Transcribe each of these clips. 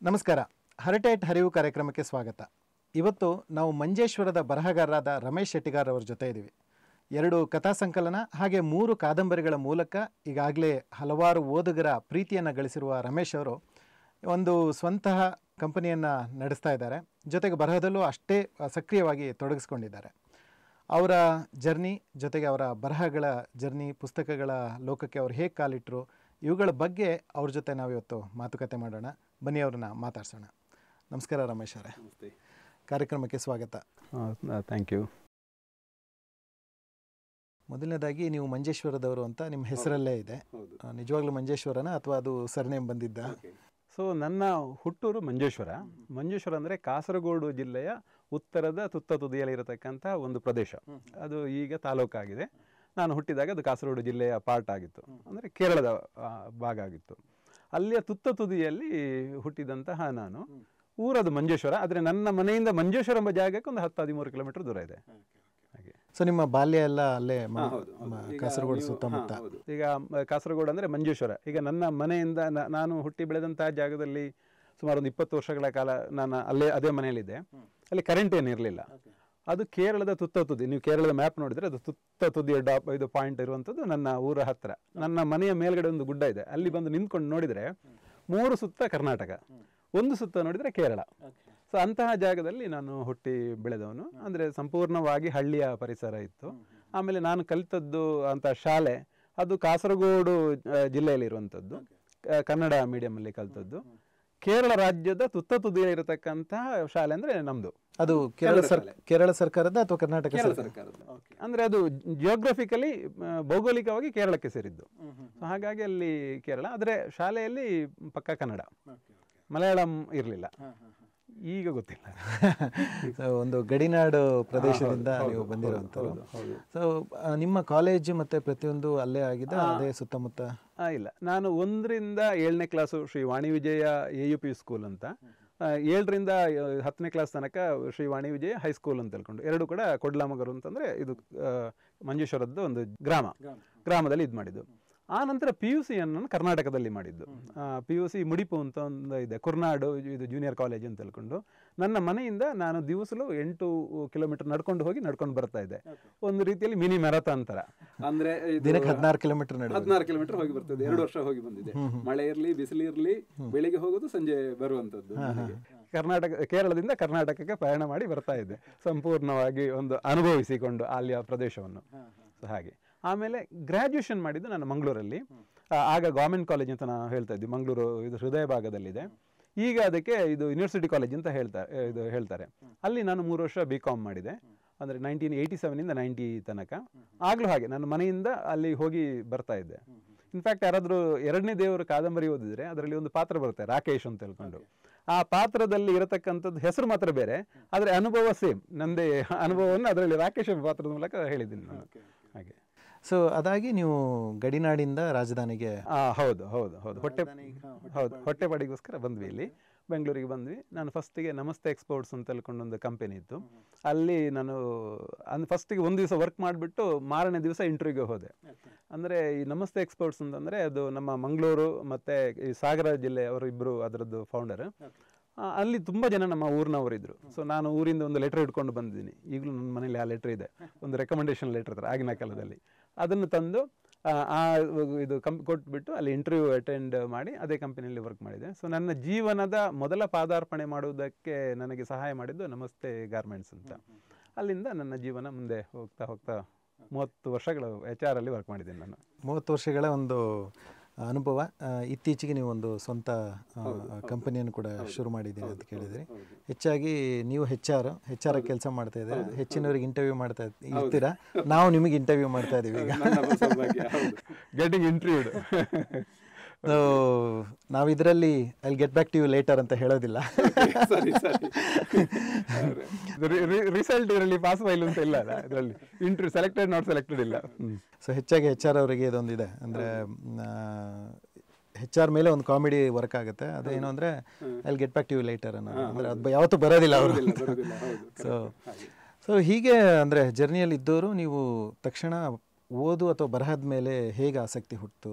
ನಮಸ್ಕಾರ. ಹರಟೇಟ್ ಹರಿವು ಕಾರ್ಯಕ್ರಮಕ್ಕೆ ಸ್ವಾಗತ. ಇವತ್ತು ನಾವು ಮಂಜೇಶ್ವರದ ಬರಹಗಾರರಾದ ರಮೇಶ್ ಶೆಟ್ಟಿಗಾರ್ ಅವರ ಜೊತೆ ಇದ್ದೀವಿ. 2 ಕಥಾ ಸಂಕಲನ ಹಾಗೆ 3 ಕಾದಂಬರಿಗಳ ಮೂಲಕ ಈಗಾಗಲೇ ಹಲವಾರು ಓದುಗರ ಪ್ರೀತಿಯನ್ನು ಗಳಿಸಿರುವ ರಮೇಶ್ ಅವರು ಒಂದು ಸ್ವಂತಹ ಕಂಪನಿಯನ್ನು ನಡೆಸ್ತಾ ಇದ್ದಾರೆ. ಜೊತೆಗೆ ಬರಹದಲ್ಲೂ ಅಷ್ಟೇ ಸಕ್ರಿಯವಾಗಿ ತೊಡಗಿಸ್ಕೊಂಡಿದ್ದಾರೆ. ಅವರ ಜರ್ನಿ ಜೊತೆಗೆ ಅವರ ಬರಹಗಳ ಜರ್ನಿ, ಪುಸ್ತಕಗಳ ಲೋಕಕ್ಕೆ ಅವರು ಹೇಗೆ ಕಾಲಿಟ್ಟರು, ಇವುಗಳ ಬಗ್ಗೆ ಅವ್ರ ಜೊತೆ ನಾವಿವತ್ತು ಮಾತುಕತೆ ಮಾಡೋಣ. ಬನ್ನಿ ಅವ್ರನ್ನ ಮಾತಾಡ್ಸೋಣ. ನಮಸ್ಕಾರ ರಮೇಶ್ ಅವರೇ. ನಮಸ್ತೆ. ಕಾರ್ಯಕ್ರಮಕ್ಕೆ ಸ್ವಾಗತ. Thank you. ಮೊದಲನೇದಾಗಿ ನೀವು ಮಂಜೇಶ್ವರದವರು ಅಂತ ನಿಮ್ಮ ಹೆಸರಲ್ಲೇ ಇದೆ. ನಿಜವಾಗ್ಲೂ ಮಂಜೇಶ್ವರನ ಅಥವಾ ಅದು ಸರ್ನೇಮ್ ಬಂದಿದ್ದ? ಸೊ ನನ್ನ ಹುಟ್ಟೂರು ಮಂಜೇಶ್ವರ. ಮಂಜೇಶ್ವರ ಅಂದರೆ ಕಾಸರಗೋಡು ಜಿಲ್ಲೆಯ ಉತ್ತರದ ತುತ್ತ ತುದಿಯಲ್ಲಿರತಕ್ಕಂಥ ಒಂದು ಪ್ರದೇಶ. ಅದು ಈಗ ತಾಲೂಕಾಗಿದೆ. ನಾನು ಹುಟ್ಟಿದಾಗ ಅದು ಕಾಸರಗೋಡು ಜಿಲ್ಲೆಯ ಪಾರ್ಟ್ ಆಗಿತ್ತು, ಅಂದರೆ ಕೇರಳದ ಭಾಗ ಆಗಿತ್ತು. ಅಲ್ಲಿಯ ತುತ್ತ ತುದಿಯಲ್ಲಿ ಹುಟ್ಟಿದಂತಹ ನಾನು. ಊರದು ಮಂಜೇಶ್ವರ, ಆದರೆ ನನ್ನ ಮನೆಯಿಂದ ಮಂಜೇಶ್ವರ ಎಂಬ ಜಾಗಕ್ಕೆ ಒಂದು 10-13 ಕಿಲೋಮೀಟರ್ ದೂರ ಇದೆ. ಹಾಗೆ. ಸೊ ನಿಮ್ಮ ಬಾಲ್ಯ ಎಲ್ಲ ಅಲ್ಲೇ ಕಾಸರಗೋಡು ಸುತ್ತಮುತ್ತ? ಈಗ ಕಾಸರಗೋಡು ಅಂದರೆ ಮಂಜೇಶ್ವರ. ಈಗ ನನ್ನ ಮನೆಯಿಂದ ನಾನು ಹುಟ್ಟಿ ಬೆಳೆದಂತಹ ಜಾಗದಲ್ಲಿ ಸುಮಾರು ಒಂದು 20 ವರ್ಷಗಳ ಕಾಲ ನಾನು ಅದೇ ಮನೆಯಲ್ಲಿದ್ದೆ. ಅಲ್ಲಿ ಕರೆಂಟ್ ಏನಿರಲಿಲ್ಲ. ಅದು ಕೇರಳದ ತುತ್ತ ತುದಿ. ನೀವು ಕೇರಳದ ಮ್ಯಾಪ್ ನೋಡಿದರೆ ಅದು ತುತ್ತ ತುದಿಯ ಇದು ಪಾಯಿಂಟ್ ಇರುವಂಥದ್ದು ನನ್ನ ಊರ ಹತ್ರ. ನನ್ನ ಮನೆಯ ಮೇಲ್ಗಡೆ ಒಂದು ಗುಡ್ಡ ಇದೆ. ಅಲ್ಲಿ ಬಂದು ನಿಂತ್ಕೊಂಡು ನೋಡಿದರೆ 3 ಸುತ್ತ ಕರ್ನಾಟಕ, 1 ಸುತ್ತ ನೋಡಿದರೆ ಕೇರಳ. ಸೊ ಅಂತಹ ಜಾಗದಲ್ಲಿ ನಾನು ಹುಟ್ಟಿ ಬೆಳೆದವನು. ಅಂದರೆ ಸಂಪೂರ್ಣವಾಗಿ ಹಳ್ಳಿಯ ಪರಿಸರ ಇತ್ತು. ಆಮೇಲೆ ನಾನು ಕಲಿತದ್ದು ಅಂತ ಶಾಲೆ ಅದು ಕಾಸರಗೋಡು ಜಿಲ್ಲೆಯಲ್ಲಿರುವಂಥದ್ದು, ಕನ್ನಡ ಮೀಡಿಯಮಲ್ಲಿ ಕಲಿತದ್ದು. ಕೇರಳ ರಾಜ್ಯದ ತುತ್ತ ತುದಿಯಲ್ಲಿರತಕ್ಕಂತಹ ಶಾಲೆ ಅಂದರೆ ನಮ್ಮದು. ಅದು ಕೇರಳ ಸರ್ಕಾರದ ಅಥವಾ ಕರ್ನಾಟಕ ಸರ್ಕಾರದ? ಅಂದರೆ ಅದು ಜಿಯೋಗ್ರಫಿಕಲಿ ಭೌಗೋಳಿಕವಾಗಿ ಕೇರಳಕ್ಕೆ ಸೇರಿದ್ದು. ಸೊ ಹಾಗಾಗಿ ಅಲ್ಲಿ ಕೇರಳ, ಆದರೆ ಶಾಲೆಯಲ್ಲಿ ಪಕ್ಕ ಕನ್ನಡ, ಮಲಯಾಳಂ ಇರಲಿಲ್ಲ. ಈಗ ಗೊತ್ತಿಲ್ಲ. ಒಂದು ಗಡಿನಾಡು ಪ್ರದೇಶದಿಂದ ನೀವು ಬಂದಿರುವಂಥದ್ದು. ಸೊ ನಿಮ್ಮ ಕಾಲೇಜು ಮತ್ತೆ ಪ್ರತಿಯೊಂದು ಅಲ್ಲೇ ಆಗಿದೆ, ಅದೇ ಸುತ್ತಮುತ್ತ? ಇಲ್ಲ, ನಾನು 1ರಿಂದ 7ನೇ ಕ್ಲಾಸು ಶ್ರೀ ವಾಣಿ ವಿಜಯ AUP ಸ್ಕೂಲ್ ಅಂತ, 7ರಿಂದ 10ನೇ ಕ್ಲಾಸ್ ತನಕ ಶ್ರೀ ವಾಣಿ ವಿಜಯ ಹೈಸ್ಕೂಲ್ ಅಂತ ಹೇಳ್ಕೊಂಡು, 2 ಕೂಡ ಕೊಡ್ಲಾಮಗರು ಅಂತಂದರೆ ಇದು ಮಂಜೇಶ್ವರದ್ದು ಒಂದು ಗ್ರಾಮದಲ್ಲಿ ಇದು ಮಾಡಿದ್ದು. ಆ ನಂತರ PUC ಅನ್ನು ಕರ್ನಾಟಕದಲ್ಲಿ ಮಾಡಿದ್ದು. PUC ಮುಡಿಪು ಅಂತ ಒಂದು ಇದೆ, ಕುರ್ನಾಡು ಇದು ಜೂನಿಯರ್ ಕಾಲೇಜ್ ಅಂತ ಹೇಳ್ಕೊಂಡು. ನನ್ನ ಮನೆಯಿಂದ ನಾನು ದಿವಸಲು 8 ಕಿಲೋಮೀಟರ್ ನಡ್ಕೊಂಡು ಹೋಗಿ ನಡ್ಕೊಂಡು ಬರ್ತಾ ಇದ್ದೆ. ಒಂದು ರೀತಿಯಲ್ಲಿ ಮಿನಿ ಮ್ಯಾರಥಾನ್ ತರ. ಅಂದ್ರೆ ದಿನಕ್ಕೆ 16 ಕಿಲೋಮೀಟರ್ ಹೋಗಿ ಬರ್ತದೆ. 2 ವರ್ಷ ಹೋಗಿ ಬಂದಿದೆ. ಮಳೆ ಇರಲಿ ಬಿಸಿಲು ಇರಲಿ, ಬೆಳಿಗ್ಗೆ ಹೋಗೋದು ಸಂಜೆ ಬರುವಂತದ್ದು. ಕೇರಳದಿಂದ ಕರ್ನಾಟಕಕ್ಕೆ ಪ್ರಯಾಣ ಮಾಡಿ ಬರ್ತಾ ಇದ್ದೆ, ಸಂಪೂರ್ಣವಾಗಿ ಒಂದು ಅನುಭವಿಸಿಕೊಂಡು ಅಲ್ಲಿಯ ಪ್ರದೇಶವನ್ನು. ಹಾಗೆ ಆಮೇಲೆ ಗ್ರ್ಯಾಜುಯೇಷನ್ ಮಾಡಿದ್ದು ನಾನು ಮಂಗಳೂರಲ್ಲಿ. ಆಗ ಗೌರ್ಮೆಂಟ್ ಕಾಲೇಜ್ ಅಂತ ನಾನು ಹೇಳ್ತಾ ಇದ್ದೆ. ಮಂಗಳೂರು ಇದು ಹೃದಯ ಭಾಗದಲ್ಲಿದೆ. ಈಗ ಅದಕ್ಕೆ ಇದು ಯೂನಿವರ್ಸಿಟಿ ಕಾಲೇಜ್ ಅಂತ ಹೇಳ್ತಾರೆ. ಅಲ್ಲಿ ನಾನು 3 ವರ್ಷ BCom ಮಾಡಿದೆ. ಅಂದರೆ 1987ಇಂದ 90 ತನಕ. ಆಗಲೂ ಹಾಗೆ ನಾನು ಮನೆಯಿಂದ ಅಲ್ಲಿ ಹೋಗಿ ಬರ್ತಾ ಇದ್ದೆ. ಇನ್ಫ್ಯಾಕ್ಟ್ ಯಾರಾದರೂ 2ನೇ ದೇವರು ಕಾದಂಬರಿ ಓದಿದ್ರೆ ಅದರಲ್ಲಿ ಒಂದು ಪಾತ್ರ ಬರುತ್ತೆ, ರಾಕೇಶ್ ಅಂತ ಹೇಳ್ಕೊಂಡು. ಆ ಪಾತ್ರದಲ್ಲಿ ಇರತಕ್ಕಂಥದ್ದು ಹೆಸರು ಮಾತ್ರ ಬೇರೆ, ಆದರೆ ಅನುಭವ ಸೇಮ್. ನಂದೇ ಅನುಭವವನ್ನು ಅದರಲ್ಲಿ ರಾಕೇಶ್ ಪಾತ್ರದ ಮೂಲಕ ಹೇಳಿದ್ದೀನಿ ನಾನು. ಹಾಗೆ. ಸೊ ಅದಾಗಿ ನೀವು ಗಡಿನಾಡಿಂದ ರಾಜಧಾನಿಗೆ? ಹೌದು, ಹೊಟ್ಟೆಪಾಡಿಗೋಸ್ಕರ ಬಂದ್ವಿ. ಇಲ್ಲಿ ಬೆಂಗಳೂರಿಗೆ ಬಂದ್ವಿ. ನಾನು ಫಸ್ಟಿಗೆ ನಮಸ್ತೆ ಎಕ್ಸ್ಪೋರ್ಟ್ಸ್ ಅಂತ ಹೇಳ್ಕೊಂಡು ಒಂದು ಕಂಪನಿ ಇತ್ತು. ಅಲ್ಲಿ ನಾನು ಫಸ್ಟಿಗೆ ಒಂದು ದಿವಸ ವರ್ಕ್ ಮಾಡಿಬಿಟ್ಟು ಮಾರನೇ ದಿವಸ ಇಂಟರ್ವ್ಯೂಗೆ ಹೋದೆ. ಅಂದರೆ ಈ ನಮಸ್ತೆ ಎಕ್ಸ್ಪೋರ್ಟ್ಸ್ ಅಂತಂದರೆ ಅದು ನಮ್ಮ ಮಂಗಳೂರು ಮತ್ತು ಈ ಸಾಗರ ಜಿಲ್ಲೆಯವರು ಇಬ್ಬರು ಅದರದ್ದು ಫೌಂಡರ್. ಅಲ್ಲಿ ತುಂಬ ಜನ ನಮ್ಮ ಊರಿನವರಿದ್ದರು. ಸೊ ನಾನು ಊರಿಂದ ಒಂದು ಲೆಟರ್ ಇಟ್ಕೊಂಡು ಬಂದಿದ್ದೀನಿ. ಈಗಲೂ ನನ್ನ ಮನೇಲಿ ಆ ಲೆಟ್ರ್ ಇದೆ, ಒಂದು ರೆಕಮೆಂಡೇಶನ್ ಲೆಟರ್ ಥರ ಆಗಿನ ಕಾಲದಲ್ಲಿ. ಅದನ್ನು ತಂದು ಇದು ಕೊಟ್ಬಿಟ್ಟು ಅಲ್ಲಿ ಇಂಟರ್ವ್ಯೂ ಅಟೆಂಡ್ ಮಾಡಿ ಅದೇ ಕಂಪನಿಯಲ್ಲಿ ವರ್ಕ್ ಮಾಡಿದೆ. ಸೊ ನನ್ನ ಜೀವನದ ಮೊದಲ ಪಾದಾರ್ಪಣೆ ಮಾಡುವುದಕ್ಕೆ ನನಗೆ ಸಹಾಯ ಮಾಡಿದ್ದು ನಮಸ್ತೆ ಗಾರ್ಮೆಂಟ್ಸ್ ಅಂತ. ಅಲ್ಲಿಂದ ನನ್ನ ಜೀವನ ಮುಂದೆ ಹೋಗ್ತಾ 30 ವರ್ಷಗಳು HR ಅಲ್ಲಿ ವರ್ಕ್ ಮಾಡಿದ್ದೇನೆ ನಾನು. 30 ವರ್ಷಗಳ ಒಂದು ಅನುಭವ. ಇತ್ತೀಚೆಗೆ ನೀವು ಒಂದು ಸ್ವಂತ ಕಂಪನಿಯನ್ನು ಕೂಡ ಶುರು ಮಾಡಿದ್ದೀರಿ ಅಂತ ಕೇಳಿದ್ರಿ. ಹೆಚ್ಚಾಗಿ ನೀವು HR ಕೆಲಸ ಮಾಡ್ತಾ ಇದ್ದೀರಾ, ಹೆಚ್ಚಿನವರಿಗೆ ಇಂಟರ್ವ್ಯೂ ಮಾಡ್ತಾ ಇರ್ತೀರಾ. ನಾವು ನಿಮಗೆ ಇಂಟರ್ವ್ಯೂ ಮಾಡ್ತಾ ಇದ್ದೀವಿ ಈಗ. Getting interviewed. ನಾವು ಇದರಲ್ಲಿ I get back to you later ಅಂತ ಹೇಳೋದಿಲ್ಲ. ರಿಸಲ್ಟ್ ಇದರಲ್ಲಿ ಪಾಸ್ ಫೈಲ್ ಅಂತ ಇಲ್ಲ, ಇದರಲ್ಲಿ ಇಂಟರ್ವ್ಯೂ ಸೆಲೆಕ್ಟೆಡ್ ನಾಟ್ ಸೆಲೆಕ್ಟೆಡ್ ಇಲ್ಲ. ಸೊ ಹೆಚ್ಚಾಗಿ HR ಅವರಿಗೆ ಇದೊಂದಿದೆ, ಅಂದರೆ HR ಮೇಲೆ ಒಂದು ಕಾಮಿಡಿ ವರ್ಕ್ ಆಗುತ್ತೆ. ಅದೇನು ಅಂದರೆ I get back to you later ಅನ್ನೋ, ಅಂದರೆ ಅದು ಯಾವತ್ತೂ ಬರೋದಿಲ್ಲ ಅವರು. ಸೊ ಹೀಗೆ ಅಂದರೆ ಜರ್ನಿಯಲ್ಲಿ ಇದ್ದವರು ನೀವು ತಕ್ಷಣ ಓದು ಅಥವಾ ಬರಹದ ಮೇಲೆ ಹೇಗೆ ಆಸಕ್ತಿ ಹುಟ್ಟಿತು,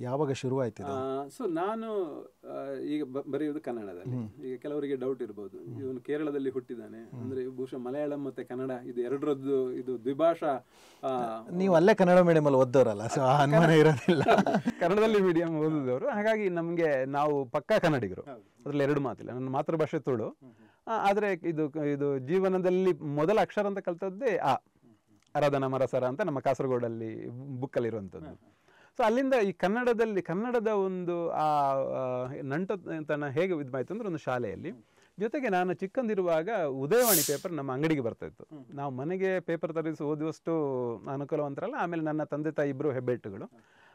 ಯಾವಾಗ ಶುರುವಾಯ್ತು ಇದು? ಸೊ ನಾನು ಈಗ ಬರೆಯುವುದು ಕನ್ನಡದಲ್ಲಿ. ಈಗ ಕೆಲವರಿಗೆ ಡೌಟ್ ಇರ್ಬೋದು, ಇವನು ಕೇರಳದಲ್ಲಿ ಹುಟ್ಟಿದ್ದಾನೆ ಅಂದ್ರೆ ಬಹುಶಃ ಮಲಯಾಳಂ ಮತ್ತೆ ಕನ್ನಡ ಇದು ಎರಡರದ್ದು ಇದು ದ್ವಿಭಾಷಾ. ನೀವು ಅಲ್ಲೇ ಕನ್ನಡ ಮೀಡಿಯಂ ಅಲ್ಲಿ ಓದ್ದವರಲ್ಲ, ಸೊ ಆ ಅನುಮಾನ ಇರೋದಿಲ್ಲ. ಕನ್ನಡದಲ್ಲಿ ಮೀಡಿಯಂ ಓದಿದವರು, ಹಾಗಾಗಿ ನಮ್ಗೆ ನಾವು ಪಕ್ಕಾ ಕನ್ನಡಿಗರು, ಅದ್ರಲ್ಲಿ ಎರಡು ಮಾತಿಲ್ಲ. ನನ್ನ ಮಾತೃಭಾಷೆ ತುಳು, ಆದ್ರೆ ಇದು ಜೀವನದಲ್ಲಿ ಮೊದಲ ಅಕ್ಷರ ಅಂತ ಕಲ್ತದ್ದೇ ಆರಾಧನಾ ಮರಸರ ಅಂತ ನಮ್ಮ ಕಾಸರಗೋಡಲ್ಲಿ ಬುಕ್ಕಲ್ಲಿ ಇರುವಂಥದ್ದು. ಸೊ ಅಲ್ಲಿಂದ ಈ ಕನ್ನಡದ ಒಂದು ನಂಟತನ ಹೇಗೆ ಇದಾಯ್ತು ಅಂದ್ರೆ, ಒಂದು ಶಾಲೆಯಲ್ಲಿ ಜೊತೆಗೆ ನಾನು ಚಿಕ್ಕಂದಿರುವಾಗ ಉದಯವಾಣಿ ಪೇಪರ್ ನಮ್ಮ ಅಂಗಡಿಗೆ ಬರ್ತಾ ಇತ್ತು. ನಾವು ಮನೆಗೆ ಪೇಪರ್ ತರಿಸಿ ಓದುವಷ್ಟು ಅನುಕೂಲವಂತರಲ್ಲ. ಆಮೇಲೆ ನನ್ನ ತಂದೆ ತಾಯಿ ಇಬ್ಬರು ಹೆಬ್ಬೆಟ್ಟುಗಳು.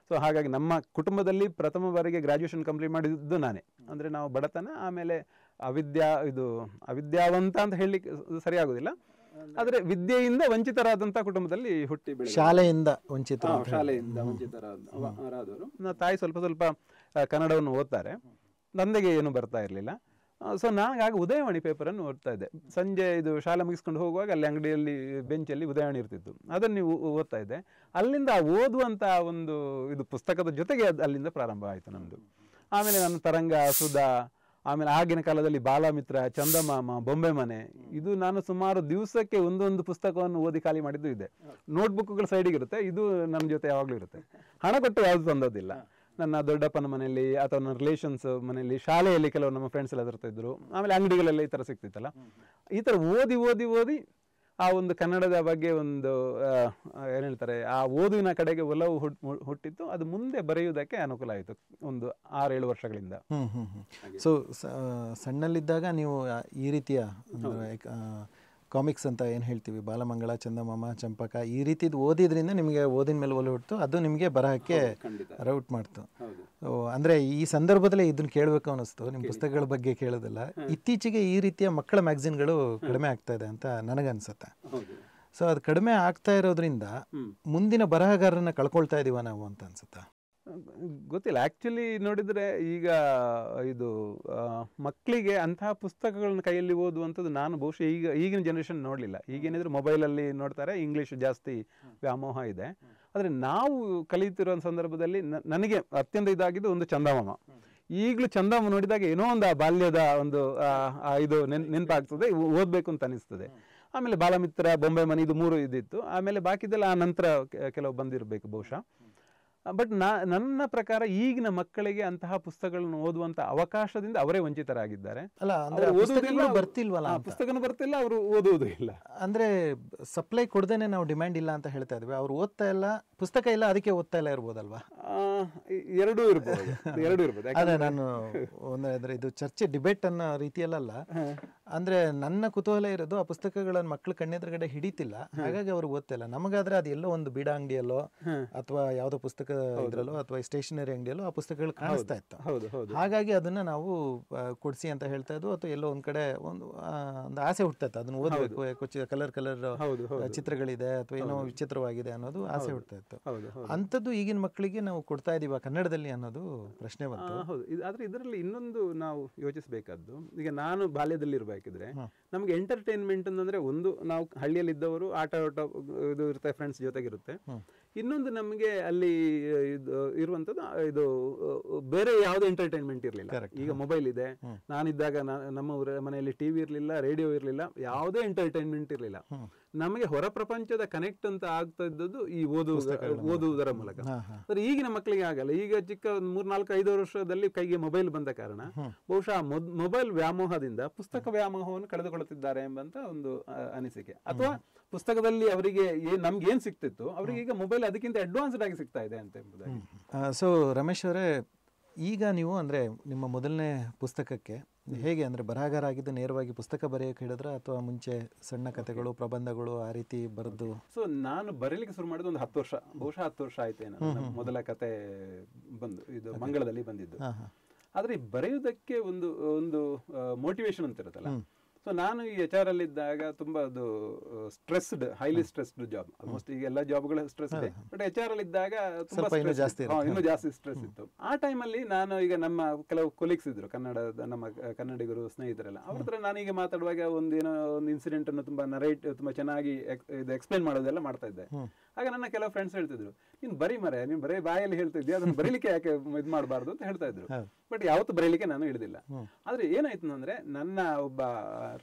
ಸೊ ಹಾಗಾಗಿ ನಮ್ಮ ಕುಟುಂಬದಲ್ಲಿ ಪ್ರಥಮ ಬಾರಿಗೆ ಗ್ರಾಜುಯೇಷನ್ ಕಂಪ್ಲೀಟ್ ಮಾಡಿದ್ದು ನಾನೇ. ಅಂದರೆ ನಾವು ಬಡತನ, ಆಮೇಲೆ ಅವಿದ್ಯಾವಂತ ಅಂತ ಹೇಳಲಿಕ್ಕೆ ಸರಿಯಾಗೋದಿಲ್ಲ, ಆದರೆ ವಿದ್ಯೆಯಿಂದ ವಂಚಿತರಾದಂಥ ಕುಟುಂಬದಲ್ಲಿ ಹುಟ್ಟಿ ಬೆಳೆದ, ಶಾಲೆಯಿಂದ ವಂಚಿತರಾದವರು. ನನ್ನ ತಾಯಿ ಸ್ವಲ್ಪ ಕನ್ನಡವನ್ನು ಓದ್ತಾರೆ, ತಂದೆಗೆ ಏನು ಬರ್ತಾ ಇರಲಿಲ್ಲ. ಸೊ ನನಗಾಗಿ ಉದಯವಾಣಿ ಪೇಪರನ್ನು ಓದ್ತಾ ಇದ್ದೆ. ಸಂಜೆ ಶಾಲೆ ಮುಗಿಸ್ಕೊಂಡು ಹೋಗುವಾಗ ಅಲ್ಲಿ ಅಂಗಡಿಯಲ್ಲಿ ಬೆಂಚಲ್ಲಿ ಉದಯವಾಣಿ ಇರ್ತಿತ್ತು, ಅದನ್ನು ನೀವು ಓದ್ತಾ ಇದ್ದೆ. ಅಲ್ಲಿಂದ ಓದುವಂಥ ಒಂದು ಪುಸ್ತಕದ ಜೊತೆಗೆ ಅಲ್ಲಿಂದ ಪ್ರಾರಂಭ ಆಯಿತು ನಮ್ಮದು. ಆಮೇಲೆ ನನ್ನ ತರಂಗ, ಸುಧಾ, ಆಮೇಲೆ ಆಗಿನ ಕಾಲದಲ್ಲಿ ಬಾಲಮಿತ್ರ, ಚಂದಮಾಮ, ಬೊಂಬೆ ಮನೆ, ಇದು ನಾನು ಸುಮಾರು ದಿವಸಕ್ಕೆ ಒಂದೊಂದು ಪುಸ್ತಕವನ್ನು ಓದಿ ಖಾಲಿ ಮಾಡಿದ್ದು ಇದೆ. ನೋಟ್ಬುಕ್ಗಳು ಸೈಡಿಗೆ ಇರುತ್ತೆ, ಇದು ನನ್ನ ಜೊತೆ ಯಾವಾಗಲೂ ಇರುತ್ತೆ. ಹಣ ಕೊಟ್ಟು ಯಾವುದು ತಂದೋದಿಲ್ಲ. ನನ್ನ ದೊಡ್ಡಪ್ಪನ ಮನೆಯಲ್ಲಿ ಅಥವಾ ನನ್ನ ರಿಲೇಷನ್ಸ್ ಮನೆಯಲ್ಲಿ, ಶಾಲೆಯಲ್ಲಿ ಕೆಲವರು ನಮ್ಮ ಫ್ರೆಂಡ್ಸ್ ಎಲ್ಲ ತರ್ತಾ ಇದ್ರು, ಆಮೇಲೆ ಅಂಗಡಿಗಳೆಲ್ಲ ಈ ಥರ ಸಿಗ್ತಿತ್ತಲ್ಲ. ಈ ಥರ ಓದಿ ಆ ಒಂದು ಕನ್ನಡದ ಬಗ್ಗೆ ಒಂದು ಏನು ಹೇಳ್ತಾರೆ, ಆ ಓದುವಿನ ಕಡೆಗೆ ಒಲವು ಹುಟ್ಟಿತ್ತು. ಅದು ಮುಂದೆ ಬರೆಯುವುದಕ್ಕೆ ಅನುಕೂಲ ಆಯಿತು ಒಂದು 6-7 ವರ್ಷಗಳಿಂದ. ಸೊ ಸಣ್ಣಲ್ಲಿದ್ದಾಗ ನೀವು ಈ ರೀತಿಯ ಕಾಮಿಕ್ಸ್ ಅಂತ ಏನು ಹೇಳ್ತೀವಿ, ಬಾಲಮಂಗಳ, ಚಂದಮಾಮ, ಚಂಪಕ, ಈ ರೀತಿದು ಓದಿದ್ರಿಂದ ನಿಮಗೆ ಓದಿನ ಮೇಲೆ ಒಲವು ಹುಟ್ಟು, ಅದು ನಿಮಗೆ ಬರಹಕ್ಕೆ ರೌಟ್ ಮಾಡ್ತು. ಅಂದರೆ ಈ ಸಂದರ್ಭದಲ್ಲಿ ಇದನ್ನು ಕೇಳಬೇಕು ಅನ್ನಿಸ್ತು, ನಿಮ್ಮ ಪುಸ್ತಕಗಳ ಬಗ್ಗೆ ಕೇಳೋದಿಲ್ಲ. ಇತ್ತೀಚೆಗೆ ಈ ರೀತಿಯ ಮಕ್ಕಳ ಮ್ಯಾಗ್ಝಿನ್ಗಳು ಕಡಿಮೆ ಆಗ್ತಾ ಇದೆ ಅಂತ ನನಗನ್ಸುತ್ತೆ. ಸೊ ಅದು ಕಡಿಮೆ ಆಗ್ತಾ ಇರೋದ್ರಿಂದ ಮುಂದಿನ ಬರಹಗಾರರನ್ನ ಕಳ್ಕೊಳ್ತಾ ಇದೀವ ನಾವು ಅಂತ ಅನ್ಸುತ್ತಾ? ಗೊತ್ತಿಲ್ಲ. ಆ್ಯಕ್ಚುಲಿ ನೋಡಿದರೆ ಈಗ ಮಕ್ಕಳಿಗೆ ಅಂತಹ ಪುಸ್ತಕಗಳನ್ನ ಕೈಯಲ್ಲಿ ಓದುವಂಥದ್ದು ನಾನು ಬಹುಶಃ ಈಗಿನ ಜನ್ರೇಷನ್ ನೋಡಲಿಲ್ಲ. ಈಗೇನಿದ್ರು ಮೊಬೈಲಲ್ಲಿ ನೋಡ್ತಾರೆ, ಇಂಗ್ಲೀಷ್ ಜಾಸ್ತಿ ವ್ಯಾಮೋಹ ಇದೆ. ಆದರೆ ನಾವು ಕಲಿಯುತ್ತಿರೋ ಸಂದರ್ಭದಲ್ಲಿ ನನಗೆ ಅತ್ಯಂತ ಇದಾಗಿದ್ದು ಒಂದು ಚಂದಮಾಮ. ಈಗಲೂ ಚಂದಮಾಮ ನೋಡಿದಾಗ ಏನೋ ಒಂದು ಆ ಬಾಲ್ಯದ ಒಂದು ನೆನಪಾಗ್ತದೆ, ಓದಬೇಕು ಅಂತ ಅನಿಸ್ತದೆ. ಆಮೇಲೆ ಬಾಲಮಿತ್ರ, ಬೊಂಬೆ ಮನೆ, ಇದು 3 ಇದ್ದಿತ್ತು. ಆಮೇಲೆ ಬಾಕಿದೆಲ್ಲ ಆ ನಂತರ ಕೆಲವು ಬಂದಿರಬೇಕು ಬಹುಶಃ. ಬಟ್ ನನ್ನ ಪ್ರಕಾರ ಈಗಿನ ಮಕ್ಕಳಿಗೆ ಅಂತಹ ಪುಸ್ತಕಗಳನ್ನು ಓದುವಂತ ಅವಕಾಶದಿಂದ ಅವರೇ ವಂಚಿತರಾಗಿದ್ದಾರೆ. ಪುಸ್ತಕನೂ ಬರ್ತಿಲ್ಲ, ಅವರು ಓದುವುದೂ ಇಲ್ಲ. ಅಂದ್ರೆ ಸಪ್ಲೈ ಕೊಡದೇನೆ ನಾವು ಡಿಮ್ಯಾಂಡ್ ಇಲ್ಲ ಅಂತ ಹೇಳ್ತಾ ಇದ್ವಿ. ಅವ್ರು ಓದ್ತಾ ಇಲ್ಲ, ಪುಸ್ತಕ ಇಲ್ಲ, ಅದಕ್ಕೆ ಓದ್ತಾ ಇಲ್ಲ ಇರ್ಬೋದಲ್ವಾ? ಎರಡೂ ಇರ್ಬೋದು. ಅದೇ ನಾನು ಅಂದ್ರೆ ಇದು ಚರ್ಚೆ, ಡಿಬೇಟ್ ಅನ್ನೋ ರೀತಿಯಲ್ಲ. ಅಂದ್ರೆ ನನ್ನ ಕುತೂಹಲ ಇರೋದು, ಆ ಪುಸ್ತಕಗಳನ್ನು ಮಕ್ಕಳು ಕಣ್ಣೆದುರುಗಡೆ ಹಿಡಿತಿಲ್ಲ, ಹಾಗಾಗಿ ಅವ್ರು ಓದ್ತಾ ಇಲ್ಲ. ನಮಗಾದ್ರೆ ಅದು ಎಲ್ಲೋ ಒಂದು ಬೀಡ ಅಂಗಡಿಯಲ್ಲೋ ಅಥವಾ ಯಾವುದೋ ಪುಸ್ತಕ ಇದ್ರಲ್ಲೋ ಅಥವಾ ಸ್ಟೇಷನರಿ ಅಂಗಡಿಯಲ್ಲೋ ಆ ಪುಸ್ತಕಗಳು ಕಾಣಿಸ್ತಾ ಇತ್ತು. ಹಾಗಾಗಿ ಅದನ್ನ ನಾವು ಕೊಡಿಸಿ ಅಂತ ಹೇಳ್ತಾ ಇದ್ವು. ಅಥವಾ ಎಲ್ಲೋ ಒಂದ್ ಕಡೆ ಒಂದು ಆಸೆ ಹುಡ್ತಾ ಇತ್ತು, ಅದನ್ನ ಓದ್ಬೇಕು, ಕಲರ್ ಚಿತ್ರಗಳಿದೆ ಅಥವಾ ಏನೋ ವಿಚಿತ್ರವಾಗಿದೆ ಅನ್ನೋದು ಆಸೆ ಹುಡ್ತಾ ಇತ್ತು. ಅಂಥದ್ದು ಈಗಿನ ಮಕ್ಕಳಿಗೆ ನಾವು ಕೊಡ್ತಾ ಇದೀವ ಕನ್ನಡದಲ್ಲಿ ಅನ್ನೋದು ಪ್ರಶ್ನೆ ಬಂತು. ಹೌದು. ಆದ್ರೆ ಇದರಲ್ಲಿ ಇನ್ನೊಂದು ನಾವು ಯೋಚಿಸಬೇಕಾದ್ದು, ಈಗ ನಾನು ಬಾಲ್ಯದಲ್ಲಿ ಇರಬೇಕಿದ್ರೆ ನಮ್ಗೆ ಎಂಟರ್ಟೈನ್ಮೆಂಟ್ ಅಂದ್ರೆ ಒಂದು, ನಾವು ಹಳ್ಳಿಯಲ್ಲಿದ್ದವರು ಆಟ ಇದು ಇರುತ್ತೆ, ಫ್ರೆಂಡ್ಸ್ ಜೊತೆಗಿರುತ್ತೆ. ಇನ್ನೊಂದು ನಮಗೆ ಅಲ್ಲಿ ಇರುವಂಥದ್ದು ಬೇರೆ ಯಾವುದೇ ಎಂಟರ್ಟೈನ್ಮೆಂಟ್ ಇರಲಿಲ್ಲ. ಈಗ ಮೊಬೈಲ್ ಇದೆ. ನಾನಿದ್ದಾಗ ನಮ್ಮ ಮನೆಯಲ್ಲಿ ಟಿವಿ ಇರಲಿಲ್ಲ, ರೇಡಿಯೋ ಇರಲಿಲ್ಲ, ಯಾವುದೇ ಎಂಟರ್ಟೈನ್ಮೆಂಟ್ ಇರಲಿಲ್ಲ. ನಮಗೆ ಹೊರ ಪ್ರಪಂಚದ ಕನೆಕ್ಟ್ ಅಂತ ಆಗ್ತಾ ಇದ್ದದ್ದು ಈ ಓದುವುದರ ಮೂಲಕ. ಆದರೆ ಈಗಿನ ಮಕ್ಕಳಿಗೆ ಆಗಲ್ಲ. ಈಗ ಚಿಕ್ಕ 3-4-5 ವರ್ಷದಲ್ಲಿ ಕೈಗೆ ಮೊಬೈಲ್ ಬಂದ ಕಾರಣ ಬಹುಶಃ ಮೊಬೈಲ್ ವ್ಯಾಮೋಹದಿಂದ ಪುಸ್ತಕ ವ್ಯಾಮೋಹವನ್ನು ಕಳೆದುಕೊಳ್ಳುತ್ತಿದ್ದಾರೆ ಎಂಬಂತ ಒಂದು ಅನಿಸಿಕೆ. ಅಥವಾ ಪುಸ್ತಕದಲ್ಲಿ ಅವರಿಗೆ ನಮ್ಗೆ ಏನ್ ಸಿಕ್ತಿತ್ತು, ಅವರಿಗೆ ಈಗ ಮೊಬೈಲ್ ಅದಕ್ಕಿಂತ ಅಡ್ವಾನ್ಸ್ಡ್ ಆಗಿ ಸಿಗ್ತಾ ಇದೆ ಅಂತ ಎಂಬುದಾಗಿ. ಸೊ ರಮೇಶ್ ಅವರೇ, ಈಗ ನೀವು ಅಂದರೆ ನಿಮ್ಮ ಮೊದಲನೇ ಪುಸ್ತಕಕ್ಕೆ ಹೇಗೆ ಅಂದರೆ ಬರಹಗಾರ ಆಗಿದ್ದು ನೇರವಾಗಿ ಪುಸ್ತಕ ಬರೆಯೋಕೆ ಹೇಳಿದ್ರ ಅಥವಾ ಮುಂಚೆ ಸಣ್ಣ ಕಥೆಗಳು, ಪ್ರಬಂಧಗಳು ಆ ರೀತಿ ಬರೆದು? ಸೊ ನಾನು ಬರೀಲಿಕ್ಕೆ ಶುರು ಮಾಡಿದ ಒಂದು 10 ವರ್ಷ, ಬಹುಶಃ 10 ವರ್ಷ ಆಯ್ತೇನೋ. ಮೊದಲ ಕತೆ ಇದು ಮಂಗಳದಲ್ಲಿ ಬಂದಿದ್ದು. ಆದರೆ ಬರೆಯುವುದಕ್ಕೆ ಒಂದು ಮೋಟಿವೇಶನ್ ಅಂತ ಇರುತ್ತಲ್ಲ, ಸೊ ನಾನು ಈ HR ಅಲ್ಲಿ ಇದ್ದಾಗ ತುಂಬಾ ಅದು stressed, highly stressed job. Almost ಈಗ ಎಲ್ಲ ಜಾಬ್ಗಳ ಸ್ಟ್ರೆಸ್ ಇದೆ, ಬಟ್ HR ಅಲ್ಲಿ ಇದ್ದಾಗ ತುಂಬಾ ಇನ್ನೂ ಜಾಸ್ತಿ ಸ್ಟ್ರೆಸ್ ಇತ್ತು. ಆ ಟೈಮಲ್ಲಿ ನಾನು ಈಗ ನಮ್ಮ ಕೆಲವು ಕೊಲೀಗ್ಸ್ ಇದ್ರು, ನಮ್ಮ ಕನ್ನಡಿಗರು ಸ್ನೇಹಿತರೆಲ್ಲ, ಅವ್ರ ಹತ್ರ ನಾನೀಗ ಮಾತಾಡುವಾಗ ಒಂದೇನೋ ಒಂದು ಇನ್ಸಿಡೆಂಟ್ ಅನ್ನು ತುಂಬಾ ತುಂಬಾ ಚೆನ್ನಾಗಿ ಎಕ್ಸ್ಪ್ಲೈನ್ ಮಾಡೋದೆಲ್ಲ ಮಾಡ್ತಾ ಇದ್ದೆ. ಆಗ ನನ್ನ ಕೆಲವು ಫ್ರೆಂಡ್ಸ್ ಹೇಳ್ತಿದ್ರು, ನೀನು ಬರೀ ಬಾಯಲ್ಲಿ ಹೇಳ್ತಿದ್ಯಾ, ಅದನ್ನ ಬರೀಲಿಕ್ಕೆ ಯಾಕೆ ಇದು ಮಾಡಬಾರ್ದು ಅಂತ ಹೇಳ್ತಾ ಇದ್ರು. ಬಟ್ ಯಾವತ್ತು ಬರೀಲಿಕ್ಕೆ ನಾನು ಹಿಡಿದಿಲ್ಲ. ಆದ್ರೆ ಏನಾಯ್ತು ಅಂದ್ರೆ, ನನ್ನ ಒಬ್ಬ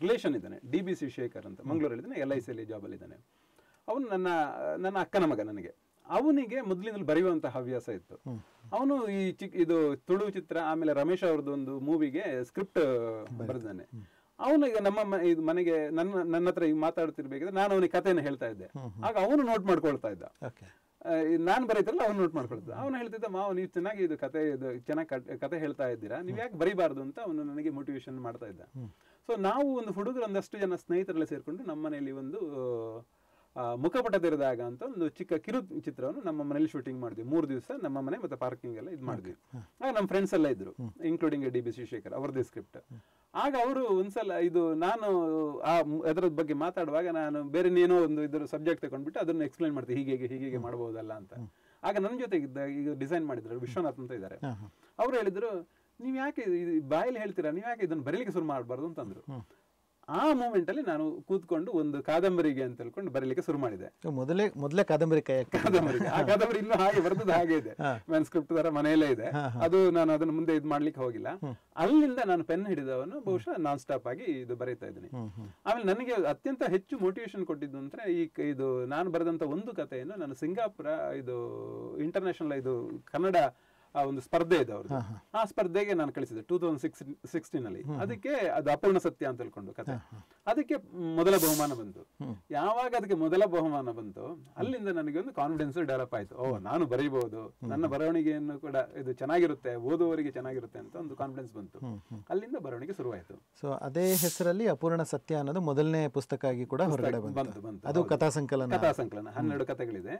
ರಿಲೇಷನ್ ಇದ್ದಾನೆ, DBC ಶೇಖರ್ ಅಂತ, ಮಂಗಳೂರಲ್ಲಿದ್ದಾನೆ, LIC ಅಲ್ಲಿ ಜಾಬ್ ಅಲ್ಲಿ ಇದ್ದಾನೆ. ಅವನು ನನ್ನ ಅಕ್ಕನ ಮಗ. ನನಗೆ ಅವನಿಗೆ ಮೊದಲಿನಲ್ಲಿ ಬರೆಯುವಂತ ಹವ್ಯಾಸ ಇತ್ತು. ಅವನು ಇದು ತುಳು ಚಿತ್ರ, ಆಮೇಲೆ ರಮೇಶ್ ಅವ್ರದ್ದು ಒಂದು ಮೂವಿಗೆ ಸ್ಕ್ರಿಪ್ಟ್ ಬರೆದಾನೆ. ಅವನು ಈಗ ನಮ್ಮ ಮನೆಗೆ ನನ್ನ ಹತ್ರ ಈಗ ಮಾತಾಡ್ತಿರ್ಬೇಕಾದ್ರೆ ನಾನು ಅವನಿಗೆ ಕಥೆಯನ್ನು ಹೇಳ್ತಾ ಇದ್ದೆ. ಆಗ ಅವನು ನೋಟ್ ಮಾಡ್ಕೊಳ್ತಾ ಇದ್ದ, ನಾನು ಬರೀತಿರಲ್ಲ ಅವ್ನು ನೋಟ್ ಮಾಡ್ಕೊಳ್ತಿದ್ದ. ಅವನು ಹೇಳ್ತಿದ್ದ, ಮಾವು ನೀವು ಚೆನ್ನಾಗಿ ಚೆನ್ನಾಗಿ ಕತೆ ಹೇಳ್ತಾ ಇದ್ದೀರಾ, ನೀವು ಯಾಕೆ ಬರೀಬಾರ್ದು ಅಂತ ಅವನು ನನಗೆ ಮೋಟಿವೇಶನ್ ಮಾಡ್ತಾ ಇದ್ದ. ಸೊ ನಾವು ಒಂದು ಹುಡುಗರು ಒಂದಷ್ಟು ಜನ ಸ್ನೇಹಿತರೆಲ್ಲ ಸೇರ್ಕೊಂಡು ನಮ್ಮ ಮನೆಯಲ್ಲಿ ಒಂದು ಮುಖಪಟ ತೆರೆದಾಗ ಅಂತ ಒಂದು ಚಿಕ್ಕ ಕಿರು ಚಿತ್ರವನ್ನು ನಮ್ಮ ಮನೇಲಿ ಶೂಟಿಂಗ್ ಮಾಡಿದ್ವಿ. 3 ದಿವಸ ನಮ್ಮ ಮನೆ ಮತ್ತೆ ಪಾರ್ಕಿಂಗ್ ಎಲ್ಲ ಇದು ಮಾಡಿದ್ವಿ. ಆಗ ನಮ್ಮ ಫ್ರೆಂಡ್ಸ್ ಎಲ್ಲ ಇದ್ರು, ಇನ್ಕ್ಲೂಡಿಂಗ್ DBC ಶೇಖರ್, ಅವರದೇ ಸ್ಕ್ರಿಪ್ಟ್. ಆಗ ಅವರು ಒಂದ್ಸಲ ನಾನು ಅದರ ಬಗ್ಗೆ ಮಾತಾಡುವಾಗ ನಾನು ಬೇರೆ ಏನೋ ಒಂದು ಇದರ ಸಬ್ಜೆಕ್ಟ್ ತಗೊಂಡ್ಬಿಟ್ಟು ಅದನ್ನು ಎಕ್ಸ್ಪ್ಲೈನ್ ಮಾಡ್ತೀನಿ, ಹೀಗೆ ಮಾಡಬಹುದಲ್ಲ ಅಂತ. ಆಗ ನನ್ನ ಜೊತೆಗೆ ಈಗ ಡಿಸೈನ್ ಮಾಡಿದ್ರು ವಿಶ್ವನಾಥ್ ಅಂತ ಇದ್ದಾರೆ. ಅವ್ರು ಹೇಳಿದ್ರು, ನೀವ್ ಯಾಕೆ ಬಾಯಲ್ಲಿ ಹೇಳ್ತೀರಾ, ನೀವ್ ಯಾಕೆ ಇದನ್ನು ಬರೀಲಿಕ್ಕೆ ಶುರು ಮಾಡಬಾರ್ದು ಅಂತಂದ್ರು. ಆ ಮೂಮೆಂಟ್ ಅಲ್ಲಿ ನಾನು ಕೂತ್ಕೊಂಡು ಒಂದು ಕಾದಂಬರಿಗೆ ಅಂತ ಹೇಳ್ಕೊಂಡು ಬರೀಲಿಕ್ಕೆ ಶುರು ಮಾಡಿದೆ. ಮೊದಲೇ ಕಾದಂಬರಿ ಆ ಕಾದಂಬರಿ ಇನ್ನೂ ಹಾಗೆ ಬರೆದದ್ದು ಹಾಗೆ ಇದೆ, ಮ್ಯಾನ್ ಸ್ಕ್ರಿಪ್ಟ್ ತರ ಮನೆಯಲ್ಲೇ ಇದೆ. ಅದು ನಾನು ಅದನ್ನು ಮುಂದೆ ಇದು ಮಾಡ್ಲಿಕ್ಕೆ ಹೋಗಿಲ್ಲ. ಅಲ್ಲಿಂದ ನಾನು ಪೆನ್ ಹಿಡಿದವನು ಬಹುಶಃ ನಾನ್ ಸ್ಟಾಪ್ ಆಗಿ ಇದು ಬರೀತಾ ಇದ್ದೀನಿ. ಆಮೇಲೆ ನನಗೆ ಅತ್ಯಂತ ಹೆಚ್ಚು ಮೋಟಿವೇಶನ್ ಕೊಟ್ಟಿದ್ದು ಅಂದ್ರೆ ಇದು ನಾನು ಬರೆದಂತ ಒಂದು ಕಥೆಯನ್ನು ನಾನು ಸಿಂಗಾಪುರ ಇದು ಇಂಟರ್ನ್ಯಾಷನಲ್ ಇದು ಕನ್ನಡ ಒಂದು ಸ್ಪರ್ಧೆ ಇದೆ ಅವ್ರದ್ದು, ಆ ಸ್ಪರ್ಧೆಗೆ ನಾನು ಕಳಿಸಿದೆ 2016 ಅಲ್ಲಿ. ಅದಕ್ಕೆ ಅದು ಅಪೂರ್ಣ ಸತ್ಯ ಅಂತ ಹೇಳ್ಕೊಂಡು ಕಥೆ, ಅದಕ್ಕೆ ಮೊದಲ ಬಹುಮಾನ ಬಂತು. ಯಾವಾಗ ಅದಕ್ಕೆ ಮೊದಲ ಬಹುಮಾನ ಬಂತು, ಅಲ್ಲಿಂದ ನನಗೆ ಒಂದು ಕಾನ್ಫಿಡೆನ್ಸ್ ಡೆವಲಪ್ ಆಯ್ತು. ನಾನು ಬರೀಬಹುದು, ನನ್ನ ಬರವಣಿಗೆಯನ್ನು ಕೂಡ ಇದು ಚೆನ್ನಾಗಿರುತ್ತೆ, ಓದುವವರಿಗೆ ಚೆನ್ನಾಗಿರುತ್ತೆ ಅಂತ ಒಂದು ಕಾನ್ಫಿಡೆನ್ಸ್ ಬಂತು. ಅಲ್ಲಿಂದ ಬರವಣಿಗೆ ಶುರುವಾಯಿತು. ಸೊ ಅದೇ ಹೆಸರಲ್ಲಿ ಅಪೂರ್ಣ ಸತ್ಯ ಅನ್ನೋದು ಮೊದಲನೇ ಪುಸ್ತಕ ಆಗಿ ಕೂಡ ಹೊರಗಡೆ ಬಂತು. ಅದು ಕಥಾ ಸಂಕಲನ 12 ಕಥೆಗಳಿದೆ.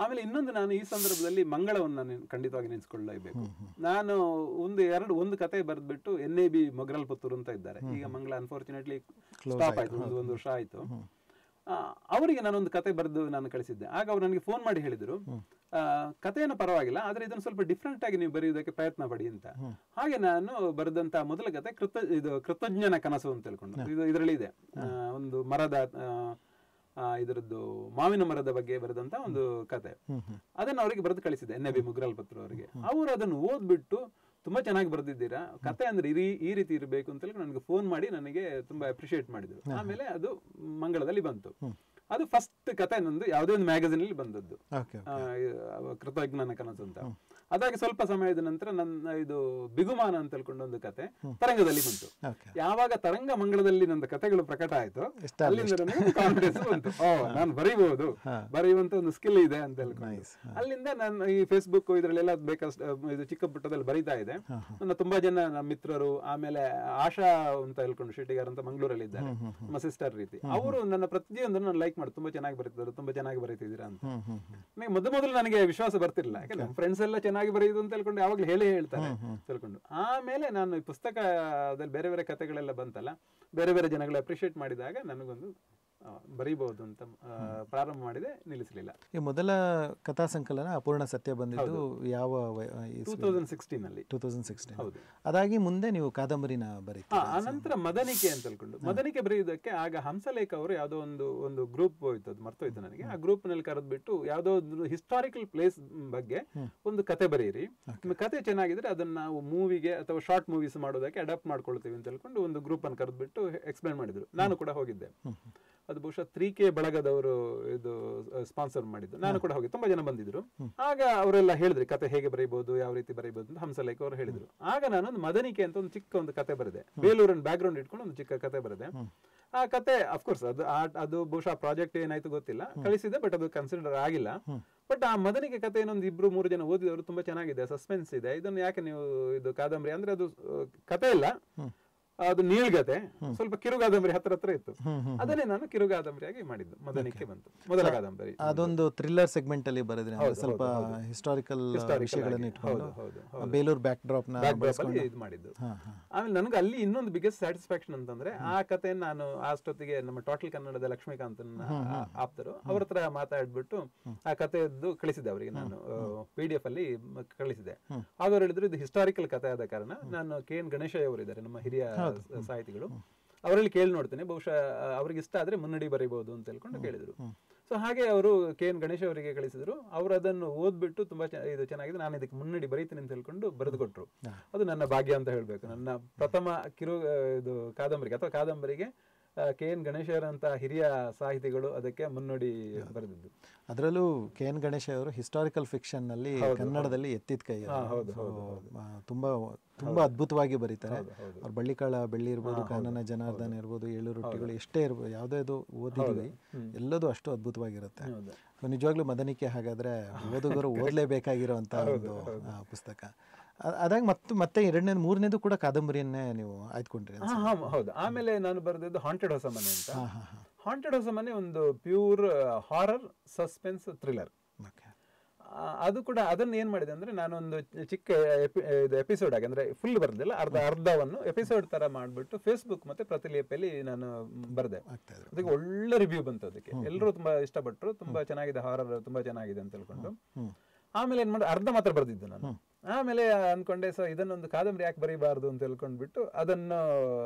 ಆಮೇಲೆ ಇನ್ನೊಂದು, ನಾನು ಈ ಸಂದರ್ಭದಲ್ಲಿ ಮಂಗಳವನ್ನು ಖಂಡಿತವಾಗಿ ನೆನೆಸ್ಕೊಳ್ಳಬೇಕು. ನಾನು ಒಂದು ಕತೆ ಬರೆದ್ಬಿಟ್ಟು NAB ಮೊಗ್ರಲ್ ಪುತ್ತೂರು ಅಂತ ಇದ್ದಾರೆ, ಈಗ ಮಂಗಳ ಅನ್ಫಾರ್ಚುನೇಟ್ಲಿ ಸ್ಟಾಪ್ ಆಯ್ತು, ಒಂದು ವರ್ಷ ಆಯ್ತು. ಅವರಿಗೆ ನಾನೊಂದು ಕತೆ ಬರೆದು ನಾನು ಕಳಿಸಿದ್ದೆ. ಆಗ ಅವ್ರು ನನಗೆ ಫೋನ್ ಮಾಡಿ ಹೇಳಿದ್ರು, ಕಥೆಯನ್ನು ಪರವಾಗಿಲ್ಲ, ಆದ್ರೆ ಇದನ್ನು ಸ್ವಲ್ಪ ಡಿಫ್ರೆಂಟ್ ಆಗಿ ನೀವು ಬರೆಯುವುದಕ್ಕೆ ಪ್ರಯತ್ನ ಪಡಿ ಅಂತ. ಹಾಗೆ ನಾನು ಬರೆದಂತ ಮೊದಲ ಕತೆ ಕೃತಜ್ಞನ ಕನಸು ಅಂತ ಹೇಳ್ಕೊಂಡು, ಇದರಲ್ಲಿ ಇದೆ ಒಂದು ಮರದ ಇದರದ್ದು ಮಾವಿನ ಮರದ ಬಗ್ಗೆ ಬರೆದಂತ ಒಂದು ಕತೆ. ಅದನ್ನು ಅವರಿಗೆ ಬರೆದು ಕಳಿಸಿದೆ, NAB ಮೊಗ್ರಲ್ ಪತ್ರ ಅವರಿಗೆ. ಅವರು ಅದನ್ನು ಓದ್ಬಿಟ್ಟು ತುಂಬಾ ಚೆನ್ನಾಗಿ ಬರೆದಿದ್ದೀರಾ, ಕತೆ ಅಂದ್ರೆ ಈ ರೀತಿ ಇರಬೇಕು ಅಂತ ಹೇಳಿ ನನಗೆ ಫೋನ್ ಮಾಡಿ ನನಗೆ ತುಂಬಾ ಅಪ್ರಿಶಿಯೇಟ್ ಮಾಡಿದ್ರು. ಆಮೇಲೆ ಅದು ಮಂಗಳದಲ್ಲಿ ಬಂತು. ಅದು ಫಸ್ಟ್ ಕತೆ ನಂದು ಯಾವುದೇ ಒಂದು ಮ್ಯಾಗಝಿನ್ ಅಲ್ಲಿ ಬಂದದ್ದು, ಕೃತಜ್ಞನ ಕನಸು ಅಂತ. ಅದಾಗಿ ಸ್ವಲ್ಪ ಸಮಯದ ನಂತರ ನನ್ನ ಇದು ಬಿಗುಮಾನ ಅಂತ ಹೇಳ್ಕೊಂಡು ಒಂದು ಕತೆ ತರಂಗದಲ್ಲಿ ಬಂತು. ಯಾವಾಗ ತರಂಗ ಮಂಗಳದಲ್ಲಿ ನನ್ನ ಕತೆಗಳು ಪ್ರಕಟ ಆಯ್ತು, ಅಲ್ಲಿಂದ ನನಗೆ ಕಾನ್ಫಿಡೆನ್ಸ್ ಬಂತು, ನಾನು ಬರೀಬಹುದು, ಬರೆಯುವಂತ ಒಂದು ಸ್ಕಿಲ್ ಇದೆ ಅಂತ ಹೇಳ್ಕೊಂಡು. ಅಲ್ಲಿಂದ ನಾನು ಈ ಫೇಸ್ಬುಕ್ ಇದರಲ್ಲೆಲ್ಲ ಬೇಕಷ್ಟು ಇದು ಚಿಕ್ಕ ಪುಟ್ಟದಲ್ಲಿ ಬರೀತಾ ಇದೆ. ನನ್ನ ತುಂಬಾ ಜನ ನಮ್ಮ ಮಿತ್ರರು, ಆಮೇಲೆ ಆಶಾ ಅಂತ ಹೇಳ್ಕೊಂಡು ಶೆಟ್ಟಿಗಾರ್ ಅಂತ ಮಂಗಳೂರಲ್ಲಿ ಇದ್ದಾರೆ, ನಮ್ಮ ಸಿಸ್ಟರ್ ರೀತಿ, ಅವರು ನನ್ನ ಪ್ರತಿಯೊಂದನ್ನು ನಾನು ಲೈಕ್ ಮಾಡಿ ತುಂಬಾ ಚೆನ್ನಾಗಿ ಬರೀತಾರೆ, ತುಂಬಾ ಚೆನ್ನಾಗಿ ಬರೀತಿದ್ದೀರಾ ಅಂತ. ನನಗೆ ಮೊದಲು ನನಗೆ ವಿಶ್ವಾಸ ಬರ್ತಿರ್ಲಿಲ್ಲ, ಯಾಕಂದ್ರೆ ನಮ್ಮ ಫ್ರೆಂಡ್ಸ್ ಎಲ್ಲ ಚೆನ್ನಾಗಿ ಬರೆಯುದು ಅಂತ ಹೇಳ್ಕೊಂಡು ಯಾವಾಗ್ಲೂ ಹೇಳ್ತಾರೆ ತಿಳ್ಕೊಂಡು. ಆಮೇಲೆ ನಾನು ಈ ಪುಸ್ತಕದಲ್ಲಿ ಬೇರೆ ಬೇರೆ ಕಥೆಗಳೆಲ್ಲ ಬಂತಲ್ಲ, ಬೇರೆ ಬೇರೆ ಜನಗಳು ಅಪ್ರಿಶಿಯೇಟ್ ಮಾಡಿದಾಗ ನನಗೊಂದು ಬರೀಬಹುದು ಅಂತ ಪ್ರಾರಂಭ ಮಾಡಿದೆ, ನಿಲ್ಲಿಸಲಿಲ್ಲ. ಈ ಮೊದಲ ಕಥಾ ಸಂಕಲನ ಅಪೂರ್ಣ ಸತ್ಯ ಬಂದಿದ್ದು ಯಾವ 2016 ಅಲ್ಲಿ? 2016. ಹೌದು. ಅದಾಗಿ ಮುಂದೆ ನೀವು ಕಾದಂಬರಿನ ಬರೀತೀರಾ? ಆನಂತರ ಮದನಿಕೆ ಅಂತ ಹೇಳ್ಕೊಂಡು, ಮದನಿಕೆ ಬರೆಯುವುದಕ್ಕೆ ಆಗ ಹಂಸಲೇಖ ಅವರು ಯಾವುದೋ ಒಂದು ಗ್ರೂಪ್ ಹೋಯ್ತು, ಅದು ಮರ್ತೋಯ್ತು ನನಗೆ. ಆ ಗ್ರೂಪ್ ನಲ್ಲಿ ಕರೆದ್ಬಿಟ್ಟು ಯಾವುದೋ ಒಂದು ಹಿಸ್ಟಾರಿಕಲ್ ಪ್ಲೇಸ್ ಬಗ್ಗೆ ಒಂದು ಕತೆ ಬರೆಯಿರಿ, ಕತೆ ಚೆನ್ನಾಗಿದ್ರೆ ಅದನ್ನ ನಾವು ಮೂವಿಗೆ ಅಥವಾ ಶಾರ್ಟ್ ಮೂವೀಸ್ ಮಾಡೋದಕ್ಕೆ ಅಡಾಪ್ಟ್ ಮಾಡ್ಕೊಳ್ತೀವಿ ಅಂತ ಹೇಳ್ಕೊಂಡು ಒಂದು ಗ್ರೂಪ್ ಅನ್ನು ಕರೆದ್ಬಿಟ್ಟು ಎಕ್ಸ್ಪ್ಲೈನ್ ಮಾಡಿದ್ರು. ನಾನು ಕೂಡ ಹೋಗಿದ್ದೆ. ಅದು ಬಹುಶಃ 3K ಬಳಗದವರು ಇದು ಸ್ಪಾನ್ಸರ್ ಮಾಡಿದ್ದು. ನಾನು ಕೂಡ ಹೋಗಿ, ತುಂಬಾ ಜನ ಬಂದಿದ್ರು. ಆಗ ಅವರೆಲ್ಲ ಹೇಳಿದ್ರು ಕತೆ ಹೇಗೆ ಬರೀಬಹುದು, ಯಾವ ರೀತಿ ಬರೀಬಹುದು ಅಂತ ಹಂಸಲೇಖ ಅವರು ಹೇಳಿದ್ರು. ಆಗ ನಾನೊಂದು ಮದನಿಕೆ ಅಂತ ಒಂದು ಚಿಕ್ಕ ಒಂದು ಕತೆ ಬರೆದೆ, ಬೇಲೂರನ್ನು ಬ್ಯಾಕ್ ಗ್ರೌಂಡ್ ಇಟ್ಕೊಂಡು ಒಂದು ಚಿಕ್ಕ ಕತೆ ಬರೆದೆ. ಆ ಕತೆ ಅಫ್ಕೋರ್ಸ್ ಅದು ಬಹುಶಃ ಪ್ರಾಜೆಕ್ಟ್ ಏನಾಯ್ತು ಗೊತ್ತಿಲ್ಲ, ಕಳಿಸಿದೆ, ಬಟ್ ಅದು ಕನ್ಸಿಡರ್ ಆಗಿಲ್ಲ. ಬಟ್ ಆ ಮದನಿಕೆ ಕತೆ ಇನ್ನೊಂದು 2-3 ಜನ ಓದಿದವರು ತುಂಬಾ ಚೆನ್ನಾಗಿದೆ, ಸಸ್ಪೆನ್ಸ್ ಇದೆ, ಇದನ್ನು ಯಾಕೆ ನೀವು ಇದು ಕಾದಂಬರಿ ಅಂದ್ರೆ ಅದು ಕತೆ ಇಲ್ಲ, ಅದು ನೀಳ್ಗತೆ ಸ್ವಲ್ಪ ಕಿರುಗಾದಂಬರಿ ಹತ್ರ ಇತ್ತು. ಅದನ್ನೇ ನಾನು ಕಿರುಗಾದಂಬರಿಯಾಗಿ ಮಾಡಿದ್ದು. ಮದನಿಕೆ ಬಂತು ಮೊದಲ ಕಾದಂಬರಿ. ಅದೊಂದು ಥ್ರಿಲ್ಲರ್ ಸೆಗ್ಮೆಂಟ್ ಅಲ್ಲಿ ಬರೆದ್ರಿ, ಸ್ವಲ್ಪ ಹಿಸ್ಟಾರಿಕಲ್ ವಿಷಯಗಳನ್ನು ಇಟ್ಕೊಂಡು ಬೇಲೂರು ಬ್ಯಾಕ್ ಡ್ರಾಪ್ ನ ಇದು ಮಾಡಿದ್ದು. ಆಮೇಲೆ ನನಗೆ ಅಲ್ಲಿ ಇನ್ನೊಂದು ಬಿಗ್ಗೆಸ್ಟ್ ಸ್ಯಾಟಿಸ್ಫ್ಯಾಕ್ಷನ್ ಅಂತಂದ್ರೆ, ಆ ಕಥೆಯನ್ನು ನಾನು ಅಷ್ಟೊತ್ತಿಗೆ ನಮ್ಮ ಟೋಟಲ್ ಕನ್ನಡದ ಲಕ್ಷ್ಮೀಕಾಂತ್ ಆಪ್ತರು ಅವ್ರ ಹತ್ರ ಮಾತಾಡ್ಬಿಟ್ಟು ಆ ಕಥೆಯದ್ದು ಕಳಿಸಿದೆ ಅವರಿಗೆ. ನಾನು PDF ಅಲ್ಲಿ ಕಳಿಸಿದೆ. ಆಗ ಅವ್ರು ಹೇಳಿದ್ರು ಇದು ಹಿಸ್ಟಾರಿಕಲ್ ಕಥೆ ಆದ ಕಾರಣ ನಾನು KN ಗಣೇಶಯ್ಯ ಅವರು ಇದ್ದಾರೆ, ನಮ್ಮ ಹಿರಿಯ ಸಾಹಿತಿಗಳು, ಅವರಲ್ಲಿ ಕೇಳಿ ನೋಡ್ತೇನೆ, ಬಹುಶಃ ಅವ್ರಿಗೆ ಇಷ್ಟ ಆದ್ರೆ ಮುನ್ನಡಿ ಬರೀಬಹುದು ಅಂತ ಹೇಳ್ಕೊಂಡು ಕೇಳಿದ್ರು. ಸೊ ಹಾಗೆ ಅವರು KN ಗಣೇಶ್ ಅವರಿಗೆ ಕಳಿಸಿದ್ರು. ಅವರು ಅದನ್ನು ಓದ್ಬಿಟ್ಟು ತುಂಬಾ ಇದು ಚೆನ್ನಾಗಿದೆ, ನಾನು ಇದಕ್ಕೆ ಮುನ್ನಡಿ ಬರೀತೀನಿ ಅಂತ ಹೇಳ್ಕೊಂಡು ಬರೆದು ಕೊಟ್ರು. ಅದು ನನ್ನ ಭಾಗ್ಯ ಅಂತ ಹೇಳ್ಬೇಕು. ನನ್ನ ಪ್ರಥಮ ಇದು ಕಾದಂಬರಿಗೆ ಅಥವಾ ಕಾದಂಬರಿಗೆ KN ಗಣೇಶರಂತ ಹಿರಿಯ ಸಾಹಿತಿಗಳು ಅದಕ್ಕೆ ಮುನ್ನುಡಿ ಬರೆದಿದ್ದು. ಅದರಲ್ಲೂ KN ಗಣೇಶ ಅವರು ಹಿಸ್ಟಾರಿಕಲ್ ಫಿಕ್ಷನ್ ನಲ್ಲಿ ಕನ್ನಡದಲ್ಲಿ ಎತ್ತಿದ ಕೈ. ತುಂಬಾ ತುಂಬಾ ಅದ್ಭುತವಾಗಿ ಬರೀತಾರೆ. ಅವ್ರ ಬಳ್ಳಿಕಾಳ ಬೆಳ್ಳಿ ಇರ್ಬೋದು, ಕಾನನ ಜನಾರ್ದನ ಇರ್ಬೋದು, ಏಳು ರೊಟ್ಟಿಗಳು ಎಷ್ಟೇ ಇರ್ಬೋದು, ಯಾವುದೇ ಓದಿದ್ವಿ ಎಲ್ಲದೂ ಅಷ್ಟು ಅದ್ಭುತವಾಗಿರುತ್ತೆ. ನಿಜವಾಗ್ಲೂ ಮದನಿಕೆ ಹಾಗಾದ್ರೆ ಓದುಗರು ಓದಲೇಬೇಕಾಗಿರುವಂತಹ ಒಂದು ಪುಸ್ತಕ. ಅದಾಗ ಮತ್ತೆ ಎರಡನೇದು ಮೂರನೇದು ಕೂಡ ಕಾದಂಬರಿಯನ್ನೇ ನೀವು ಆಯ್ದುಕೊಂಡ್ರಿ? ಹೌದು. ಆಮೇಲೆ ನಾನು ಬರೆದಿದ್ದು ಹಾಂಟೆಡ್ ಹೊಸ ಮನೆ ಅಂತ. ಹಾಂಟೆಡ್ ಹೊಸ ಮನೆ ಒಂದು ಪ್ಯೂರ್ ಹಾರರ್ ಸಸ್ಪೆನ್ಸ್ ಥ್ರಿಲ್ಲರ್. ಅದು ಕೂಡ ಅದನ್ನು ಏನ್ ಮಾಡಿದೆ ಅಂದ್ರೆ, ನಾನೊಂದು ಚಿಕ್ಕ ಎಪಿಸೋಡ್ ಆಗಿ, ಅಂದ್ರೆ ಫುಲ್ ಬರ್ದಿಲ್ಲ, ಅರ್ಧವನ್ನು ಎಪಿಸೋಡ್ ತರ ಮಾಡ್ಬಿಟ್ಟು ಫೇಸ್ಬುಕ್ ಮತ್ತೆ ಪ್ರತಿಲಿಪಿಯಲ್ಲಿ ನಾನು ಬರೆದೆ. ಅದಕ್ಕೆ ಒಳ್ಳೆ ರಿವ್ಯೂ ಬಂತು. ಅದಕ್ಕೆ ಎಲ್ಲರೂ ತುಂಬಾ ಇಷ್ಟಪಟ್ಟರು. ತುಂಬಾ ಚೆನ್ನಾಗಿದೆ, ಹಾರರ್ ತುಂಬಾ ಚೆನ್ನಾಗಿದೆ ಅಂತ ಹೇಳ್ಕೊಂಡು. ಆಮೇಲೆ ಏನ್ ಮಾಡಿ ಅರ್ಧ ಮಾತ್ರ ಬರೆದಿದ್ದು ನಾನು. ಆಮೇಲೆ ಅನ್ಕೊಂಡೆ, ಸೊ ಇದನ್ನೊಂದು ಕಾದಂಬರಿ ಯಾಕೆ ಬರೀಬಾರ್ದು ಅಂತ ಹೇಳ್ಕೊಂಡ್ಬಿಟ್ಟು ಅದನ್ನು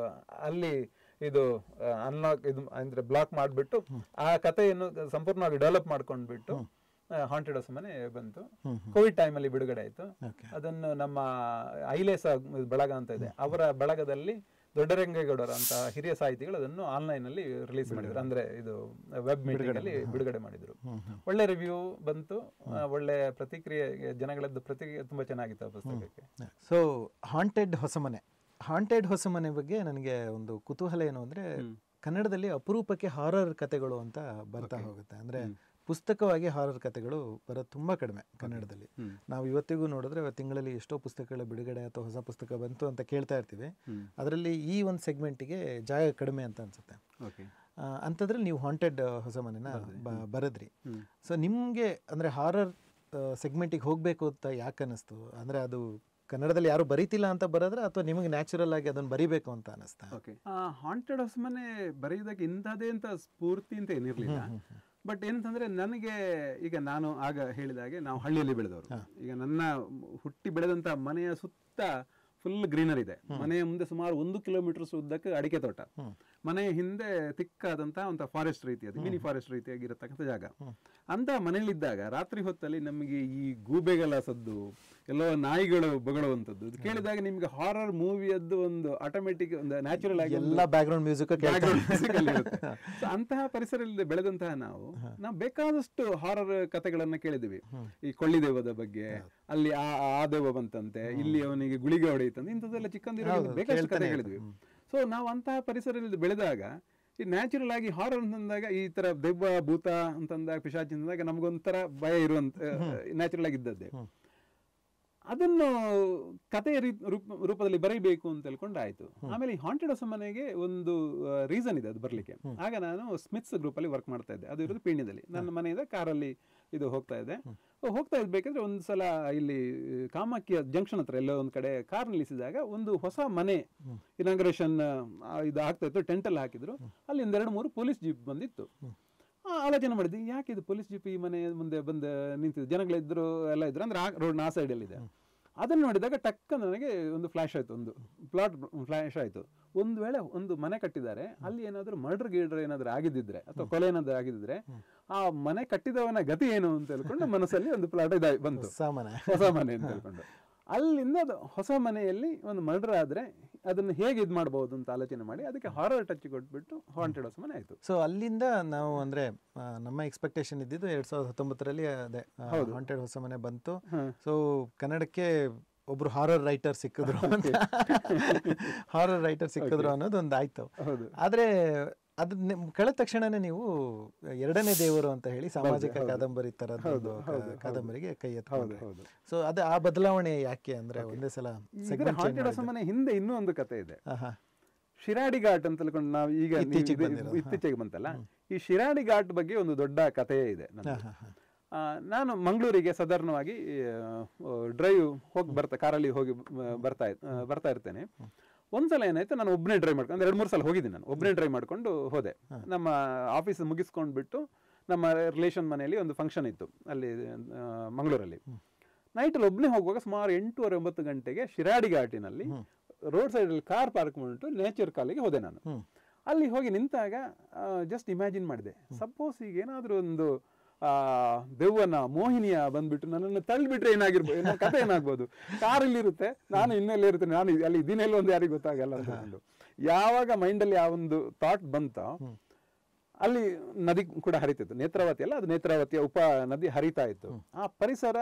ಅಲ್ಲಿ ಇದು ಅನ್ಲಾಕ್ ಇದು ಅಂದ್ರೆ ಬ್ಲಾಕ್ ಮಾಡಿಬಿಟ್ಟು ಆ ಕಥೆಯನ್ನು ಸಂಪೂರ್ಣವಾಗಿ ಡೆವಲಪ್ ಮಾಡ್ಕೊಂಡ್ಬಿಟ್ಟು ಹಾಂಟೆಡ್ ಹೊಸ ಮನೆ ಬಂತು. ಕೋವಿಡ್ ಟೈಮಲ್ಲಿ ಬಿಡುಗಡೆ ಆಯ್ತು. ಅದನ್ನು ನಮ್ಮ ಐಲೇಸ ಬಳಗ ಅಂತ ಇದೆ, ಅವರ ಬಳಗದಲ್ಲಿ ದೊಡ್ಡರಂಗೇಗೌಡರ ಅಂತ ಹಿರಿಯ ಸಾಹಿತಿಗಳು ಅದನ್ನು ಆನ್ಲೈನ್ ಅಲ್ಲಿ ರಿಲೀಸ್ ಮಾಡಿದ್ರು. ಅಂದ್ರೆ ಇದು ವೆಬ್ ಮೀಟಿಂಗ್ ಅಲ್ಲಿ ಬಿಡುಗಡೆ ಮಾಡಿದ್ರು. ಒಳ್ಳೆ ರಿವ್ಯೂ ಬಂತು, ಒಳ್ಳೆ ಪ್ರತಿಕ್ರಿಯೆ, ಜನಗಳದ್ದು ಪ್ರತಿಕ್ರಿಯೆ ತುಂಬಾ ಚೆನ್ನಾಗಿತ್ತು ಆ ಪುಸ್ತಕಕ್ಕೆ. ಸೊ ಹಾಂಟೆಡ್ ಹೊಸಮನೆ ಬಗ್ಗೆ ನನಗೆ ಒಂದು ಕುತೂಹಲ ಏನು ಅಂದ್ರೆ, ಕನ್ನಡದಲ್ಲಿ ಅಪರೂಪಕ್ಕೆ ಹಾರರ್ ಕಥೆಗಳು ಅಂತ ಬರ್ತಾ ಹೋಗುತ್ತೆ. ಅಂದ್ರೆ ಪುಸ್ತಕವಾಗಿ ಹಾರರ್ ಕಥೆಗಳು ಬರೋದು ತುಂಬಾ ಕಡಿಮೆ ಕನ್ನಡದಲ್ಲಿ. ನಾವು ಇವತ್ತಿಗೂ ನೋಡಿದ್ರೆ ತಿಂಗಳಲ್ಲಿ ಎಷ್ಟೋ ಪುಸ್ತಕಗಳ ಬಿಡುಗಡೆ ಅಥವಾ ಹೊಸ ಪುಸ್ತಕ ಬಂತು ಅಂತ ಕೇಳ್ತಾ ಇರ್ತೀವಿ. ಅದರಲ್ಲಿ ಈ ಒಂದು ಸೆಗ್ಮೆಂಟಿಗೆ ಜಾಗ ಕಡಿಮೆ ಅಂತ ಅನ್ಸುತ್ತೆ. ಅಂಥದ್ರಲ್ಲಿ ನೀವು ಹಾಂಟೆಡ್ ಹೊಸ ಮನೆನ ಬರೆದ್ರಿ. ಸೊ ನಿಮಗೆ ಅಂದರೆ ಹಾರರ್ ಸೆಗ್ಮೆಂಟಿಗೆ ಹೋಗಬೇಕು ಅಂತ ಯಾಕೆ ಅನ್ನಿಸ್ತು? ಅಂದರೆ ಅದು ಕನ್ನಡದಲ್ಲಿ ಯಾರು ಬರೀತಿಲ್ಲ ಅಂತ ಬರೋದ್ರೆ, ಅಥವಾ ನಿಮಗೆ ನ್ಯಾಚುರಲ್ ಆಗಿ ಅದನ್ನು ಬರೀಬೇಕು ಅಂತ ಅನಿಸ್ತಾ? ಹಾಂಟೆಡ್ ಹೊಸ ಮನೆ ಬರೆಯೋದಕ್ಕೆ ಇಂಥದ್ದೇ ಅಂತ ಸ್ಫೂರ್ತಿ ಅಂತ ಏನಿರಲಿಲ್ಲ. ಬಟ್ ಏನಂತಂದ್ರೆ, ನನಗೆ ಈಗ ನಾನು ಆಗ ಹೇಳಿದಾಗೆ ನಾವು ಹಳ್ಳಿಯಲ್ಲಿ ಬೆಳೆದವರು. ಈಗ ನನ್ನ ಹುಟ್ಟಿ ಬೆಳೆದಂತ ಮನೆಯ ಸುತ್ತ ಫುಲ್ ಗ್ರೀನರಿ ಇದೆ. ಮನೆಯ ಮುಂದೆ ಸುಮಾರು 1 ಕಿಲೋಮೀಟರ್ ಉದ್ದಕ್ಕೆ ಅಡಿಕೆ ತೋಟ, ಮನೆಯ ಹಿಂದೆ ತಿಕ್ಕಾದಂತಹ ಒಂದು ಫಾರೆಸ್ಟ್ ರೀತಿ, ಅದು ಮಿನಿ ಫಾರೆಸ್ಟ್ ರೀತಿಯಾಗಿರತಕ್ಕಂಥ ಜಾಗ. ಅಂತ ಮನೆಯಲ್ಲಿದ್ದಾಗ ರಾತ್ರಿ ಹೊತ್ತಲ್ಲಿ ನಮಗೆ ಈ ಗೂಬೆಗಳ ಸದ್ದು, ಎಲ್ಲೋ ನಾಯಿಗಳು ಬೊಗಳುವಂಥದ್ದು ಕೇಳಿದಾಗ ನಿಮ್ಗೆ ಹಾರರ್ ಮೂವಿಯದ್ದು ಒಂದು ಆಟೋಮೆಟಿಕ್ ಒಂದು ನ್ಯಾಚುರಲ್ ಆಗಿ ಎಲ್ಲ ಬ್ಯಾಕ್ಗ್ರೌಂಡ್ ಮ್ಯೂಸಿಕ್ ಅಂತಹ ಪರಿಸರದಲ್ಲಿ ಬೆಳೆದಂತಹ ನಾವು ಬೇಕಾದಷ್ಟು ಹಾರರ್ ಕಥೆಗಳನ್ನ ಕೇಳಿದ್ವಿ. ಈ ಕೊಳ್ಳಿದೇವದ ಬಗ್ಗೆ, ಅಲ್ಲಿ ಆ ದೇವ ಬಂತಂತೆ, ಇಲ್ಲಿ ಅವನಿಗೆ ಗುಳಿಗೆ ಹೊಡೆಯುತ್ತಂತೆ, ಇಂಥದ್ದೆಲ್ಲ ಚಿಕ್ಕಂದಿರೋ ಬೇಕಾದಷ್ಟು ಕಥೆ ಹೇಳಿದ್ವಿ. ಸೊ ನಾವು ಅಂತಹ ಪರಿಸರದಲ್ಲಿ ಬೆಳೆದಾಗ ಈ ನ್ಯಾಚುರಲ್ ಆಗಿ ಹಾರರ್ ಅಂತಂದಾಗ, ಈ ತರ ದೆವ್ವ ಭೂತ ಅಂತಂದಾಗ, ಪಿಶಾಚಿ ಅಂತಂದಾಗ ನಮಗೊಂಥರ ಭಯ ಇರುವಂತ ನ್ಯಾಚುರಲ್ ಆಗಿದ್ದದ್ದೇ. ಅದನ್ನು ಕಥೆಯ ರೂಪದಲ್ಲಿ ಬರೀಬೇಕು ಅಂತ ಹೇಳ್ಕೊಂಡು ಆಯ್ತು. ಆಮೇಲೆ ಈ ಹಾಂಟೆಡ್ ಹೊಸ ಮನೆಗೆ ಒಂದು ರೀಸನ್ ಇದೆ ಅದು ಬರ್ಲಿಕ್ಕೆ. ಆಗ ನಾನು ಸ್ಮಿತ್ಸ್ ಗ್ರೂಪ್ ಅಲ್ಲಿ ವರ್ಕ್ ಮಾಡ್ತಾ ಇದ್ದೆ. ಅದು ಇರೋದು ಪೀಣ್ಯದಲ್ಲಿ. ನನ್ನ ಮನೆಯಿಂದ ಕಾರಲ್ಲಿ ಇದು ಹೋಗ್ತಾ ಇರ್ಬೇಕಾದ್ರೆ ಒಂದು ಸಲ ಇಲ್ಲಿ ಕಾಮಾಖ್ಯ ಜಂಕ್ಷನ್ ಹತ್ರ ಎಲ್ಲೋ ಒಂದ್ ಕಡೆ ಕಾರ್ ನಿಲ್ಲಿಸಿದಾಗ ಒಂದು ಹೊಸ ಮನೆ ಇನಾಗ್ರೇಷನ್ ಇದು ಆಗ್ತಾ ಇತ್ತು, ಟೆಂಟ್ ಅಲ್ಲಿ ಹಾಕಿದ್ರು. ಅಲ್ಲಿ 2-3 ಪೊಲೀಸ್ ಜೀಪ್ ಬಂದಿತ್ತು. ಆಲೋಚನೆ ಮಾಡಿದ್ವಿ, ಯಾಕೆ ಇದು ಪೊಲೀಸ್ ಜೀಪ್ ಈ ಮನೆ ಮುಂದೆ ಬಂದು ನಿಂತಿದ್ದು, ಜನಗಳಿದ್ರು ಎಲ್ಲ ಇದ್ರು, ಅಂದ್ರೆ ಆ ರೋಡ್ ಆ ಸೈಡ್ ಅಲ್ಲಿ ಇದೆ. ಅದನ್ನು ನೋಡಿದಾಗ ಟಕ್ಕ ನನಗೆ ಒಂದು ಫ್ಲಾಶ್ ಆಯ್ತು, ಒಂದು ಪ್ಲಾಟ್ ಫ್ಲಾಶ್ ಆಯ್ತು. ಒಂದು ವೇಳೆ ಒಂದು ಮನೆ ಕಟ್ಟಿದ್ದಾರೆ, ಅಲ್ಲಿ ಏನಾದ್ರು ಮರ್ಡರ್ ಗೀಡರ್ ಏನಾದ್ರು ಆಗಿದ್ದಿದ್ರೆ ಅಥವಾ ಕೊಲೆ ಏನಾದ್ರು ಆಗಿದ್ದಿದ್ರೆ ಆ ಮನೆ ಕಟ್ಟಿದವನ ಗತಿ ಏನು ಅಂತ ಹೇಳ್ಕೊಂಡು ಮನಸ್ಸಲ್ಲಿ ಒಂದು ಪ್ಲಾಟ್ ಬಂತು, ಹೊಸ ಮನೆ ಅಂತ ಹೇಳ್ಕೊಂಡು. ಅಲ್ಲಿಂದ ಅದು ಹೊಸ ಮನೆಯಲ್ಲಿ ಒಂದು ಮರ್ಡರ್ ಆದ್ರೆ ಅದನ್ನು ಹೇಗೆ ಇದು ಮಾಡಬಹುದು ಅಂತ ಆಲೋಚನೆ ಮಾಡಿ ಅದಕ್ಕೆ ಹಾರರ್ ಟಚ್ ಕೊಟ್ಬಿಟ್ಟು ಹಾಂಟೆಡ್ ಹೊಸ ಮನೆ ಆಯ್ತು. ಸೊ ಅಲ್ಲಿಂದ ನಾವು ಅಂದ್ರೆ ನಮ್ಮ ಎಕ್ಸ್ಪೆಕ್ಟೇಷನ್ ಇದ್ದಿದ್ದು 2019ರಲ್ಲಿ ಅದೇ ಹಾಂಟೆಡ್ ಹೊಸ ಮನೆ ಬಂತು. ಸೊ ಕನ್ನಡಕ್ಕೆ ಒಬ್ರು ಹಾರರ್ ರೈಟರ್ ಸಿಕ್ಕಿದ್ರು ಅನ್ನೋದು ಒಂದು ಆಯ್ತು. ಆದ್ರೆ ಅದ್ ಕಳೆದ ತಕ್ಷಣನೇ ನೀವು ಎರಡನೇ ದೇವರು ಅಂತ ಹೇಳಿ ಸಾಮಾಜಿಕ ಕಾದಂಬರಿ ತರದ್ದು ಕಾದಂಬರಿಗೆ ಕೈ ಎತ್ಕೊಂಡ್ರಿ. ಸೊ ಅದೇ ಆ ಬದಲಾವಣೆ ಯಾಕೆ ಅಂದ್ರೆ ಒಂದೇ ಸಲ ಹಾಂಟೆಡ್ ಹೊಸ ಮನೆ ಹಿಂದೆ ಇನ್ನೂ ಒಂದು ಕತೆ ಇದೆ. ಶಿರಾಡಿ ಘಾಟ್ ಅಂತ ತಿಳ್ಕೊಂಡು ನಾವು ಈಗ ಇತ್ತೀಚೆಗೆ ಬಂತಲ್ಲ, ಈ ಶಿರಾಡಿ ಘಾಟ್ ಬಗ್ಗೆ ಒಂದು ದೊಡ್ಡ ಕಥೆಯೇ ಇದೆ. ನಾನು ಮಂಗಳೂರಿಗೆ ಸಾಧಾರಣವಾಗಿ ಡ್ರೈವ್ ಕಾರಲ್ಲಿ ಹೋಗಿ ಬರ್ತಾ ಇರ್ತೇನೆ. ಒಂದ್ಸಲ ಏನಾಯ್ತು, ನಾನು ಒಬ್ಬನೇ ಡ್ರೈವ್ ಮಾಡ್ಕೊಂಡು, ಅಂದ್ರೆ 2-3 ಸಲ ಹೋಗಿದ್ದೀನಿ, ನಾನು ಒಬ್ಬನೇ ಡ್ರೈವ್ ಮಾಡ್ಕೊಂಡು ಹೋದೆ. ನಮ್ಮ ಆಫೀಸ್ ಮುಗಿಸ್ಕೊಂಡ್ಬಿಟ್ಟು ನಮ್ಮ ರಿಲೇಷನ್ ಮನೆಯಲ್ಲಿ ಒಂದು ಫಂಕ್ಷನ್ ಇತ್ತು ಅಲ್ಲಿ ಮಂಗಳೂರಲ್ಲಿ. ನೈಟಲ್ಲಿ ಒಬ್ಬನೇ ಹೋಗುವಾಗ ಸುಮಾರು 8:30-9 ಗಂಟೆಗೆ ಶಿರಾಡಿ ಘಾಟಿನಲ್ಲಿ ರೋಡ್ ಸೈಡಲ್ಲಿ ಕಾರ್ ಪಾರ್ಕ್ ಮಾಡಿಬಿಟ್ಟು ನೇಚರ್ ಕಾಲಿಗೆ ಹೋದೆ ನಾನು. ಅಲ್ಲಿ ಹೋಗಿ ನಿಂತಾಗ ಜಸ್ಟ್ ಇಮ್ಯಾಜಿನ್ ಮಾಡಿದೆ, ಸಪೋಸ್ ಈಗ ಏನಾದರೂ ಒಂದು ದೆವ್ವನ ಮೋಹಿನಿಯ ಬಂದ್ಬಿಟ್ಟು ನನ್ನನ್ನು ತಳ್ಳಿಬಿಟ್ರೆ ಏನಾಗಿರ್ಬೋದು, ಕಥೆ ಏನಾಗ್ಬೋದು, ಕಾರಲ್ಲಿ ಇರುತ್ತೆ, ನಾನು ಇನ್ನೆಲ್ಲ ಇರ್ತೇನೆ, ನಾನು ಅಲ್ಲಿ ಇದನ್ನೆಲ್ಲ ಒಂದು ಯಾರಿಗೆ ಗೊತ್ತಾಗಲ್ಲ ಅಂತ ಯಾವಾಗ ಮೈಂಡಲ್ಲಿ ಆ ಒಂದು ಥಾಟ್ ಬಂತ, ಅಲ್ಲಿ ನದಿ ಕೂಡ ಹರಿತಿತ್ತು, ನೇತ್ರಾವತಿ ಅಲ್ಲ, ಅದು ನೇತ್ರಾವತಿಯ ಉಪ ನದಿ ಹರಿತಾ ಇತ್ತು. ಆ ಪರಿಸರ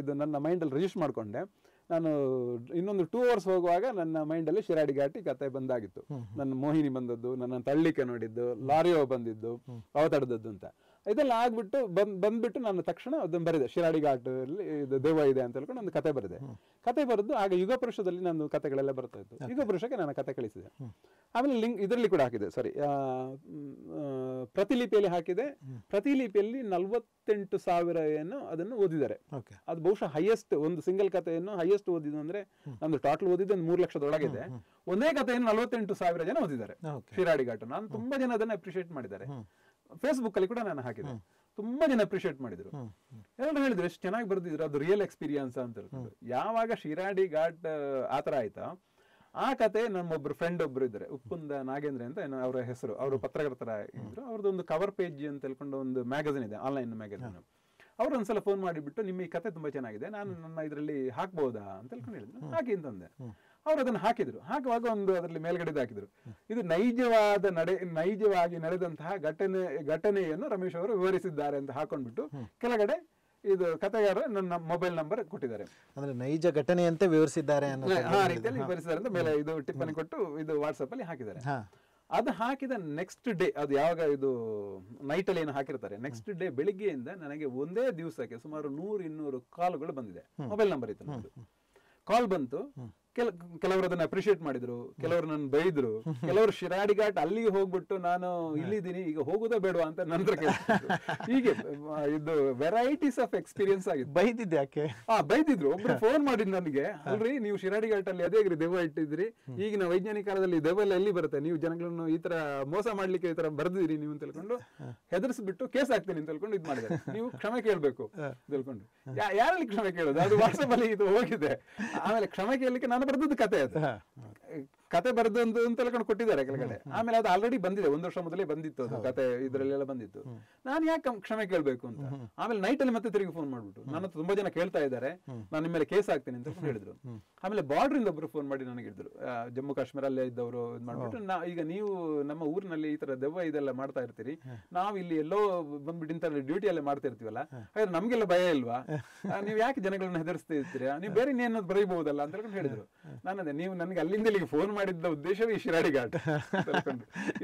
ಇದು ನನ್ನ ಮೈಂಡಲ್ಲಿ ರಿಜಿಸ್ಟರ್ ಮಾಡ್ಕೊಂಡೆ. ನಾನು ಇನ್ನೊಂದು 2 hours ಹೋಗುವಾಗ ನನ್ನ ಮೈಂಡಲ್ಲಿ ಶಿರಾಡಿ ಘಾಟಿ ಕತೆ ಬಂದಾಗಿತ್ತು. ನನ್ನ ಮೋಹಿನಿ ಬಂದದ್ದು, ನನ್ನ ತಳ್ಳಿಕೆ ನೋಡಿದ್ದು, ಲಾರಿಯೋ ಬಂದಿದ್ದು, ಅವತಡದದ್ದು ಅಂತ ಇದೆಲ್ಲ ಆಗ್ಬಿಟ್ಟು ಬಂದ್ಬಿಟ್ಟು ನಾನು ತಕ್ಷಣ ಅದನ್ನು ಬರೆದೆ. ಶಿರಾಡಿ ಘಾಟ್ ಅಲ್ಲಿ ಇದು ದೆವ್ವ ಇದೆ ಅಂತ ಹೇಳ್ಕೊಂಡು ಒಂದು ಕತೆ ಬರೆದೆ. ಕತೆ ಬರೆದು ಆಗ ಯುಗ ಪುರುಷದಲ್ಲಿ ನನ್ನ ಕತೆಗಳೆಲ್ಲ ಬರ್ತಾ ಇತ್ತು. ಯುಗ ಪುರುಷಕ್ಕೆ ನಾನು ಕತೆ ಕಳಿಸಿದೆ. ಆಮೇಲೆ ಲಿಂಕ್ ಇದರಲ್ಲಿ ಕೂಡ ಹಾಕಿದೆ, ಪ್ರತಿಲಿಪಿಯಲ್ಲಿ ಹಾಕಿದೆ. ಪ್ರತಿಲಿಪಿಯಲ್ಲಿ 48,000 ಏನು ಅದನ್ನು ಓದಿದ್ದಾರೆ. ಅದು ಬಹುಶಃ ಹೈಯೆಸ್ಟ್, ಒಂದು ಸಿಂಗಲ್ ಕಥೆಯನ್ನು ಹೈಯೆಸ್ಟ್ ಓದಿದ್ದು ಅಂದ್ರೆ ನಮ್ದು ಟೋಟಲ್ ಓದಿದ್ದು 3 ಲಕ್ಷದೊಳಗಿದೆ. ಒಂದೇ ಕಥೆಯನ್ನು 48,000 ಜನ ಓದಿದ್ದಾರೆ ಶಿರಾಡಿ ಘಾಟ್. ನಾನು ತುಂಬಾ ಜನ ಅದನ್ನ ಅಪ್ರಿಶಿಯೇಟ್ ಮಾಡಿದ್ದಾರೆ. ಫೇಸ್ಬುಕ್ ಅಲ್ಲಿ ಕೂಡ ನಾನು ಹಾಕಿದೆ, ತುಂಬಾ ಜನ ಅಪ್ರಿಶಿಯೇಟ್ ಮಾಡಿದ್ರು. ಎಲ್ಲರೂ ಹೇಳಿದ್ರು ಎಷ್ಟು ಚೆನ್ನಾಗಿ ಬರ್ದಿದ್ರು, ಅದು ರಿಯಲ್ ಎಕ್ಸ್ಪೀರಿಯನ್ಸ್ ಅಂತ ಹೇಳ್ಕೊಂಡು. ಯಾವಾಗ ಶಿರಾಡಿ ಘಾಟ್ ಆತರ ಆಯ್ತಾ, ಆ ಕತೆ ನಮ್ಮೊಬ್ರು ಫ್ರೆಂಡ್ ಒಬ್ರು ಇದ್ದಾರೆ, ಉಪ್ಪುಂದ ನಾಗೇಂದ್ರ ಅಂತ ಏನೋ ಅವರ ಹೆಸರು, ಅವರು ಪತ್ರಕರ್ತರ ಇದ್ರು. ಅವ್ರದ್ದು ಒಂದು ಕವರ್ ಪೇಜ್ ಅಂತ ಹೇಳ್ಕೊಂಡು ಒಂದು ಮ್ಯಾಗಝಿನ್ ಇದೆ, ಆನ್ಲೈನ್ ಮ್ಯಾಗಝಿನ್. ಅವ್ರು ಒಂದ್ಸಲ ಫೋನ್ ಮಾಡಿಬಿಟ್ಟು ನಿಮ್ಮ ಈ ಕತೆ ತುಂಬಾ ಚೆನ್ನಾಗಿದೆ, ನಾನು ನನ್ನ ಇದರಲ್ಲಿ ಹಾಕ್ಬೋದಾ ಅಂತ ಹೇಳ್ಕೊಂಡು ಹೇಳಿದ್ರು. ಹಾಕಿ ಅಂತಂದೆ. ಅವ್ರು ಅದನ್ನು ಹಾಕಿದ್ರು. ಹಾಕುವಾಗ ಒಂದು ಅದರಲ್ಲಿ ಮೇಲ್ಗಡೆ ಹಾಕಿದ್ರು, ಇದು ನೈಜವಾಗಿ ನಡೆದಂತಹ ಘಟನೆಯನ್ನು ರಮೇಶ್ ಅವರು ವಿವರಿಸಿದ್ದಾರೆ ಅಂತ ಹಾಕೊಂಡ್ಬಿಟ್ಟು ಕೆಳಗಡೆ ಇದು ಕಥೆಗಾರ ನನ್ನ ಮೊಬೈಲ್ ನಂಬರ್ ಕೊಟ್ಟಿದ್ದಾರೆ. ಅಂದ್ರೆ ನೈಜ ಘಟನೆಯಂತೆ ವಿವರಿಸಿದ್ದಾರೆ ಆ ರೀತಿಯಲ್ಲಿ ವಿವರಿಸಿದ್ದಾರೆ ಅಂತ ಮೇಲೆ ಇದು ಟಿಪ್ಪಣಿ ಕೊಟ್ಟು ಇದು ವಾಟ್ಸಪ್ ಅಲ್ಲಿ ಹಾಕಿದ್ದಾರೆ. ಅದು ಹಾಕಿದ ನೆಕ್ಸ್ಟ್ ಡೇ, ಅದು ಯಾವಾಗ ಇದು ನೈಟ್ ಅಲ್ಲಿ ಏನು ಹಾಕಿರ್ತಾರೆ, ನೆಕ್ಸ್ಟ್ ಡೇ ಬೆಳಿಗ್ಗೆಯಿಂದ ನನಗೆ ಒಂದೇ ದಿವಸಕ್ಕೆ ಸುಮಾರು 100-200 ಕಾಲ್ಗಳು ಬಂದಿದೆ. ಮೊಬೈಲ್ ನಂಬರ್ ಇತ್ತು ನನ್ನದು. ಕಾಲ್ ಬಂತು. ಕೆಲವರು ಅದನ್ನ ಅಪ್ರಿಶಿಯೇಟ್ ಮಾಡಿದ್ರು, ಕೆಲವರು ನನ್ನ ಬೈದ್ರು, ಕೆಲವರು ಶಿರಾಡಿ ಘಾಟ್ ಅಲ್ಲಿಗೆ ಹೋಗ್ಬಿಟ್ಟು ನಾನು ಇಲ್ಲಿದ್ದೀನಿ ಈಗ ಹೋಗುದಾ ಬೇಡವಾ ಅಂತ ನಂತರ ಕೇಳಿದ್ರು. ಹೀಗೆ ಇದು ವೆರೈಟೀಸ್ ಆಫ್ ಎಕ್ಸ್ಪೀರಿಯನ್ಸ್ ಆಗಿತ್ತು. ಬೈದಿದ್ದೆ ಯಾಕೆ? ಬೈದಿದ್ರು. ಒಬ್ರು ಫೋನ್ ಮಾಡಿದ್ ನನಗೆ, ಅಲ್ರಿ ನೀವು ಶಿರಾಡಿ ಘಾಟ್ ಅಲ್ಲಿ ಅದೇ ದೆವ್ವ ಇಟ್ಟಿದ್ರಿ, ಈಗಿನ ವೈಜ್ಞಾನಿಕ ಕಾಲದಲ್ಲಿ ದೆವ್ವ ಎಲ್ಲ ಎಲ್ಲಿ ಬರುತ್ತೆ, ನೀವು ಜನಗಳನ್ನು ಈ ತರ ಮೋಸ ಮಾಡ್ಲಿಕ್ಕೆ ಈ ತರ ಬರ್ದಿರಿ ನೀವು ಅಂತ ಹೇಳ್ಕೊಂಡು ಹೆದರ್ಸ್ಬಿಟ್ಟು ಕೇಸ್ ಹಾಕ್ತೀನಿ ಅಂತ ಹೇಳ್ಕೊಂಡು ಇದ್ ಮಾಡಿದ್ದಾರೆ. ನೀವು ಕ್ಷಮೆ ಕೇಳ್ಬೇಕು ಅಂತ ಹೇಳ್ಕೊಂಡು. ಯಾರಲ್ಲಿ ಕ್ಷಮೆ ಕೇಳೋದು, ಅದು ವಾಟ್ಸಪ್ ಅಲ್ಲಿ ಇದು ಹೋಗಿದೆ. ಆಮೇಲೆ ಕ್ಷಮೆ ಕೇಳಲಿಕ್ಕೆ ನಾನು ಬರ್ದದ್ದು ಕತೆ, ಅದು ಕತೆ ಬರೆದು ಅಂತ ಹೇಳ್ಕೊಂಡು ಕೊಟ್ಟಿದ್ದಾರೆ ಕೆಳಗಡೆ. ಆಮೇಲೆ ಅದು ಆಲ್ರೆಡಿ ಬಂದಿದೆ, 1 ವರ್ಷ ಮೊದಲೇ ಬಂದಿತ್ತು ಅದು ಕತೆ, ಇದ್ರಲ್ಲೆಲ್ಲ ಬಂದಿತ್ತು. ನಾನು ಯಾಕೆ ಕ್ಷಮೆ ಕೇಳ್ಬೇಕು ಅಂತ. ಆಮೇಲೆ ನೈಟ್ ಅಲ್ಲಿ ಮತ್ತೆ ತಿರುಗಿ ಫೋನ್ ಮಾಡ್ಬಿಟ್ಟು, ನನ್ನ ತುಂಬಾ ಜನ ಕೇಳ್ತಾ ಇದ್ದಾರೆ, ನಾನು ನಿಮ್ಮ ಮೇಲೆ ಕೇಸ್ ಹಾಕ್ತೀನಿ ಅಂತ ಹೇಳಿದ್ರು. ಆಮೇಲೆ ಬಾರ್ಡರ್ ಇಂದ ಒಬ್ರು ಫೋನ್ ಮಾಡಿ ನನಗೆ ಹೇಳಿದ್ರು, ಜಮ್ಮು ಕಾಶ್ಮೀರ ಅಲ್ಲೇ ಇದ್ದವರು ಇದು ಮಾಡ್ಬಿಟ್ಟು, ಈಗ ನೀವು ನಮ್ಮ ಊರಿನಲ್ಲಿ ಈ ತರ ದೆವ್ವ ಇದೆಲ್ಲ ಮಾಡ್ತಾ ಇರ್ತೀರಿ, ನಾವು ಇಲ್ಲಿ ಎಲ್ಲೋ ಬಂದ್ಬಿಟ್ಟು ಇಂತ ಡ್ಯೂಟಿ ಅಲ್ಲೇ ಮಾಡ್ತಾ ಇರ್ತೀವಲ್ಲ, ಹಾಗಾದ್ರೆ ನಮ್ಗೆಲ್ಲ ಭಯ ಇಲ್ವಾ, ನೀವು ಯಾಕೆ ಜನಗಳನ್ನ ಹೆದರ್ಸ್ತಾ ಇರ್ತೀರಾ, ನೀವು ಬೇರೆ ಇನ್ನೇನೋ ಬರೀಬಹುದಲ್ಲ ಅಂತ ಹೇಳ್ಕೊಂಡು ಹೇಳಿದ್ರು. ನಾನದೇ, ನೀವು ನನಗೆ ಅಲ್ಲಿಂದ ಇಲ್ಲಿಗೆ ಫೋನ್ ಮಾಡಿದ್ದ ಉದ್ದೇಶವೇ ಶಿರಾಡಿ ಘಾಟ್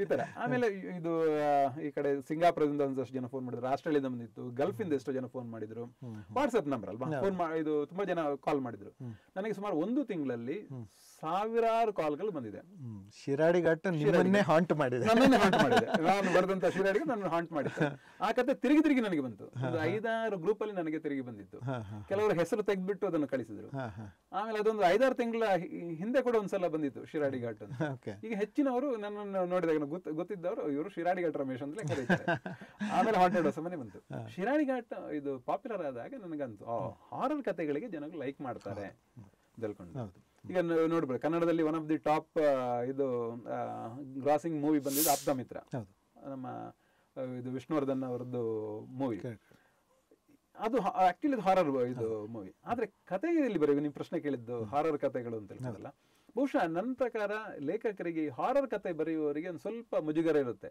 ಈ ತರ. ಆಮೇಲೆ ಇದು ಈ ಕಡೆ ಸಿಂಗಾಪುರದಿಂದ ಒಂದಷ್ಟು ಜನ ಫೋನ್ ಮಾಡಿದ್ರು, ಆಸ್ಟ್ರೇಲಿಯಾದ ಬಂದಿತ್ತು, ಗಲ್ಫ್ ಇಂದ ಎಷ್ಟೋ ಜನ ಫೋನ್ ಮಾಡಿದ್ರು. ವಾಟ್ಸ್ಆಪ್ ನಂಬರ್ ಅಲ್ವಾ, ಫೋನ್ ಇದು ತುಂಬಾ ಜನ ಕಾಲ್ ಮಾಡಿದ್ರು. ನನಗೆ ಸುಮಾರು 1 ತಿಂಗಳಲ್ಲಿ ಸಾವಿರಾರು ಕಾಲ್ಗಳು ಬಂದಿದೆ. ಶಿರಾಡಿ ಘಾಟ್ ನಿಮ್ಮನ್ನೇ ಹಾಂಟ್ ಮಾಡಿದೆ, ನನ್ನನ್ನೇ ಹಾಂಟ್ ಮಾಡಿದೆ. ನಾನು ಬರೆದಂತ ಶಿರಾಡಿಗೆ ನನ್ನ ಹಾಂಟ್ ಮಾಡಿದ್ದೆ. ಆ ಕತೆ ತಿರುಗಿ ನನಗೆ ಬಂತು. ಒಂದು 5-6 ಗ್ರೂಪ್ ಅಲ್ಲಿ ನನಗೆ ತಿರುಗಿ ಬಂದಿತ್ತು. ಕೆಲವರು ಹೆಸರು ತೆಗೆದ್ಬಿಟ್ಟು ಅದನ್ನು ಕಳಿಸಿದ್ರು. ಆಮೇಲೆ ಅದೊಂದು 5-6 ತಿಂಗಳ ಹಿಂದೆ ಕೂಡ ಒಂದ್ಸಲ ಬಂದಿತ್ತು ಶಿರಾಡಿ ಘಾಟ್ ಅಂತ. ಈಗ ಹೆಚ್ಚಿನವರು ನನ್ನನ್ನು ನೋಡಿದಾಗ ಗೊತ್ತಿದ್ದವರು ಇವರು ಶಿರಾಡಿ ಘಾಟ್ ರಮೇಶ್ ಅಂತಲೇ ಕರೀತಾರೆ. ಆಮೇಲೆ ಹಾಂಟೆಡ್ ಹೊಸ ಮನೆ ಬಂತು. ಶಿರಾಡಿ ಘಾಟ್ ಇದು ಪಾಪ್ಯುಲರ್ ಆದಾಗ ನನಗಂತೂ ಹಾರರ್ ಕಥೆಗಳಿಗೆ ಜನಗಳು ಲೈಕ್ ಮಾಡ್ತಾರೆ ತಿಳ್ಕೊಂಡು. ಈಗ ನೋಡ್ಬೋದು, ಕನ್ನಡದಲ್ಲಿ ಒನ್ ಆಫ್ ದಿ ಟಾಪ್ ಇದು ಗ್ರಾಸಿಂಗ್ ಮೂವಿ ಬಂದಿದ್ದು ಆಪ್ತ ಮಿತ್ರ, ನಮ್ಮ ಇದು ವಿಷ್ಣುವರ್ಧನ್ ಅವರದ್ದು ಮೂವಿ. ಅದು ಆಕ್ಚುಲಿ ಇದು ಹಾರರ್ ಇದು ಮೂವಿ. ಆದ್ರೆ ಕಥೆಯಲ್ಲಿ ಬರೀ ನೀವು ಪ್ರಶ್ನೆ ಕೇಳಿದ್ದು ಹಾರರ್ ಕಥೆಗಳು ಅಂತ ಹೇಳ್ತಾರಲ್ಲ, ಬಹುಶಃ ನನ್ನ ಪ್ರಕಾರ ಲೇಖಕರಿಗೆ ಹಾರರ್ ಕಥೆ ಬರೆಯುವವರಿಗೆ ಒಂದು ಸ್ವಲ್ಪ ಮುಜುಗರ ಇರುತ್ತೆ.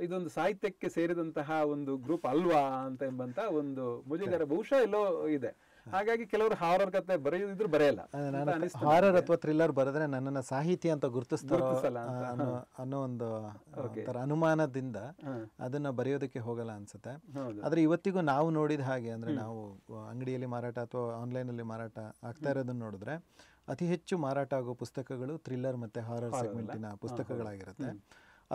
ಇದೊಂದು ಸಾಹಿತ್ಯಕ್ಕೆ ಸೇರಿದಂತಹ ಒಂದು ಗ್ರೂಪ್ ಅಲ್ವಾ ಅಂತ ಎಂಬಂತ ಒಂದು ಮುಜುಗರ ಬಹುಶಃ ಎಲ್ಲೋ ಇದೆ. ಹಾಗಾಗಿ ಕೆಲವರು ಹಾರರ್ ಕತೆ ಬರೆಯೋದಿದ್ರು ಬರೆಯಲ್ಲ. ಹಾರರ್ ಅಥವಾ ಥ್ರಿಲ್ಲರ್ ಬರೆದ್ರೆ ನನ್ನನ್ನ ಸಾಹಿತಿ ಅಂತ ಗುರುತಿಸ್ತಾರೋ ಅನ್ನೋ ಒಂದು ತರ ಅನುಮಾನದಿಂದ ಅದನ್ನ ಬರೆಯೋದಕ್ಕೆ ಹೋಗಲ್ಲ ಅನ್ಸುತ್ತೆ. ಆದ್ರೆ ಇವತ್ತಿಗೂ ನಾವು ನೋಡಿದ ಹಾಗೆ ಅಂದ್ರೆ ನಾವು ಅಂಗಡಿಯಲ್ಲಿ ಮಾರಾಟ ಅಥವಾ ಆನ್ಲೈನಲ್ಲಿ ಮಾರಾಟ ಆಗ್ತಾ ಇರೋದನ್ನ ನೋಡಿದ್ರೆ ಅತಿ ಹೆಚ್ಚು ಮಾರಾಟ ಆಗೋ ಪುಸ್ತಕಗಳು ಥ್ರಿಲ್ಲರ್ ಮತ್ತೆ ಹಾರರ್ ಸೆಗ್ಮೆಂಟಿನ ಪುಸ್ತಕಗಳಾಗಿರುತ್ತೆ.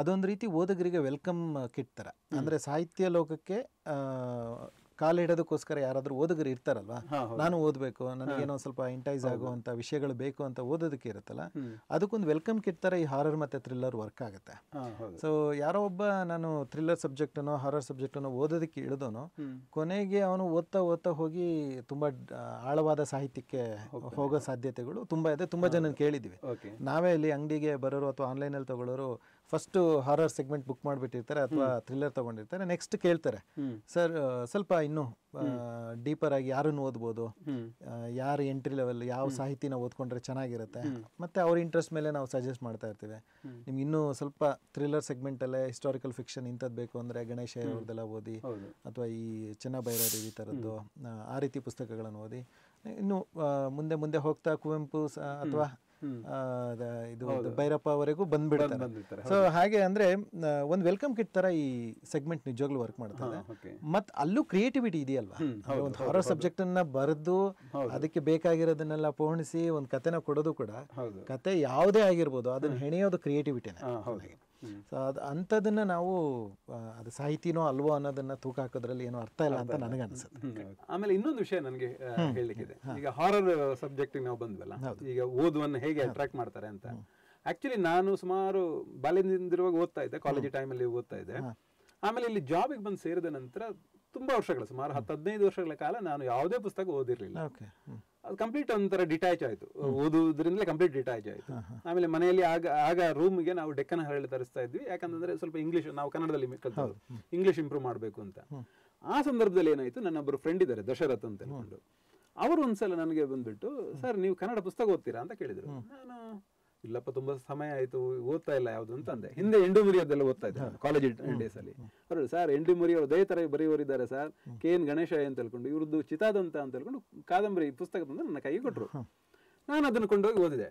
ಅದೊಂದು ರೀತಿ ಓದುಗರಿಗೆ ವೆಲ್ಕಮ್ ಕಿಟ್ ಥರ. ಅಂದರೆ ಸಾಹಿತ್ಯ ಲೋಕಕ್ಕೆ ಕಾಲಿಡೋದಕ್ಕೋಸ್ಕರ ಯಾರಾದರೂ ಓದುಗರು ಇರ್ತಾರಲ್ವಾ, ನಾನು ಓದಬೇಕು, ನನಗೇನೋ ಸ್ವಲ್ಪ ಇಂಟೈಸ್ ಆಗುವಂಥ ವಿಷಯಗಳು ಬೇಕು ಅಂತ ಓದೋದಕ್ಕೆ ಇರುತ್ತಲ್ಲ, ಅದಕ್ಕೊಂದು ವೆಲ್ಕಮ್ ಕಿಟ್ ಥರ ಈ ಹಾರರ್ ಮತ್ತು ಥ್ರಿಲ್ಲರ್ ವರ್ಕ್ ಆಗುತ್ತೆ. ಸೊ ಯಾರೋ ಒಬ್ಬ ನಾನು ಥ್ರಿಲ್ಲರ್ ಸಬ್ಜೆಕ್ಟನೋ ಹಾರರ್ ಸಬ್ಜೆಕ್ಟನೋ ಓದೋದಕ್ಕೆ ಇಳಿದೋನು ಕೊನೆಗೆ ಅವನು ಓದ್ತಾ ಹೋಗಿ ತುಂಬ ಆಳವಾದ ಸಾಹಿತ್ಯಕ್ಕೆ ಹೋಗೋ ಸಾಧ್ಯತೆಗಳು ತುಂಬ ಇದೆ. ತುಂಬ ಜನ ಕೇಳಿದ್ದೀವಿ. ನಾವೇ ಇಲ್ಲಿ ಅಂಗಡಿಗೆ ಬರೋರು ಅಥವಾ ಆನ್ಲೈನಲ್ಲಿ ತಗೊಳ್ಳೋರು ಫಸ್ಟು ಹಾರರ್ ಸೆಗ್ಮೆಂಟ್ ಬುಕ್ ಮಾಡಿಬಿಟ್ಟಿರ್ತಾರೆ ಅಥವಾ ಥ್ರಿಲ್ಲರ್ ತೊಗೊಂಡಿರ್ತಾರೆ. ನೆಕ್ಸ್ಟ್ ಕೇಳ್ತಾರೆ, ಸರ್ ಸ್ವಲ್ಪ ಇನ್ನೂ ಡೀಪರ್ ಆಗಿ ಯಾರನ್ನು ಓದ್ಬೋದು, ಯಾರು ಎಂಟ್ರಿ ಲೆವೆಲ್ ಯಾವ ಸಾಹಿತಿನ ಓದ್ಕೊಂಡ್ರೆ ಚೆನ್ನಾಗಿರುತ್ತೆ, ಮತ್ತು ಅವ್ರ ಇಂಟ್ರೆಸ್ಟ್ ಮೇಲೆ ನಾವು ಸಜೆಸ್ಟ್ ಮಾಡ್ತಾ ಇರ್ತೀವಿ. ನಿಮ್ಗೆ ಇನ್ನೂ ಸ್ವಲ್ಪ ಥ್ರಿಲ್ಲರ್ ಸೆಗ್ಮೆಂಟಲ್ಲೇ ಹಿಸ್ಟಾರಿಕಲ್ ಫಿಕ್ಷನ್ ಇಂಥದ್ದು ಬೇಕು ಅಂದರೆ ಗಣೇಶ ಅವ್ರದ್ದೆಲ್ಲ ಓದಿ, ಅಥವಾ ಈ ಚೆನ್ನಭೈರಾದೇವಿ ಥರದ್ದು ಆ ರೀತಿ ಪುಸ್ತಕಗಳನ್ನು ಓದಿ. ಇನ್ನು ಮುಂದೆ ಮುಂದೆ ಹೋಗ್ತಾ ಕುವೆಂಪು ಅಥವಾ ಇದು ಭೈರಪ್ಪ ಅವರೆಗೂ ಬಂದ್ಬಿಡ್ತಾರೆ. ಸೊ ಹಾಗೆ ಅಂದ್ರೆ ಒಂದು ವೆಲ್ಕಮ್ ಕಿಟ್ ತರ ಈ ಸೆಗ್ಮೆಂಟ್ ನಿಜವಾಗ್ಲೂ ವರ್ಕ್ ಮಾಡ್ತಾರೆ. ಮತ್ ಅಲ್ಲೂ ಕ್ರಿಯೇಟಿವಿಟಿ ಇದೆಯಲ್ವಾ, ಒಂದು ಹಾರರ್ ಸಬ್ಜೆಕ್ಟ್ ಅನ್ನ ಬರೆದು ಅದಕ್ಕೆ ಬೇಕಾಗಿರೋದನ್ನೆಲ್ಲ ಪೋಣಿಸಿ ಒಂದು ಕತೆನ ಕೊಡೋದು ಕೂಡ, ಕತೆ ಯಾವುದೇ ಆಗಿರ್ಬೋದು ಅದನ್ನ ಹೆಣೆಯೋದು ಕ್ರಿಯೇಟಿವಿಟಿನೇ. ಸೊ ಅದು ಅಂಥದನ್ನ ನಾವು ಅದು ಸಾಹಿತಿನೋ ಅಲ್ವೋ ಅನ್ನೋದನ್ನ ತೂಕ ಹಾಕೋದ್ರಲ್ಲಿ ಏನೋ ಅರ್ಥ ಇಲ್ಲ ಅಂತ ನನಗೆ ಅನ್ಸುತ್ತೆ. ಆಮೇಲೆ ಇನ್ನೊಂದು ವಿಷಯ ನನಗೆ ಹೇಳಲಿಕ್ಕಿದೆ. ಈಗ ಹಾರರ್ ಸಬ್ಜೆಕ್ಟ್ ನಾವು ಬಂದ್ವಲ್ಲ, ಈಗ ಓದುವನ್ನು ಹೇಗೆ ಅಟ್ರಾಕ್ಟ್ ಮಾಡ್ತಾರೆ ಅಂತ. ಆಕ್ಚುಲಿ ನಾನು ಸುಮಾರು ಬಾಲ್ಯದಿಂದಿರುವಾಗ ಓದ್ತಾ ಇದ್ದೆ, ಕಾಲೇಜ್ ಟೈಮಲ್ಲಿ ಓದ್ತಾ ಇದ್ದೆ. ಆಮೇಲೆ ಇಲ್ಲಿ ಜಾಬಿಗೆ ಬಂದು ಸೇರಿದ ನಂತರ ತುಂಬಾ ವರ್ಷಗಳು, ಸುಮಾರು 10-15 ವರ್ಷಗಳ ಕಾಲ ನಾನು ಯಾವುದೇ ಪುಸ್ತಕ ಓದಿರ್ಲಿಲ್ಲ. ಅದು ಕಂಪ್ಲೀಟ್ ಒಂಥರ ಡಿಟ್ಯಾಚ್ ಆಯ್ತು, ಓದುವುದರಿಂದಲೇ ಕಂಪ್ಲೀಟ್ ಡಿಟ್ಯಾಚ್ ಆಯ್ತು. ಆಮೇಲೆ ಮನೆಯಲ್ಲಿ ಆಗ ರೂಮ್ಗೆ ನಾವು ಡೆಕ್ಕನ್ ಹರಳಿ ತರಿಸ್ತಾ ಇದ್ವಿ, ಯಾಕಂದ್ರೆ ಸ್ವಲ್ಪ ಇಂಗ್ಲಿಷ್ ನಾವು ಕನ್ನಡದಲ್ಲಿ ಕಲ್ತದ್ದು, ಇಂಗ್ಲಿಷ್ ಇಂಪ್ರೂವ್ ಮಾಡಬೇಕು ಅಂತ. ಆ ಸಂದರ್ಭದಲ್ಲಿ ಏನಾಯ್ತು, ನನ್ನೊಬ್ಬರು ಫ್ರೆಂಡ್ ಇದ್ದಾರೆ ದಶರಥ್ ಅಂತ ಹೇಳ್ಕೊಂಡು, ಅವರು ಒಂದ್ಸಲ ನನಗೆ ಬಂದ್ಬಿಟ್ಟು, ಸರ್ ನೀವು ಕನ್ನಡ ಪುಸ್ತಕ ಓದ್ತೀರಾ ಅಂತ ಕೇಳಿದ್ರು. ನಾನು ಇಲ್ಲಪ್ಪ ತುಂಬಾ ಸಮಯ ಆಯ್ತು ಓದ್ತಾ ಇಲ್ಲ ಯಾವ್ದು ಅಂತ ಅಂದೆ. ಹಿಂದೆ ಎಂಡುಮುರಿಯದೆಲ್ಲ ಓದ್ತಾ ಇದ್ದೆ ಕಾಲೇಜ್ ಡೇಸ್ ಅಲ್ಲಿ. ಅವರು ಸರ್ ಎಂಡುಮುರಿ ಅವರು ಅದೇ ತರ ಬರೆಯೋರಿದ್ದಾರೆ ಸರ್, KN ಗಣೇಶ ಅಂತ ಹೇಳ್ಕೊಂಡು, ಇವ್ರದ್ದು ಚಿತಾದಂತ ಅಂತ ಹೇಳ್ಕೊಂಡು ಕಾದಂಬರಿ ಪುಸ್ತಕ ತಂದು ನನ್ನ ಕೈಗೆ ಕೊಟ್ರು. ನಾನು ಅದನ್ನು ಕೊಂಡೋಗಿ ಓದಿದೆ.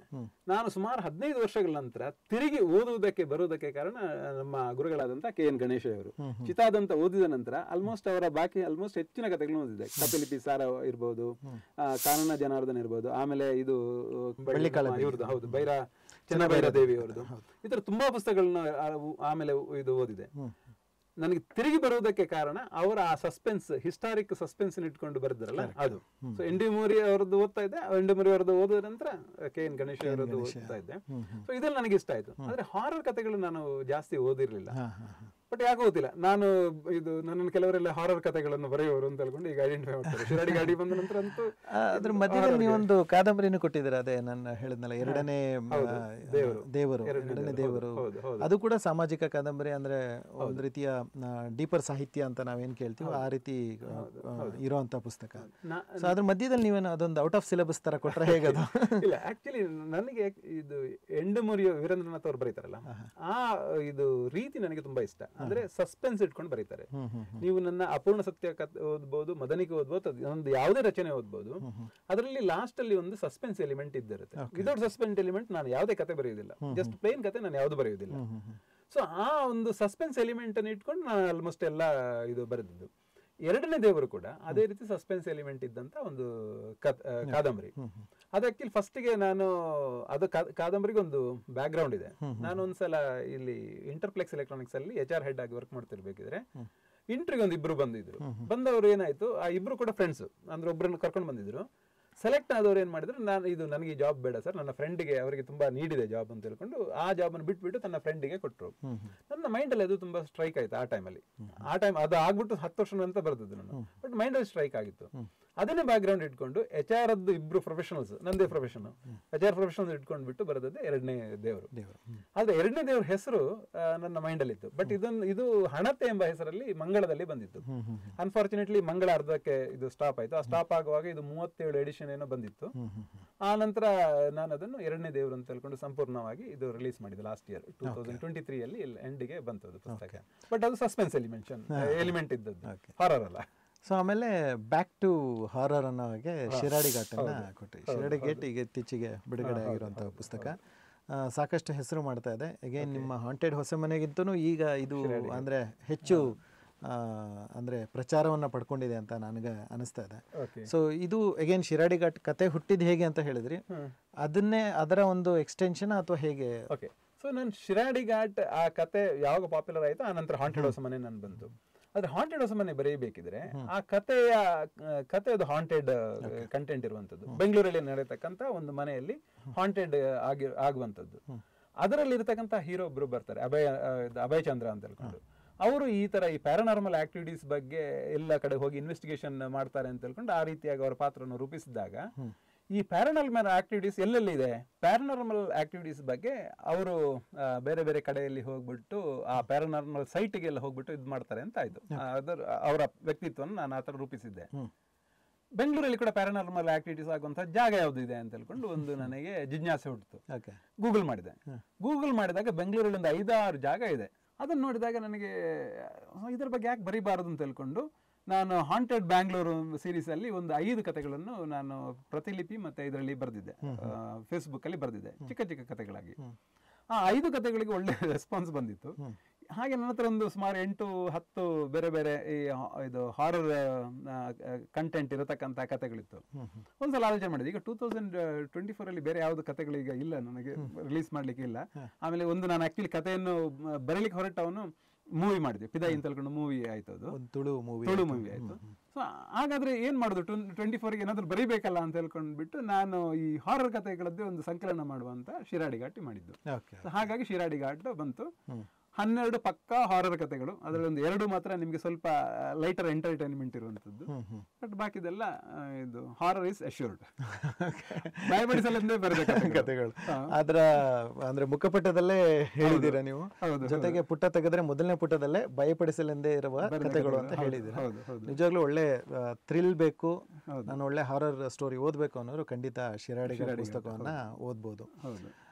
ನಾನು ಸುಮಾರು 15 ವರ್ಷಗಳ ನಂತರ ತಿರುಗಿ ಓದುವುದಕ್ಕೆ ಬರುವುದಕ್ಕೆ ಕಾರಣ ನಮ್ಮ ಗುರುಗಳಾದಂತಹ KN ಗಣೇಶ ಅವರು. ಚಿತಾದಂತ ಓದಿದ ನಂತರ ಆಲ್ಮೋಸ್ಟ್ ಅವರ ಬಾಕಿ ಹೆಚ್ಚಿನ ಕಥೆಗಳನ್ನು ಓದಿದೆ. ಕಪಿಲಿಪಿ ಸಾರ ಇರ್ಬೋದು, ಕಾನನ ಜನಾರ್ದನ್ ಇರ್ಬೋದು, ಆಮೇಲೆ ಇದು ಇವ್ರದ್ದು ಹೌದು ಚೆನ್ನಭೈರಾದೇವಿ ಅವರದ್ದು, ಈ ತರ ತುಂಬಾ ಪುಸ್ತಕಗಳನ್ನ ಆಮೇಲೆ ಇದು ಓದಿದೆ. ನನಗೆ ತಿರುಗಿ ಬರುವುದಕ್ಕೆ ಕಾರಣ ಅವರ ಆ ಸಸ್ಪೆನ್ಸ್, ಹಿಸ್ಟಾರಿಕ್ ಸಸ್ಪೆನ್ಸ್ ಇಟ್ಕೊಂಡು ಬರೆದ್ರಲ್ಲ ಅದು. ಸೊ ಎಂಡಿಮೂರಿ ಅವರದ್ದು ಓದ್ತಾ ಇದ್ದೆ, ಎಂಡಿಮೂರಿ ಅವರದ್ದು ಓದಿದ ನಂತರ KN ಗಣೇಶ ಅವರದ್ದು ಓದ್ತಾ ಇದ್ದೆ. ಸೊ ಇದೆಲ್ಲ ನನಗೆ ಇಷ್ಟ ಆಯ್ತು. ಆದ್ರೆ ಹಾರರ್ ಕಥೆಗಳು ನಾನು ಜಾಸ್ತಿ ಓದಿರ್ಲಿಲ್ಲ. ಬಟ್ ಯಾಕೆ ಗೊತ್ತಿಲ್ಲ, ನಾನು ಇದು ನನ್ನನ್ನು ಕೆಲವರೆಲ್ಲ ಹಾರರ್ ಕಥೆಗಳನ್ನು ಬರೆಯುವವರು ಅಂತ ಹೇಳ್ಕೊಂಡು ಈಗ ಐಡೆಂಟಿಫೈ ಮಾಡ್ತಾರೆ. ಶಿರಾಡಿ ಗಾಡಿ ಬಂದ ನಂತರ ಅಂತೂ ಅದ್ರ ಮಧ್ಯದಲ್ಲಿ ನೀವೊಂದು ಕಾದಂಬರಿನೂ ಕೊಟ್ಟಿದ್ದೀರಾ, ಅದೇ ನಾನು ಹೇಳಿದ್ನಲ್ಲ ಎರಡನೇ ದೇವರು. ಅದು ಕೂಡ ಸಾಮಾಜಿಕ ಕಾದಂಬರಿ, ಅಂದ್ರೆ ಒಂದು ರೀತಿಯ ಡೀಪರ್ ಸಾಹಿತ್ಯ ಅಂತ ನಾವೇನ್ ಕೇಳ್ತೀವಿ ಆ ರೀತಿ ಇರೋಂತ ಪುಸ್ತಕ. ಸೊ ಅದ್ರ ಮಧ್ಯದಲ್ಲಿ ನೀವೇನು ಅದೊಂದು ಔಟ್ ಆಫ್ ಸಿಲೆಬಸ್ ತರ ಕೊಟ್ರೆ ಹೇಗದು? ಇಲ್ಲ, ಆಕ್ಚುಲಿ ನನಗೆ ಇದು ಎಂಡುಮುರಿಯ ವೀರೇಂದ್ರನಾಥ್ ಅವ್ರು ಬರೀತಾರಲ್ಲ, ಆ ಇದು ರೀತಿ ನನಗೆ ತುಂಬಾ ಇಷ್ಟ. ಅಂದ್ರೆ ಸಸ್ಪೆನ್ಸ್ ಇಟ್ಕೊಂಡು ಬರೀತಾರೆ. ನೀವು ನನ್ನ ಅಪೂರ್ಣ ಸತ್ಯ ಓದ್ಬೋದು, ಮದನಿಕೆ ಓದ್ಬೋದು, ಒಂದು ಯಾವುದೇ ರಚನೆ ಓದ್ಬೋದು, ಅದರಲ್ಲಿ ಲಾಸ್ಟ್ ಅಲ್ಲಿ ಒಂದು ಸಸ್ಪೆನ್ಸ್ ಎಲಿಮೆಂಟ್ ಇದ್ದಿರುತ್ತೆ. ವಿದೌಟ್ ಸಸ್ಪೆನ್ಸ್ ಎಲಿಮೆಂಟ್ ನಾನು ಯಾವುದೇ ಕತೆ ಬರೆಯುವುದಿಲ್ಲ, ಜಸ್ಟ್ ಪ್ಲೇನ್ ಕತೆ ನಾನು ಯಾವ್ದು ಬರೆಯುವುದಿಲ್ಲ. ಸೊ ಆ ಒಂದು ಸಸ್ಪೆನ್ಸ್ ಎಲಿಮೆಂಟ್ ಅನ್ನು ಇಟ್ಕೊಂಡು ನಾನು ಆಲ್ಮೋಸ್ಟ್ ಎಲ್ಲ ಇದು ಬರೆದಿದ್ದು. ಎರಡನೇ ದೇವರು ಕೂಡ ಅದೇ ರೀತಿ ಸಸ್ಪೆನ್ಸ್ ಎಲಿಮೆಂಟ್ ಇದ್ದಂತ ಒಂದು ಕಾದಂಬರಿ. ಅದಕ್ಕೆ ಫಸ್ಟ್ಗೆ ನಾನು ಅದು ಕಾದಂಬರಿಗೆ ಒಂದು ಬ್ಯಾಕ್ ಗ್ರೌಂಡ್ ಇದೆ. ನಾನು ಒಂದ್ಸಲ ಇಲ್ಲಿ ಇಂಟರ್ಪ್ಲೆಕ್ಸ್ ಎಲೆಕ್ಟ್ರಾನಿಕ್ಸ್ ಅಲ್ಲಿ HR ಹೆಡ್ ಆಗಿ ವರ್ಕ್ ಮಾಡ್ತಿರ್ಬೇಕಿದ್ರೆ ಇಂಟ್ರಿಗೆ ಒಂದು ಇಬ್ರು ಬಂದಿದ್ರು. ಬಂದವರು ಏನಾಯ್ತು, ಆ ಇಬ್ರು ಕೂಡ ಫ್ರೆಂಡ್ಸ್, ಅಂದ್ರೆ ಒಬ್ಬರನ್ನು ಕರ್ಕೊಂಡು ಬಂದಿದ್ರು. ಸೆಲೆಕ್ಟ್ ಆದವ್ರು ಏನ್ ಮಾಡಿದ್ರು, ನನಗೆ ಈ ಜಾಬ್ ಬೇಡ ಸರ್, ನನ್ನ ಫ್ರೆಂಡ್ಗೆ ಅವರಿಗೆ ತುಂಬಾ ನೀಡಿದೆ ಜಾಬ್ ಅಂತ ಹೇಳ್ಕೊಂಡು ಆ ಜಾಬ್ ಅನ್ನು ಬಿಟ್ಬಿಟ್ಟು ತನ್ನ ಫ್ರೆಂಡ್ಗೆ ಕೊಟ್ಟರು. ನನ್ನ ಮೈಂಡ್ ಅಲ್ಲಿ ಅದು ತುಂಬಾ ಸ್ಟ್ರೈಕ್ ಆಯ್ತು ಆ ಟೈಮಲ್ಲಿ. ಅದು ಆಗ್ಬಿಟ್ಟು 10 ವರ್ಷ ಅಂತ ಬರೆದದ್ದು ನಾನು, ಬಟ್ ಮೈಂಡ್ ಅಲ್ಲಿ ಸ್ಟ್ರೈಕ್ ಆಗಿತ್ತು. ಅದನ್ನೇ ಬ್ಯಾಕ್ ಗ್ರೌಂಡ್ ಇಟ್ಕೊಂಡು HR ಅದ್ದು ಇಬ್ರು ಪ್ರೊಫೆಷನಲ್ಸ್, ನಂದೇ ಪ್ರೊಫೆಷನ್, HR ಪ್ರೊಫೆಷನಲ್ಸ್ ಇಟ್ಕೊಂಡು ಬಿಟ್ಟು ಬರೋದೇ ಎರಡನೇ ದೇವರು. ಆದ್ರೆ ಎರಡನೇ ದೇವ್ರ ಹೆಸರು ನನ್ನ ಮೈಂಡ್ ಅಲ್ಲಿ ಇತ್ತು. ಬಟ್ ಇದು ಹಣತೆ ಎಂಬ ಹೆಸರಲ್ಲಿ ಮಂಗಳದಲ್ಲಿ ಬಂದಿತ್ತು. ಅನ್ಫಾರ್ಚುನೇಟ್ಲಿ ಮಂಗಳ ಅರ್ಧಕ್ಕೆ ಇದು ಸ್ಟಾಪ್ ಆಯ್ತು. ಆ ಸ್ಟಾಪ್ ಆಗುವಾಗ ಇದು 37 ಎಡಿಷನ್ ಏನೋ ಬಂದಿತ್ತು. ಆ ನಂತರ ನಾನು ಅದನ್ನು ಎರಡನೇ ದೇವರು ಅಂತ ಹೇಳ್ಕೊಂಡು ಸಂಪೂರ್ಣವಾಗಿ ಇದು ರಿಲೀಸ್ ಮಾಡಿದೆ ಲಾಸ್ಟ್ ಇಯರ್ 2023 ಅಲ್ಲಿ ಎಂಡಿಗೆ ಬಂತದ್ದು ಪುಸ್ತಕ. ಬಟ್ ಅದು ಸಸ್ಪೆನ್ಸ್ ಎಲಿಮೆಂಟ್ ಇದ್ದದ್ದು, ಹಾರರ್ ಅಲ್ಲ. ಸೊ ಆಮೇಲೆ ಬ್ಯಾಕ್ ಟು ಹಾರರ್ ಅನ್ನೋ ಹಾಗೆ ಶಿರಾಡಿ ಘಾಟನ್ನು ಕೊಟ್ರಿ. ಶಿರಾಡಿ ಘಾಟ್ ಈಗ ಇತ್ತೀಚೆಗೆ ಬಿಡುಗಡೆ ಆಗಿರುವಂಥ ಪುಸ್ತಕ, ಸಾಕಷ್ಟು ಹೆಸರು ಮಾಡ್ತಾ ಇದೆ. ಅಗೇನ್ ನಿಮ್ಮ ಹಾಂಟೆಡ್ ಹೊಸ ಮನೆಗಿಂತೂ ಈಗ ಇದು ಅಂದರೆ ಹೆಚ್ಚು ಅಂದರೆ ಪ್ರಚಾರವನ್ನು ಪಡ್ಕೊಂಡಿದೆ ಅಂತ ನನಗೆ ಅನಿಸ್ತಾ ಇದೆ. ಸೊ ಇದು ಅಗೇನ್ ಶಿರಾಡಿ ಘಾಟ್ ಕತೆ ಹುಟ್ಟಿದ್ದು ಹೇಗೆ ಅಂತ ಹೇಳಿದ್ರಿ, ಅದನ್ನೇ ಅದರ ಒಂದು ಎಕ್ಸ್ಟೆನ್ಷನ್ ಅಥವಾ ಹೇಗೆ? ಓಕೆ, ಸೊ ನಾನು ಶಿರಾಡಿ ಘಾಟ್ ಆ ಕತೆ ಯಾವಾಗ ಪಾಪ್ಯುಲರ್ ಆಯಿತು, ಆ ನಂತರ ಹಾಂಟೆಡ್ ಹೊಸ ಮನೆ ನಾನು ಬಂತು. ಆದ್ರೆ ಹಾಂಟೆಡ್ ಹೊಸ ಮನೆ ಬರೆಯಬೇಕಿದ್ರೆ ಆ ಕಥೆಯದು ಹಾಂಟೆಡ್ ಕಂಟೆಂಟ್ ಇರುವಂತದ್ದು, ಬೆಂಗಳೂರಲ್ಲಿ ನಡೆಯತಕ್ಕಂತ ಒಂದು ಮನೆಯಲ್ಲಿ ಹಾಂಟೆಡ್ ಆಗುವಂತದ್ದು. ಅದರಲ್ಲಿ ಇರತಕ್ಕಂತ ಹೀರೋ ಒಬ್ರು ಬರ್ತಾರೆ, ಅಭಯ ಚಂದ್ರ ಅಂತ ಹೇಳ್ಕೊಂಡು. ಅವರು ಈ ಪ್ಯಾರಾನಾರ್ಮಲ್ ಆಕ್ಟಿವಿಟೀಸ್ ಬಗ್ಗೆ ಎಲ್ಲ ಕಡೆ ಹೋಗಿ ಇನ್ವೆಸ್ಟಿಗೇಷನ್ ಮಾಡ್ತಾರೆ ಅಂತ ಹೇಳ್ಕೊಂಡು ಆ ರೀತಿಯಾಗಿ ಅವರ ಪಾತ್ರವನ್ನು ರೂಪಿಸಿದಾಗ, ಈ ಪ್ಯಾರಾನಾರ್ಮಲ್ ಆಕ್ಟಿವಿಟೀಸ್ ಎಲ್ಲೆಲ್ಲಿದೆ, ಪ್ಯಾರಾನಾರ್ಮಲ್ ಆಕ್ಟಿವಿಟೀಸ್ ಬಗ್ಗೆ ಅವರು ಬೇರೆ ಬೇರೆ ಕಡೆಯಲ್ಲಿ ಹೋಗ್ಬಿಟ್ಟು ಆ ಪ್ಯಾರಾನಾರ್ಮಲ್ ಸೈಟ್ಗೆಲ್ಲ ಹೋಗ್ಬಿಟ್ಟು ಇದು ಮಾಡ್ತಾರೆ ಅಂತ ಆಯ್ತು. ಅವರ ವ್ಯಕ್ತಿತ್ವವನ್ನು ನಾನು ಆ ಥರ ರೂಪಿಸಿದ್ದೆ. ಬೆಂಗಳೂರಲ್ಲಿ ಕೂಡ ಪ್ಯಾರಾನಾರ್ಮಲ್ ಆಕ್ಟಿವಿಟೀಸ್ ಆಗುವಂಥ ಜಾಗ ಯಾವುದು ಇದೆ ಅಂತ ಹೇಳ್ಕೊಂಡು ಒಂದು ನನಗೆ ಜಿಜ್ಞಾಸೆ ಹುಟ್ಟಿತು. ಗೂಗಲ್ ಮಾಡಿದೆ. ಗೂಗಲ್ ಮಾಡಿದಾಗ ಬೆಂಗಳೂರಲ್ಲಿ ಒಂದು 5-6 ಜಾಗ ಇದೆ. ಅದನ್ನು ನೋಡಿದಾಗ ನನಗೆ ಇದರ ಬಗ್ಗೆ ಯಾಕೆ ಬರೀಬಾರದು ಅಂತ ಹೇಳ್ಕೊಂಡು ನಾನು ಹಾಂಟೆಡ್ ಬ್ಯಾಂಗ್ಳೂರು ಸೀರೀಸ್ ಅಲ್ಲಿ ಒಂದು 5 ಕಥೆಗಳನ್ನು ನಾನು ಪ್ರತಿಲಿಪಿ ಮತ್ತೆ ಇದರಲ್ಲಿ ಬರೆದಿದ್ದೆ, ಫೇಸ್ಬುಕ್ ಅಲ್ಲಿ ಬರೆದಿದ್ದೆ, ಚಿಕ್ಕ ಚಿಕ್ಕ ಕಥೆಗಳಾಗಿ. ಆ 5 ಕಥೆಗಳಿಗೆ ಒಳ್ಳೆ ರೆಸ್ಪಾನ್ಸ್ ಬಂದಿತ್ತು. ಹಾಗೆ ನನ್ನ ಹತ್ರ ಒಂದು ಸುಮಾರು 8-10 ಬೇರೆ ಬೇರೆ ಇದು ಹಾರರ್ ಕಂಟೆಂಟ್ ಇರತಕ್ಕಂಥ ಕಥೆಗಳಿತ್ತು. ಒಂದ್ಸಲ ಆಲೋಚನೆ ಮಾಡಿದೆ, ಈಗ 2024 ಅಲ್ಲಿ ಬೇರೆ ಯಾವ್ದು ಕಥೆಗಳು ಈಗ ಇಲ್ಲ ನನಗೆ ರಿಲೀಸ್ ಮಾಡ್ಲಿಕ್ಕೆ ಇಲ್ಲ. ಆಮೇಲೆ ಒಂದು ನಾನು ಆಕ್ಚುಲಿ ಕಥೆಯನ್ನು ಬರೀಲಿಕ್ಕೆ ಹೊರಟವನು ಮೂವಿ ಮಾಡಿದೆ, ಪಿದಾಯಿ ಅಂತ ಹೇಳ್ಕೊಂಡು ಮೂವಿ ಆಯ್ತು, ಅದು ತುಳು ಮೂವಿ ಆಯ್ತು. ಸೊ ಹಾಗಾದ್ರೆ ಏನ್ ಮಾಡುದು, 24ಗೆ ಏನಾದ್ರು ಬರೀಬೇಕಲ್ಲ ಅಂತ ಹೇಳ್ಕೊಂಡ್ಬಿಟ್ಟು ನಾನು ಈ ಹಾರರ್ ಕಥೆಗಳದ್ದೇ ಒಂದು ಸಂಕಲನ ಮಾಡುವಂತ ಶಿರಾಡಿ ಘಾಟ್ ಮಾಡಿದ್ದು. ಹಾಗಾಗಿ ಶಿರಾಡಿ ಘಾಟ್ ಬಂತು. 12 ಪಕ್ಕಾ ಹಾರರ್ ಕಥೆಗಳು, ಅದರಲ್ಲಿ ಒಂದು 2 ಮಾತ್ರ ನಿಮ್ಗೆ ಸ್ವಲ್ಪ ಲೈಟರ್ ಎಂಟರ್ಟೈನ್ಮೆಂಟ್ ಇರುವಂತದ್ದು. ಬಟ್ ಬಾಕಿದೆಲ್ಲ ಇದು ಹಾರರ್ ಇಸ್ ಅಶ್ಯೂರ್ಡ್, ಭಯಪಡಿಸಲೆಂದೇ ಬರಬೇಕು ಕಥೆಗಳು. ಅದರ ಅಂದ್ರೆ ಮುಖಪುಟದಲ್ಲೇ ಹೇಳಿದ್ದೀರಾ ನೀವು, ಜೊತೆಗೆ ಪುಟ ತೆಗೆದ್ರೆ ಮೊದಲನೇ ಪುಟದಲ್ಲೇ ಭಯಪಡಿಸಲೆಂದೇ ಇರುವ ಕಥೆಗಳು ಅಂತ ಹೇಳಿದ್ದೀರಾ. ನಿಜವಾಗ್ಲೂ ಒಳ್ಳೆ ಥ್ರಿಲ್ ಬೇಕು, ನಾನು ಒಳ್ಳೆ ಹಾರರ್ ಸ್ಟೋರಿ ಓದ್ಬೇಕು ಅನ್ನೋರು ಖಂಡಿತ ಶಿರಾಡಿ ಘಾಟ್ ಪುಸ್ತಕವನ್ನ ಓದ್ಬೋದು.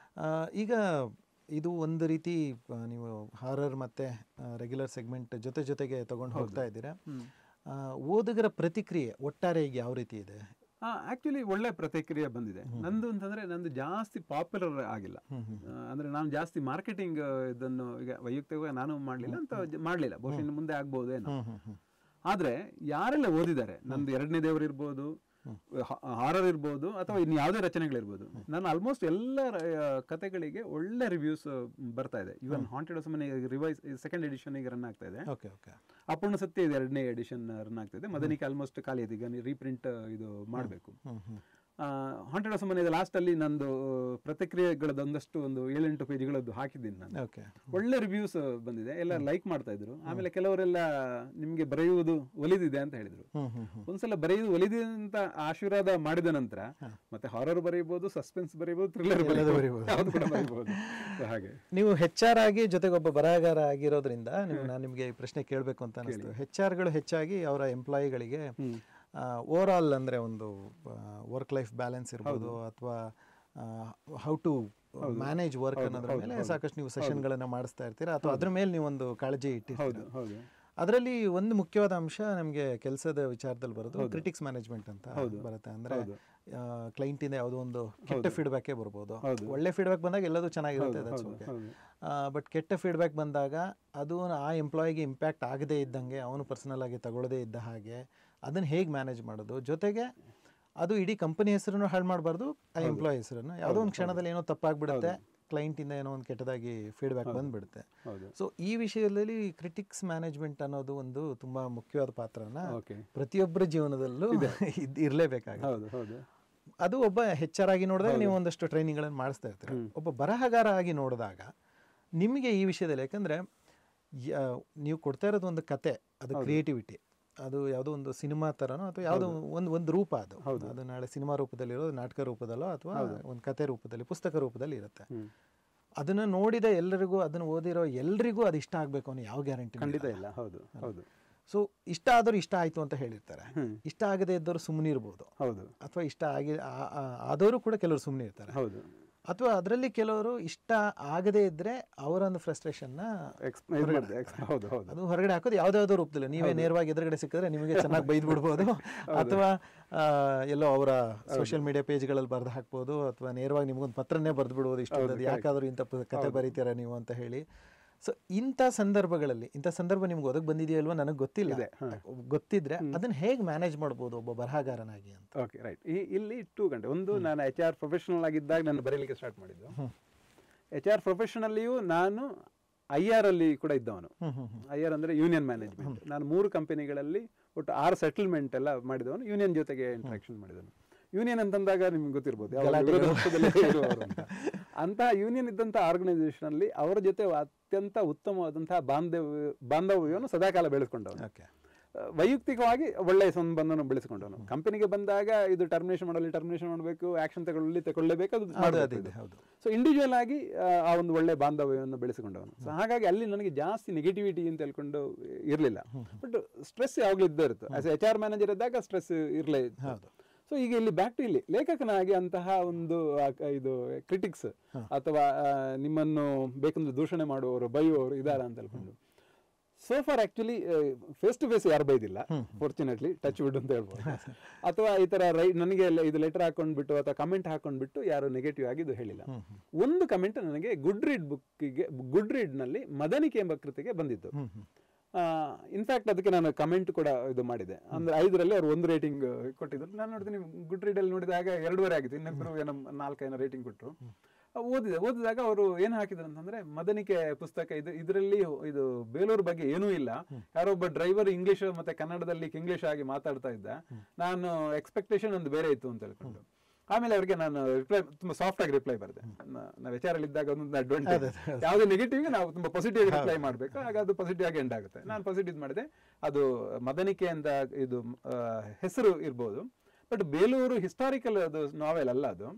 ಈಗ ಇದು ಒಂದು ರೀತಿ ನೀವು ಹಾರರ್ ಮತ್ತು ರೆಗ್ಯುಲರ್ ಸೆಗ್ಮೆಂಟ್ ಜೊತೆಗೆ ತಗೊಂಡು ಹೋಗ್ತಾ ಇದ್ದೀರಾ. ಓದುಗರ ಪ್ರತಿಕ್ರಿಯೆ ಒಟ್ಟಾರೆ ಈಗ ಯಾವ ರೀತಿ ಇದೆ? ಆಕ್ಚುಲಿ ಒಳ್ಳೆ ಪ್ರತಿಕ್ರಿಯೆ ಬಂದಿದೆ. ನಂದು ಜಾಸ್ತಿ ಪಾಪ್ಯುಲರ್ ಆಗಿಲ್ಲ, ಅಂದ್ರೆ ನಾನು ಜಾಸ್ತಿ ಮಾರ್ಕೆಟಿಂಗ್ ಇದನ್ನು ಈಗ ವೈಯಕ್ತಿಕವಾಗಿ ನಾನು ಮಾಡಲಿಲ್ಲ, ಬಹುಶಃ ಇನ್ನು ಮುಂದೆ ಆಗ್ಬಹುದೇನೋ. ಆದ್ರೆ ಯಾರೆಲ್ಲ ಓದಿದ್ದಾರೆ, ನಂದು 2ನೇ ದೇವರು ಇರ್ಬೋದು, ಹಾರರ್ ಇರ್ಬೋದು, ಅಥವಾ ಇನ್ನು ಯಾವುದೇ ರಚನೆಗಳಿರ್ಬೋದು, ನಾನು ಆಲ್ಮೋಸ್ಟ್ ಎಲ್ಲ ಕಥೆಗಳಿಗೆ ಒಳ್ಳೆ ರಿವ್ಯೂಸ್ ಬರ್ತಾ ಇದೆ. ಇವನ್ ಹಾಂಟೆಡ್ ಹೊಸ ಮನೆ ರಿವೈಸ್ 2nd ಎಡಿಷನ್ ಈಗ ರನ್ ಆಗ್ತಾ ಇದೆ. ಅಪೂರ್ಣ ಸತ್ಯ ಇದು 2ನೇ ಎಡಿಷನ್ ರನ್ ಆಗ್ತಾ ಇದೆ. ಮದನಿಕೆ ಆಲ್ಮೋಸ್ಟ್ ಖಾಲಿ ಇದೆ, ಈಗ ರೀಪ್ರಿಂಟ್ ಇದು ಮಾಡಬೇಕು. ಹಾಂಟೆಡ್ ಹೊಸ ಮನೆ ಲಾಸ್ಟ್ ಅಲ್ಲಿ ನಂದು ಪ್ರತಿಕ್ರಿಯೆಗಳದ್ದು ಒಂದಷ್ಟು ಒಂದು 7-8 ಪೇಜ್ಗಳದ್ದು ಹಾಕಿದ್ದೀನಿ ನಾನು. ಒಳ್ಳೆ ರಿವ್ಯೂಸ್ ಬಂದಿದೆ, ಎಲ್ಲ ಲೈಕ್ ಮಾಡ್ತಾ ಇದ್ರು. ಆಮೇಲೆ ಕೆಲವರೆಲ್ಲ ನಿಮ್ಗೆ ಬರೆಯುವುದು ಒಲಿದಿದೆ ಅಂತ ಹೇಳಿದ್ರು. ಒಂದ್ಸಲ ಬರೆಯುವುದು ಒಲಿದಿದೆ ಅಂತ ಆಶೀರ್ವಾದ ಮಾಡಿದ ನಂತರ ಮತ್ತೆ ಹಾರರ್ ಬರೀಬಹುದು, ಸಸ್ಪೆನ್ಸ್ ಬರೀಬಹುದು, ಥ್ರಿಲ್ಲರ್ ಬರೀಬಹುದು. ಹಾಗೆ ನೀವು HR ಆಗಿ ಜೊತೆಗೆ ಒಬ್ಬ ಬರಹಗಾರ ಆಗಿರೋದ್ರಿಂದ ನಾನು ನಿಮ್ಗೆ ಈ ಪ್ರಶ್ನೆ ಕೇಳಬೇಕು ಅಂತ ಅನಿಸ್ತು. HR ಹೆಚ್ಚಾಗಿ ಅವರ ಎಂಪ್ಲಾಯಿಗಳಿಗೆ ಓವರ್ ಆಲ್ ಅಂದರೆ ಒಂದು ವರ್ಕ್ ಲೈಫ್ ಬ್ಯಾಲೆನ್ಸ್ ಇರ್ಬೋದು, ಅಥವಾ ಹೌ ಟು ಮ್ಯಾನೇಜ್ ವರ್ಕ್ ಅನ್ನೋದ್ರ ಮೇಲೆ ಸಾಕಷ್ಟು ನೀವು ಸೆಷನ್ಗಳನ್ನು ಮಾಡಿಸ್ತಾ ಇರ್ತೀರಾ, ಅಥವಾ ಅದ್ರ ಮೇಲೆ ನೀವು ಒಂದು ಕಾಳಜಿ ಇಟ್ಟಿರ್ತೀರ. ಅದರಲ್ಲಿ ಒಂದು ಮುಖ್ಯವಾದ ಅಂಶ ನಮಗೆ ಕೆಲಸದ ವಿಚಾರದಲ್ಲಿ ಬರೋದು ಕ್ರಿಟಿಕ್ಸ್ ಮ್ಯಾನೇಜ್ಮೆಂಟ್ ಅಂತ ಬರುತ್ತೆ. ಅಂದರೆ ಕ್ಲೈಂಟಿಂದ ಯಾವುದೋ ಒಂದು ಕೆಟ್ಟ ಫೀಡ್ಬ್ಯಾಕೇ ಬರ್ಬೋದು. ಒಳ್ಳೆ ಫೀಡ್ಬ್ಯಾಕ್ ಬಂದಾಗ ಎಲ್ಲದೂ ಚೆನ್ನಾಗಿರುತ್ತೆ, ಬಟ್ ಕೆಟ್ಟ ಫೀಡ್ಬ್ಯಾಕ್ ಬಂದಾಗ ಅದು ಆ ಎಂಪ್ಲಾಯಿಗೆ ಇಂಪ್ಯಾಕ್ಟ್ ಆಗದೇ ಇದ್ದಂಗೆ, ಅವನು ಪರ್ಸನಲ್ ಆಗಿ ತಗೊಳ್ಳದೇ ಇದ್ದ ಹಾಗೆ ಅದನ್ನು ಹೇಗೆ ಮ್ಯಾನೇಜ್ ಮಾಡೋದು, ಜೊತೆಗೆ ಅದು ಇಡೀ ಕಂಪನಿ ಹೆಸರನ್ನು ಹಾಳು ಮಾಡಬಾರ್ದು, ಆ ಎಂಪ್ಲಾಯಿ ಹೆಸರನ್ನು. ಯಾವುದೋ ಒಂದು ಕ್ಷಣದಲ್ಲಿ ಏನೋ ತಪ್ಪಾಗ್ಬಿಡುತ್ತೆ, ಕ್ಲೈಂಟಿಂದ ಏನೋ ಒಂದು ಕೆಟ್ಟದಾಗಿ ಫೀಡ್ಬ್ಯಾಕ್ ಬಂದ್ಬಿಡುತ್ತೆ. ಸೊ ಈ ವಿಷಯದಲ್ಲಿ ಕ್ರಿಟಿಕ್ಸ್ ಮ್ಯಾನೇಜ್ಮೆಂಟ್ ಅನ್ನೋದು ಒಂದು ತುಂಬಾ ಮುಖ್ಯವಾದ ಪಾತ್ರನ ಪ್ರತಿಯೊಬ್ಬರ ಜೀವನದಲ್ಲೂ ಇರಲೇಬೇಕಾಗುತ್ತೆ. ಅದು ಒಬ್ಬ HR ಆಗಿ ನೋಡಿದಾಗ ನೀವು ಒಂದಷ್ಟು ಟ್ರೈನಿಂಗ್ಗಳನ್ನು ಮಾಡಿಸ್ತಾ ಇರ್ತೀರ. ಒಬ್ಬ ಬರಹಗಾರ ಆಗಿ ನೋಡಿದಾಗ ನಿಮಗೆ ಈ ವಿಷಯದಲ್ಲಿ, ಯಾಕಂದರೆ ನೀವು ಕೊಡ್ತಾ ಇರೋದು ಒಂದು ಕತೆ, ಅದು ಕ್ರಿಯೇಟಿವಿಟಿ, ಅದು ಯಾವುದೋ ಒಂದು ಸಿನಿಮಾ ಥರನೋ ಅಥವಾ ಯಾವುದೋ ಒಂದು ರೂಪ, ಅದು ನಾಳೆ ಸಿನಿಮಾ ರೂಪದಲ್ಲಿರೋ, ನಾಟಕ ರೂಪದಲ್ಲೋ, ಅಥವಾ ಒಂದು ಕತೆ ರೂಪದಲ್ಲಿ, ಪುಸ್ತಕ ರೂಪದಲ್ಲಿ ಇರುತ್ತೆ. ಅದನ್ನು ನೋಡಿದ ಎಲ್ಲರಿಗೂ, ಅದನ್ನು ಓದಿರೋ ಎಲ್ರಿಗೂ ಅದು ಇಷ್ಟ ಆಗಬೇಕು ಅನ್ನೋ ಯಾವ ಗ್ಯಾರಂಟಿ ಖಂಡಿತ ಇಲ್ಲ. ಹೌದು ಹೌದು. ಸೊ ಇಷ್ಟ ಆದವ್ರು ಇಷ್ಟ ಆಯಿತು ಅಂತ ಹೇಳಿರ್ತಾರೆ, ಇಷ್ಟ ಆಗದೆ ಇದ್ದವರು ಸುಮ್ಮನೆ ಇರ್ಬೋದು, ಅಥವಾ ಇಷ್ಟ ಆದವರು ಕೂಡ ಕೆಲವರು ಸುಮ್ಮನೆ ಇರ್ತಾರೆ. ಅಥವಾ ಅದರಲ್ಲಿ ಕೆಲವರು ಇಷ್ಟ ಆಗದೇ ಇದ್ರೆ ಅವರ ಒಂದು ಫ್ರಸ್ಟ್ರೇಷನ್ನ ಹೌದು ಹೌದು ಅದು ಹೊರಗಡೆ ಹಾಕೋದು ಯಾವುದಾದ್ರು ರೂಪದಲ್ಲಿ. ನೀವೇ ನೇರವಾಗಿ ಎದುರುಗಡೆ ಸಿಕ್ಕಿದ್ರೆ ನಿಮಗೆ ಚೆನ್ನಾಗಿ ಬೈದು ಬಿಡ್ಬೋದು, ಅಥವಾ ಎಲ್ಲೋ ಅವರ ಸೋಷಿಯಲ್ ಮೀಡಿಯಾ ಪೇಜ್ಗಳಲ್ಲಿ ಬರೆದು ಹಾಕ್ಬೋದು, ಅಥವಾ ನೇರವಾಗಿ ನಿಮಗೊಂದು ಪತ್ರನೇ ಬರೆದು ಬಿಡ್ಬೋದು, ಇಷ್ಟೊಂದು ಯಾಕಾದರೂ ಇಂಥ ಕತೆ ಬರೀತೀರಾ ನೀವು ಅಂತ ಹೇಳಿ. ಸೊ ಇಂಥ ಸಂದರ್ಭಗಳಲ್ಲಿ, ಇಂಥ ಸಂದರ್ಭ ನಿಮ್ಗೆ ಒದಗಿ ಬಂದಿದೆಯೋ ಇಲ್ವೋ ನನಗೆ ಗೊತ್ತಿಲ್ಲ, ಗೊತ್ತಿದ್ರೆ ಅದನ್ನ ಹೇಗೆ ಮ್ಯಾನೇಜ್ ಮಾಡ್ಬೋದು ಒಬ್ಬ ಬರಹಗಾರನಾಗಿ ಅಂತ. Okay, right. ಇಲ್ಲಿ 2 ಗಂಟೆ. ಒಂದು, ನಾನು HR ಪ್ರೊಫೆಷನಲ್ ಆಗಿದ್ದಾಗ ನಾನು ಬರೀಲಿಕ್ಕೆ ಸ್ಟಾರ್ಟ್ ಮಾಡಿದ್ದು. HR ಪ್ರೊಫೆಷನಲ್ಲಿಯೂ ನಾನು IR ಅಲ್ಲಿ ಕೂಡ ಇದ್ದವನು. IR ಅಂದರೆ ಯೂನಿಯನ್ ಮ್ಯಾನೇಜ್ಮೆಂಟ್. ನಾನು 3 ಕಂಪನಿಗಳಲ್ಲಿ ಒಟ್ಟು 6 ಸೆಟಲ್ಮೆಂಟ್ ಎಲ್ಲ ಮಾಡಿದವನು, ಯೂನಿಯನ್ ಜೊತೆಗೆ ಇಂಟ್ರಾಕ್ಷನ್ ಮಾಡಿದವನು. ಯೂನಿಯನ್ ಅಂತಂದಾಗ ನಿಮ್ಗೆ ಗೊತ್ತಿರ್ಬೋದು ಅಂತಹ ಯೂನಿಯನ್ ಇದ್ದಂಥ ಆರ್ಗನೈಸೇಷನ್ ಅಲ್ಲಿ ಅವರ ಜೊತೆ ಅತ್ಯಂತ ಉತ್ತಮವಾದಂತಹ ಬಾಂಧವ್ಯವನ್ನು ಸದಾಕಾಲ ಬೆಳೆಸ್ಕೊಂಡವನು. ವೈಯಕ್ತಿಕವಾಗಿ ಒಳ್ಳೆಯ ಸಂಬಂಧವನ್ನು ಬೆಳೆಸಿಕೊಂಡವನು. ಕಂಪನಿಗೆ ಬಂದಾಗ ಇದು ಟರ್ಮಿನೇಷನ್ ಮಾಡಬೇಕು, ಆಕ್ಷನ್ ತಗೊಳ್ಳೇಬೇಕು, ಅದು. ಸೊ ಇಂಡಿವಿಜುವಲ್ ಆಗಿ ಆ ಒಂದು ಒಳ್ಳೆ ಬಾಂಧವ್ಯವನ್ನು ಬೆಳೆಸಿಕೊಂಡವನು. ಸೊ ಹಾಗಾಗಿ ಅಲ್ಲಿ ನನಗೆ ಜಾಸ್ತಿ ನೆಗೆಟಿವಿಟಿ ಅಂತ ಹೇಳ್ಕೊಂಡು ಇರಲಿಲ್ಲ. ಬಟ್ ಸ್ಟ್ರೆಸ್ ಯಾವಾಗಲೂ ಇದ್ದೇ ಇರುತ್ತೆ. ಆಸ್ HR ಮ್ಯಾನೇಜರ್ ಇದ್ದಾಗ ಸ್ಟ್ರೆಸ್ ಇರಲೇ ಇತ್ತು. ಸೊ ಈಗ ಇಲ್ಲಿ ಬ್ಯಾಕ್ ಟು ಇಲ್ಲಿ ಲೇಖಕನಾಗಿ ಅಂತಹ ಒಂದು ಇದು ಕ್ರಿಟಿಕ್ಸ್ ಅಥವಾ ನಿಮ್ಮನ್ನು ಬೇಕಂದ್ರೆ ದೂಷಣೆ ಮಾಡುವವರು, ಬೈಯುವವರು ಇದಾರ ಅಂತ ಹೇಳ್ಕೊಂಡು so far actually face to face ಯಾರು ಬೈದಿಲ್ಲ, ಫಾರ್ಚುನೇಟ್ಲಿ, ಟಚ್ ವುಡ್ ಅಂತ ಹೇಳ್ಬೋದು. ಅಥವಾ ಈ ತರ ನನಗೆ ಇದು ಲೆಟರ್ ಹಾಕೊಂಡ್ಬಿಟ್ಟು ಅಥವಾ ಕಮೆಂಟ್ ಹಾಕೊಂಡ್ಬಿಟ್ಟು ಯಾರು ನೆಗೆಟಿವ್ ಆಗಿ ಇದು ಹೇಳಿಲ್ಲ. ಒಂದು ಕಮೆಂಟ್ ನನಗೆ ಗುಡ್ ರೀಡ್ ನಲ್ಲಿ ಮದನಿಕೆ ಎಂಬ ಕೃತಿಗೆ ಬಂದಿತ್ತು. ಇನ್ಫ್ಯಾಕ್ಟ್ ಅದಕ್ಕೆ ನಾನು ಕಮೆಂಟ್ ಕೂಡ ಇದು ಮಾಡಿದೆ. ಅಂದ್ರೆ 5ರಲ್ಲಿ ಅವ್ರು 1 ರೇಟಿಂಗ್ ಕೊಟ್ಟಿದ್ರು. ನಾನು ನೋಡ್ತೀನಿ ಗುಡ್ ರೀಡ್ ಅಲ್ಲಿ ನೋಡಿದಾಗ 2.5 ಆಗಿತ್ತು. ಇನ್ನೊಬ್ರು ಏನೋ 4 ರೇಟಿಂಗ್ ಕೊಟ್ಟರು. ಓದಿದಾಗ ಅವರು ಏನು ಹಾಕಿದ್ರು ಅಂತಂದ್ರೆ, ಮದನಿಕೆ ಪುಸ್ತಕ ಇದರಲ್ಲಿ ಇದು ಬೇಲೂರು ಬಗ್ಗೆ ಏನೂ ಇಲ್ಲ, ಯಾರೊಬ್ಬ ಡ್ರೈವರ್ ಇಂಗ್ಲಿಷ್ ಮತ್ತೆ ಕನ್ನಡದಲ್ಲಿ ಇಂಗ್ಲಿಷ್ ಆಗಿ ಮಾತಾಡ್ತಾ ಇದ್ದ, ನಾನು ಎಕ್ಸ್ಪೆಕ್ಟೇಷನ್ ಒಂದು ಬೇರೆ ಇತ್ತು ಅಂತ ಹೇಳ್ಕೊಂಡು. ಆಮೇಲೆ ಅವ್ರಿಗೆ ನಾನು ತುಂಬಾ ಸಾಫ್ಟ್ ಆಗಿ ರಿಪ್ಲೈ ಬರೆದೆ. ನಾವು HR ಅಲ್ಲಿ ಇದ್ದಾಗ ಒಂದು ಅಡ್ವಾಂಟೇಜ್, ಯಾವುದೇ ನೆಗೆಟಿವ್ ನಾವು ತುಂಬಾ ಪಾಸಿಟಿವ್ ರಿಪ್ಲೈ ಮಾಡ್ಬೇಕು, ಆಗ ಅದು ಪಾಸಿಟಿವ್ ಆಗಿ ಎಂಡ್ ಆಗುತ್ತೆ. ನಾನು ಪಾಸಿಟಿವ್ ಮಾಡಿದೆ. ಅದು ಮದನಿಕೆ ಅಂತ ಇದು ಹೆಸರು ಇರ್ಬೋದು, ಬಟ್ ಬೇಲೂರು ಹಿಸ್ಟಾರಿಕಲ್ ಅದು ನಾವೆಲ್ ಅಲ್ಲ. ಅದು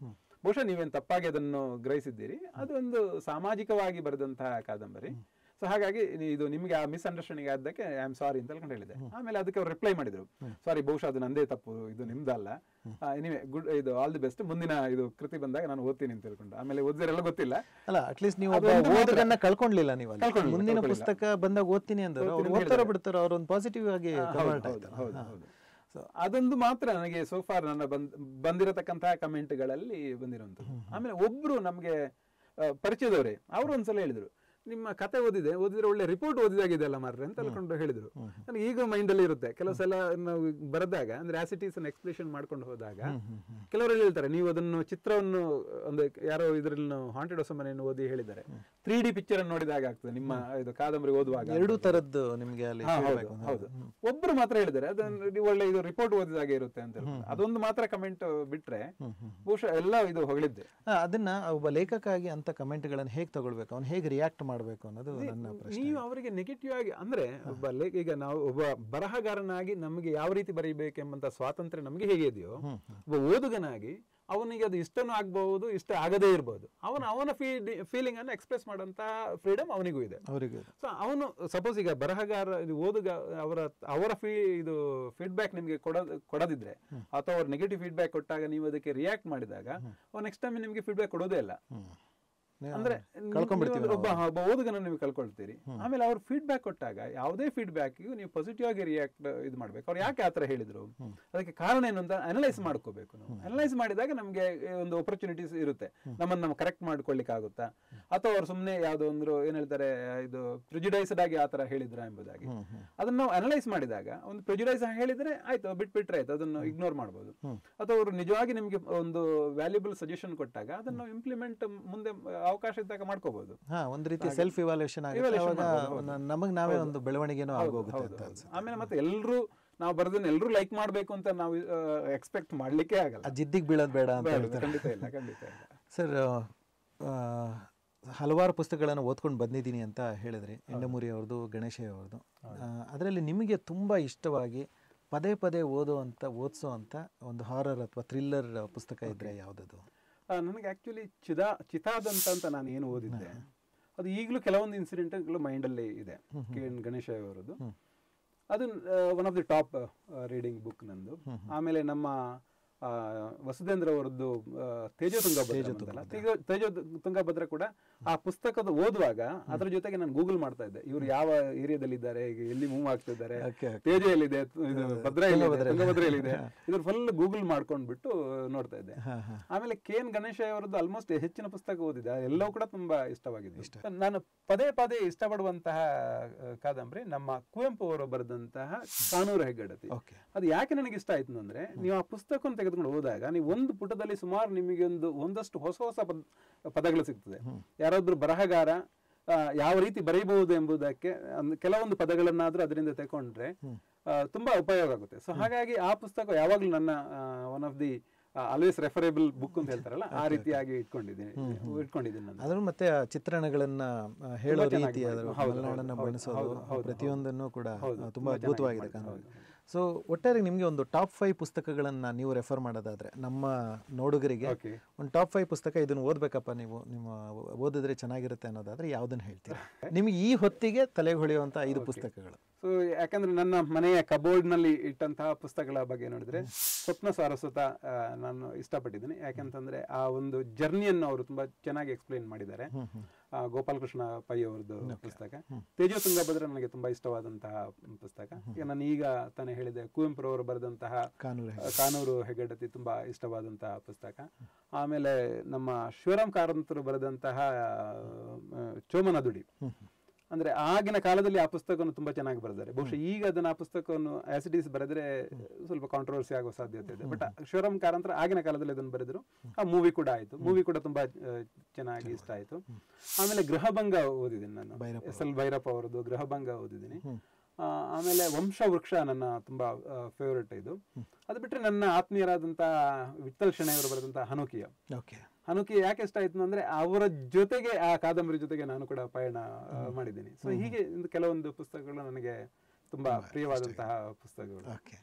ಬಹುಶಃ ನೀವೇನು ತಪ್ಪಾಗಿ ಅದನ್ನು ಗ್ರಹಿಸಿದ್ದೀರಿ. ಅದು ಒಂದು ಸಾಮಾಜಿಕವಾಗಿ ಬರೆದಂತಹ ಕಾದಂಬರಿ. ಸೊ ಹಾಗಾಗಿ ಇದು ನಿಮಗೆ ಆ ಮಿಸ್ಅಂಡರ್ಸ್ಟ್ಯಾಂಡಿಂಗ್ ಆದಕ್ಕೆ ಐ ಆಮ್ ಸಾರಿ ಅಂತ ಹೇಳ್ಕೊಂಡು ಹೇಳಿದೆ. ಆಮೇಲೆ ಅದಕ್ಕೆ ಅವ್ರು ರಿಪ್ಲೈ ಮಾಡಿದ್ರು, ಸಾರಿ, ಬಹುಶಃ ಅದು ನಂದೇ ತಪ್ಪು, ಇದು ನಿಮ್ದಲ್ಲ, ಎನಿವೆ ಗುಡ್, ಇದು ಆಲ್ ದಿ ಬೆಸ್ಟ್, ಮುಂದಿನ ಇದು ಕೃತಿ ಬಂದಾಗ ನಾನು ಓದ್ತೀನಿ ಅಂತ ಹೇಳ್ಕೊಂಡು. ಆಮೇಲೆ ಓದಿದ್ರೆಲ್ಲ ಗೊತ್ತಿಲ್ಲ, ಅಲ್ಲ ಅಟ್ಲೀಸ್ಟ್ ನೀವು ಓದೋದನ್ನ ಕಳ್ಕೊಂಡಿಲ್ಲ. ನೀವು ಮುಂದಿನ ಪುಸ್ತಕ ಬಂದಾಗ ಓದ್ತೀನಿ ಅಂದ್ರೆ ಓದ್ತಾರ ಬಿಡ್ತಾರೋ, ಅವ್ರು ಒಂದು ಪಾಸಿಟಿವ್ ಆಗಿ ಕನ್ವರ್ಟ್ ಆಯ್ತು. ಹೌದು. ಸೊ ಅದೊಂದು ಮಾತ್ರ ನನಗೆ ಸೋಫಾರ್ ನನ್ನ ಬಂದಿರತಕ್ಕಂತಹ ಕಮೆಂಟ್ಗಳಲ್ಲಿ ಬಂದಿರುವಂಥದ್ದು. ಆಮೇಲೆ ಒಬ್ರು ನಮ್ಗೆ ಪರಿಚಯದವರೇ ಅವರು ಒಂದ್ಸಲ ಹೇಳಿದ್ರು, ನಿಮ್ಮ ಕತೆ ಓದಿದ್ರೆ ಒಳ್ಳೆ ರಿಪೋರ್ಟ್ ಓದಿದಾಗಿದೆ ಅಲ್ಲ ಮಾರ್ರೆ ಅಂತ ಹೇಳ್ಕೊಂಡು ಹೇಳಿದ್ರು. ನನಗೆ ಈಗ ಮೈಂಡ್ ಅಲ್ಲಿ ಇರುತ್ತೆ, ಕೆಲವು ಸಲ ನಾವು ಬರೆದಾಗ ಅಂದ್ರೆ ಆಸಿಟೀಸ್ ಎಕ್ಸ್ಪ್ರೆಷನ್ ಮಾಡ್ಕೊಂಡು ಹೋದಾಗ ಕೆಲವರಲ್ಲಿ ಹೇಳ್ತಾರೆ, ನೀವು ಅದನ್ನು ಚಿತ್ರವನ್ನು ಒಂದು ಯಾರೋ ಇದ್ರಲ್ಲಿ ಹಾಂಟೆಡ್ ಹೊಸ ಮನೆಯನ್ನು ಓದಿ ಹೇಳಿದ್ದಾರೆ, 3D ಪಿಕ್ಚರ್ ಅನ್ನು ನೋಡಿದಾಗ ಆಗ್ತದೆ ನಿಮ್ಮ ಇದು ಕಾದಂಬರಿ ಓದುವಾಗ. 2 ತರದ್ದು ನಿಮ್ಗೆ ಅಲ್ಲಿ. ಹೌದು. ಒಬ್ರು ಮಾತ್ರ ಹೇಳಿದ್ದಾರೆ ಅದನ್ನು ಒಳ್ಳೆ ಇದು ರಿಪೋರ್ಟ್ ಓದಿದಾಗೆ ಇರುತ್ತೆ ಅಂತ ಹೇಳ್ತಾರೆ. ಅದೊಂದು ಮಾತ್ರ ಕಮೆಂಟ್ ಬಿಟ್ರೆ ಬಹುಶಃ ಎಲ್ಲ ಇದು ಹೊಗಳಿದ್ದೆ. ಅದನ್ನ ಒಬ್ಬ ಲೇಖಕಾಗಿ ಅಂತ ಕಮೆಂಟ್ ಗಳನ್ನು ಹೇಗೆ ತಗೊಳ್ಬೇಕು, ಅವ್ನು ಹೇಗೆ ರಿಯಾಕ್ಟ್ ಮಾಡಬೇಕು ಅನ್ನೋದು ನನ್ನ ಪ್ರಶ್ನೆ. ನೀವು ಅವರಿಗೆ ನೆಗೆಟಿವ್ ಆಗಿ ಅಂದ್ರೆ ಈಗ ನಾವು ಒಬ್ಬ ಬರಹಗಾರನಾಗಿ ನಮಗೆ ಯಾವ ರೀತಿ ಬರೀಬೇಕೆಂಬಂತ ಸ್ವಾತಂತ್ರ್ಯ ನಮಗೆ ಹೇಗೆ ಇದೆಯೋ, ಒಬ್ಬ ಓದುಗನಾಗಿ ಅವನಿಗೆ ಅದು ಇಷ್ಟನೂ ಆಗ್ಬಹುದು, ಇಷ್ಟ ಆಗದೇ ಇರಬಹುದು, ಅವನ ಫೀಲಿಂಗ್ ಅನ್ನು ಎಕ್ಸ್ಪ್ರೆಸ್ ಮಾಡುವಂತ ಫ್ರೀಡಮ್ ಅವನಿಗೂ ಇದೆ. ಸೊ ಅವನು ಸಪೋಸ್ ಈಗ ಬರಹಗಾರ ಓದುಗ ಅವರ ಇದು ಫೀಡ್ಬ್ಯಾಕ್ ನಿಮ್ಗೆ ಕೊಡದಿದ್ರೆ ಅಥವಾ ಅವ್ರ ನೆಗೆಟಿವ್ ಫೀಡ್ಬ್ಯಾಕ್ ಕೊಟ್ಟಾಗ ನೀವು ಅದಕ್ಕೆ ರಿಯಾಕ್ಟ್ ಮಾಡಿದಾಗ ನೆಕ್ಸ್ಟ್ ಟೈಮ್ ನಿಮ್ಗೆ ಫೀಡ್ಬ್ಯಾಕ್ ಕೊಡೋದೇ ಇಲ್ಲ. ಅಂದ್ರೆ ಒಬ್ಬ ಓದುಗನ ನೀವು ಕಳ್ಕೊಳ್ತೀರಿ. ಆಮೇಲೆ ಅವ್ರು ಫೀಡ್ಬ್ಯಾಕ್ ಕೊಟ್ಟಾಗ ಯಾವುದೇ ಫೀಡ್ಬ್ಯಾಕ್ ನೀವು ಪಾಸಿಟಿವ್ ಆಗಿ ರಿಯಾಕ್ಟ್ ಇದು ಮಾಡ್ಬೇಕು. ಅವ್ರು ಯಾಕೆ ಆತರ ಹೇಳಿದ್ರು, ಅದಕ್ಕೆ ಕಾರಣ ಏನು ಅಂತ ಅನಲೈಸ್ ಮಾಡ್ಕೋಬೇಕು. ನಾವು ಅನಲೈಸ್ ಮಾಡಿದಾಗ ನಮ್ಗೆ ಒಂದು ಆಪರ್ಚುನಿಟೀಸ್ ಇರುತ್ತೆ, ನಮ್ಮನ್ನ ಕರೆಕ್ಟ್ ಮಾಡ್ಕೊಳ್ಲಿಕ್ಕೆ ಆಗುತ್ತಾ, ಅಥವಾ ಅವ್ರು ಸುಮ್ಮನೆ ಯಾವ್ದೋ ಒಂದು ಏನ್ ಹೇಳ್ತಾರೆ ಇದು ಪ್ರೆಜುಡೈಸ್ಡ್ ಆಗಿ ಆತರ ಹೇಳಿದ್ರ ಎಂಬುದಾಗಿ ಅದನ್ನ ನಾವು ಅನಲೈಸ್ ಮಾಡಿದಾಗ ಒಂದು ಪ್ರೆಜುಡೈಸ್ ಹೇಳಿದ್ರೆ ಆಯ್ತು, ಬಿಟ್ಬಿಟ್ರೆ ಆಯ್ತು, ಅದನ್ನು ಇಗ್ನೋರ್ ಮಾಡ್ಬೋದು. ಅಥವಾ ಅವರು ನಿಜವಾಗಿ ನಿಮ್ಗೆ ಒಂದು ವ್ಯಾಲ್ಯೂಬಲ್ ಸಜೆಷನ್ ಕೊಟ್ಟಾಗ ಅದನ್ನು ಇಂಪ್ಲಿಮೆಂಟ್ ಮುಂದೆ ಅವಕಾಶ ಇದ್ದಾಗ ಮಾಡ್ಕೋಬಹುದು. ಒಂದು ರೀತಿ ಸೆಲ್ಫ್ ಇವಾಲ್ಯೂಯೇಷನ್ ನಮಗೆ ನಾವೇ ಒಂದು ಬೆಳವಣಿಗೆನೂ ಆಗೋಗುತ್ತೆ. ಆಮೇಲೆ ಮತ್ತೆ ಎಲ್ಲರೂ ನಾವು ಬರೆದನ್ನ ಎಲ್ಲರೂ ಲೈಕ್ ಮಾಡ್ಬೇಕು ಅಂತ ನಾವು ಎಕ್ಸ್ಪೆಕ್ಟ್ ಮಾಡ್ಲಿಕ್ಕೆ ಆಗಲ್ಲ. ಜಿದ್ದಿಗೆ ಬೀಳೋದು ಬೇಡ ಅಂತ. ಖಂಡಿತ ಇಲ್ಲ. ಸರ್, ಹಲವಾರು ಪುಸ್ತಕಗಳನ್ನು ಓದ್ಕೊಂಡು ಬಂದಿದ್ದೀನಿ ಅಂತ ಹೇಳಿದ್ರಿ, ಎಂಡಮೂರಿ ಅವ್ರದ್ದು, ಗಣೇಶ ಅವ್ರದ್ದು. ಅದರಲ್ಲಿ ನಿಮಗೆ ತುಂಬಾ ಇಷ್ಟವಾಗಿ ಪದೇ ಪದೇ ಓದಿಸೋ ಅಂತ ಒಂದು ಹಾರರ್ ಅಥವಾ ಥ್ರಿಲ್ಲರ್ ಪುಸ್ತಕ ಇದ್ರೆ ಯಾವುದದು? ನನಗೆ ಆಕ್ಚುಲಿ ಚಿತಾದಂತ ಅಂತ ನಾನು ಏನು ಓದಿದ್ದೆ, ಅದು ಈಗಲೂ ಕೆಲವೊಂದು ಇನ್ಸಿಡೆಂಟ್ಗಳು ಮೈಂಡಲ್ಲಿ ಇದೆ. ಗಣೇಶ ಅವರದ್ದು ಅದು one of the top reading book ನಂದು. ಆಮೇಲೆ ನಮ್ಮ ವಸುಧೇಂದ್ರ ಅವರದ್ದು ತೇಜೋ ತುಂಗಭದ್ರ ಕೂಡ ಆ ಪುಸ್ತಕದ ಓದುವಾಗ ಅದ್ರ ಜೊತೆಗೆ ನಾನು ಗೂಗಲ್ ಮಾಡ್ತಾ ಇದ್ದೆ, ಇವ್ರು ಯಾವ ಏರಿಯಾದಲ್ಲಿ ಇದ್ದಾರೆ, ಎಲ್ಲಿ ಮೂವ್ ಆಗ್ತಿದ್ದಾರೆ, ತೇಜೋ ಎಲ್ಲಿದೆ, ಭದ್ರಾ ಎಲ್ಲಿದೆ, ತುಂಗಭದ್ರ ಎಲ್ಲಿದೆ, ಇದ್ರ ಫುಲ್ ಗೂಗಲ್ ಮಾಡ್ಕೊಂಡ್ಬಿಟ್ಟು ನೋಡ್ತಾ ಇದ್ದೆ. ಆಮೇಲೆ KN ಗಣೇಶಯ್ಯ ಅವರದ್ದು ಆಲ್ಮೋಸ್ಟ್ ಹೆಚ್ಚಿನ ಪುಸ್ತಕ ಓದಿದೆ, ಎಲ್ಲವೂ ಕೂಡ ತುಂಬಾ ಇಷ್ಟವಾಗಿದೆ. ನಾನು ಪದೇ ಪದೇ ಇಷ್ಟಪಡುವಂತಹ ಕಾದಂಬರಿ ನಮ್ಮ ಕುವೆಂಪು ಅವರು ಬರೆದಂತಹ ಕಾನೂರು ಹೆಗ್ಗಡತಿ. ಅದು ಯಾಕೆ ನನಗೆ ಇಷ್ಟ ಆಯ್ತು ಅಂದ್ರೆ, ನೀವು ಆ ಪುಸ್ತಕವನ್ನು ತೆಗೆದುಕೊಂಡು ಹೋದಾಗ ನೀವು ಒಂದು ಪುಟದಲ್ಲಿ ಸುಮಾರು ನಿಮಗೆ ಒಂದಷ್ಟು ಹೊಸ ಹೊಸ ಪದಗಳು ಸಿಗ್ತದೆ. ಯಾರಾದ್ರೂ ಬರಹಗಾರ ಯಾವ ರೀತಿ ಬರೀಬಹುದು ಎಂಬುದಕ್ಕೆ ಕೆಲವೊಂದು ಪದಗಳನ್ನಾದ್ರೂ ಅದರಿಂದ ತಗೊಂಡ್ರೆ ತುಂಬಾ ಉಪಯೋಗ ಆಗುತ್ತೆ. ಸೊ ಹಾಗಾಗಿ ಆ ಪುಸ್ತಕ ಯಾವಾಗ್ಲೂ ನನ್ನ one of the always referable book ಅಂತ ಹೇಳ್ತಾರಲ್ಲ, ಆ ರೀತಿಯಾಗಿ ಇಟ್ಕೊಂಡಿದ್ದೀನಿ ನಾನು. ಅದ್ರ ಮತ್ತೆ ಚಿತ್ರಣಗಳನ್ನ ಹೇಳೋ ರೀತಿ, ಪ್ರತಿಯೊಂದನ್ನು ಕೂಡ ತುಂಬಾ ಅದ್ಭುತವಾಗಿದೆ ಕಾನೂನು. ಸೊ ಒಟ್ಟಾರೆ ನಿಮಗೆ ಒಂದು ಟಾಪ್ 5 ಪುಸ್ತಕಗಳನ್ನು ನೀವು ರೆಫರ್ ಮಾಡೋದಾದ್ರೆ, ನಮ್ಮ ನೋಡುಗರಿಗೆ ಒಂದು ಟಾಪ್ 5 ಪುಸ್ತಕ ಇದನ್ನು ಓದಬೇಕಪ್ಪ, ನಿಮ್ಮ ಓದಿದ್ರೆ ಚೆನ್ನಾಗಿರುತ್ತೆ ಅನ್ನೋದಾದ್ರೆ ಯಾವುದನ್ನು ಹೇಳ್ತೀರಾ? ನಿಮಗೆ ಈ ಹೊತ್ತಿಗೆ ತಲೆಗೆ ಹೊಳೆಯುವಂಥ 5 ಪುಸ್ತಕಗಳು. ಸೊ ಯಾಕಂದ್ರೆ ನನ್ನ ಮನೆಯ ಕಬೋರ್ಡ್ನಲ್ಲಿ ಇಟ್ಟಂತಹ ಪುಸ್ತಕಗಳ ಬಗ್ಗೆ ನೋಡಿದ್ರೆ ಸ್ವಪ್ನ ಸಾರಸ್ವತ ನಾನು ಇಷ್ಟಪಟ್ಟಿದ್ದೀನಿ. ಯಾಕಂತಂದ್ರೆ ಆ ಒಂದು ಜರ್ನಿಯನ್ನು ಅವರು ತುಂಬಾ ಚೆನ್ನಾಗಿ ಎಕ್ಸ್ಪ್ಲೈನ್ ಮಾಡಿದ್ದಾರೆ. ಗೋಪಾಲಕೃಷ್ಣ ಪೈ ಅವರದ್ದು ಪುಸ್ತಕ. ತೇಜೋ ತುಂಗಭದ್ರ ನನಗೆ ತುಂಬಾ ಇಷ್ಟವಾದಂತಹ ಪುಸ್ತಕ. ನಾನು ಈಗ ತಾನೇ ಹೇಳಿದೆ, ಕುವೆಂಪು ಅವರು ಬರೆದಂತಹ ಕಾನೂರು ಹೆಗ್ಗಡತಿ ತುಂಬಾ ಇಷ್ಟವಾದಂತಹ ಪುಸ್ತಕ. ಆಮೇಲೆ ನಮ್ಮ ಶಿವರಾಮ್ ಕಾರಂತರು ಬರೆದಂತಹ ಚೋಮನ ದುಡಿ, ಅಂದ್ರೆ ಆಗಿನ ಕಾಲದಲ್ಲಿ ಆ ಪುಸ್ತಕವನ್ನು ತುಂಬಾ ಚೆನ್ನಾಗಿ ಬರೆದಿದ್ದಾರೆ. ಬಹುಶಃ ಈಗ ಅದನ್ನ ಆ ಪುಸ್ತಕವನ್ನು ಆಸ್ ಇಟ್ ಈಸ್ ಬರೆದ್ರೆ ಸ್ವಲ್ಪ ಕಾಂಟ್ರವರ್ಸಿ ಆಗೋ ಸಾಧ್ಯತೆ ಇದೆ. ಬಟ್ ಶಿವರಾಮ್ ಕಾರಂತರ ಆಗಿನ ಕಾಲದಲ್ಲಿ ಅದನ್ನು ಬರೆದ್ರು. ಆ ಮೂವಿ ಕೂಡ ಆಯ್ತು, ಮೂವಿ ಕೂಡ ತುಂಬಾ ಚೆನ್ನಾಗಿ ಇಷ್ಟ ಆಯ್ತು. ಆಮೇಲೆ ಗೃಹಭಂಗ ಓದಿದ್ದೀನಿ ನಾನು, SL ಭೈರಪ್ಪ ಅವರದ್ದು ಗೃಹಭಂಗ ಓದಿದ್ದೀನಿ. ಆಮೇಲೆ ವಂಶವೃಕ್ಷ ನನ್ನ ತುಂಬಾ ಫೇವರೇಟ್ ಇದು. ಅದು ಬಿಟ್ಟರೆ ನನ್ನ ಆತ್ಮೀಯರಾದಂತಹ ವಿಠಲ್ ಶೆಣೈ ಅವರು ಬರೆದಂತಹ ಹನುಕಿ ಯಾಕೆ ಇಷ್ಟ ಆಯ್ತು ಅಂದ್ರೆ, ಅವರ ಜೊತೆಗೆ ಆ ಕಾದಂಬರಿ ಜೊತೆಗೆ ನಾನು ಕೂಡ ಪಯಣ ಮಾಡಿದ್ದೀನಿ. ಸೊ ಹೀಗೆ ಕೆಲವೊಂದು ಪುಸ್ತಕಗಳು ನನಗೆ ತುಂಬಾ ಪ್ರಿಯವಾದಂತಹ ಪುಸ್ತಕಗಳು.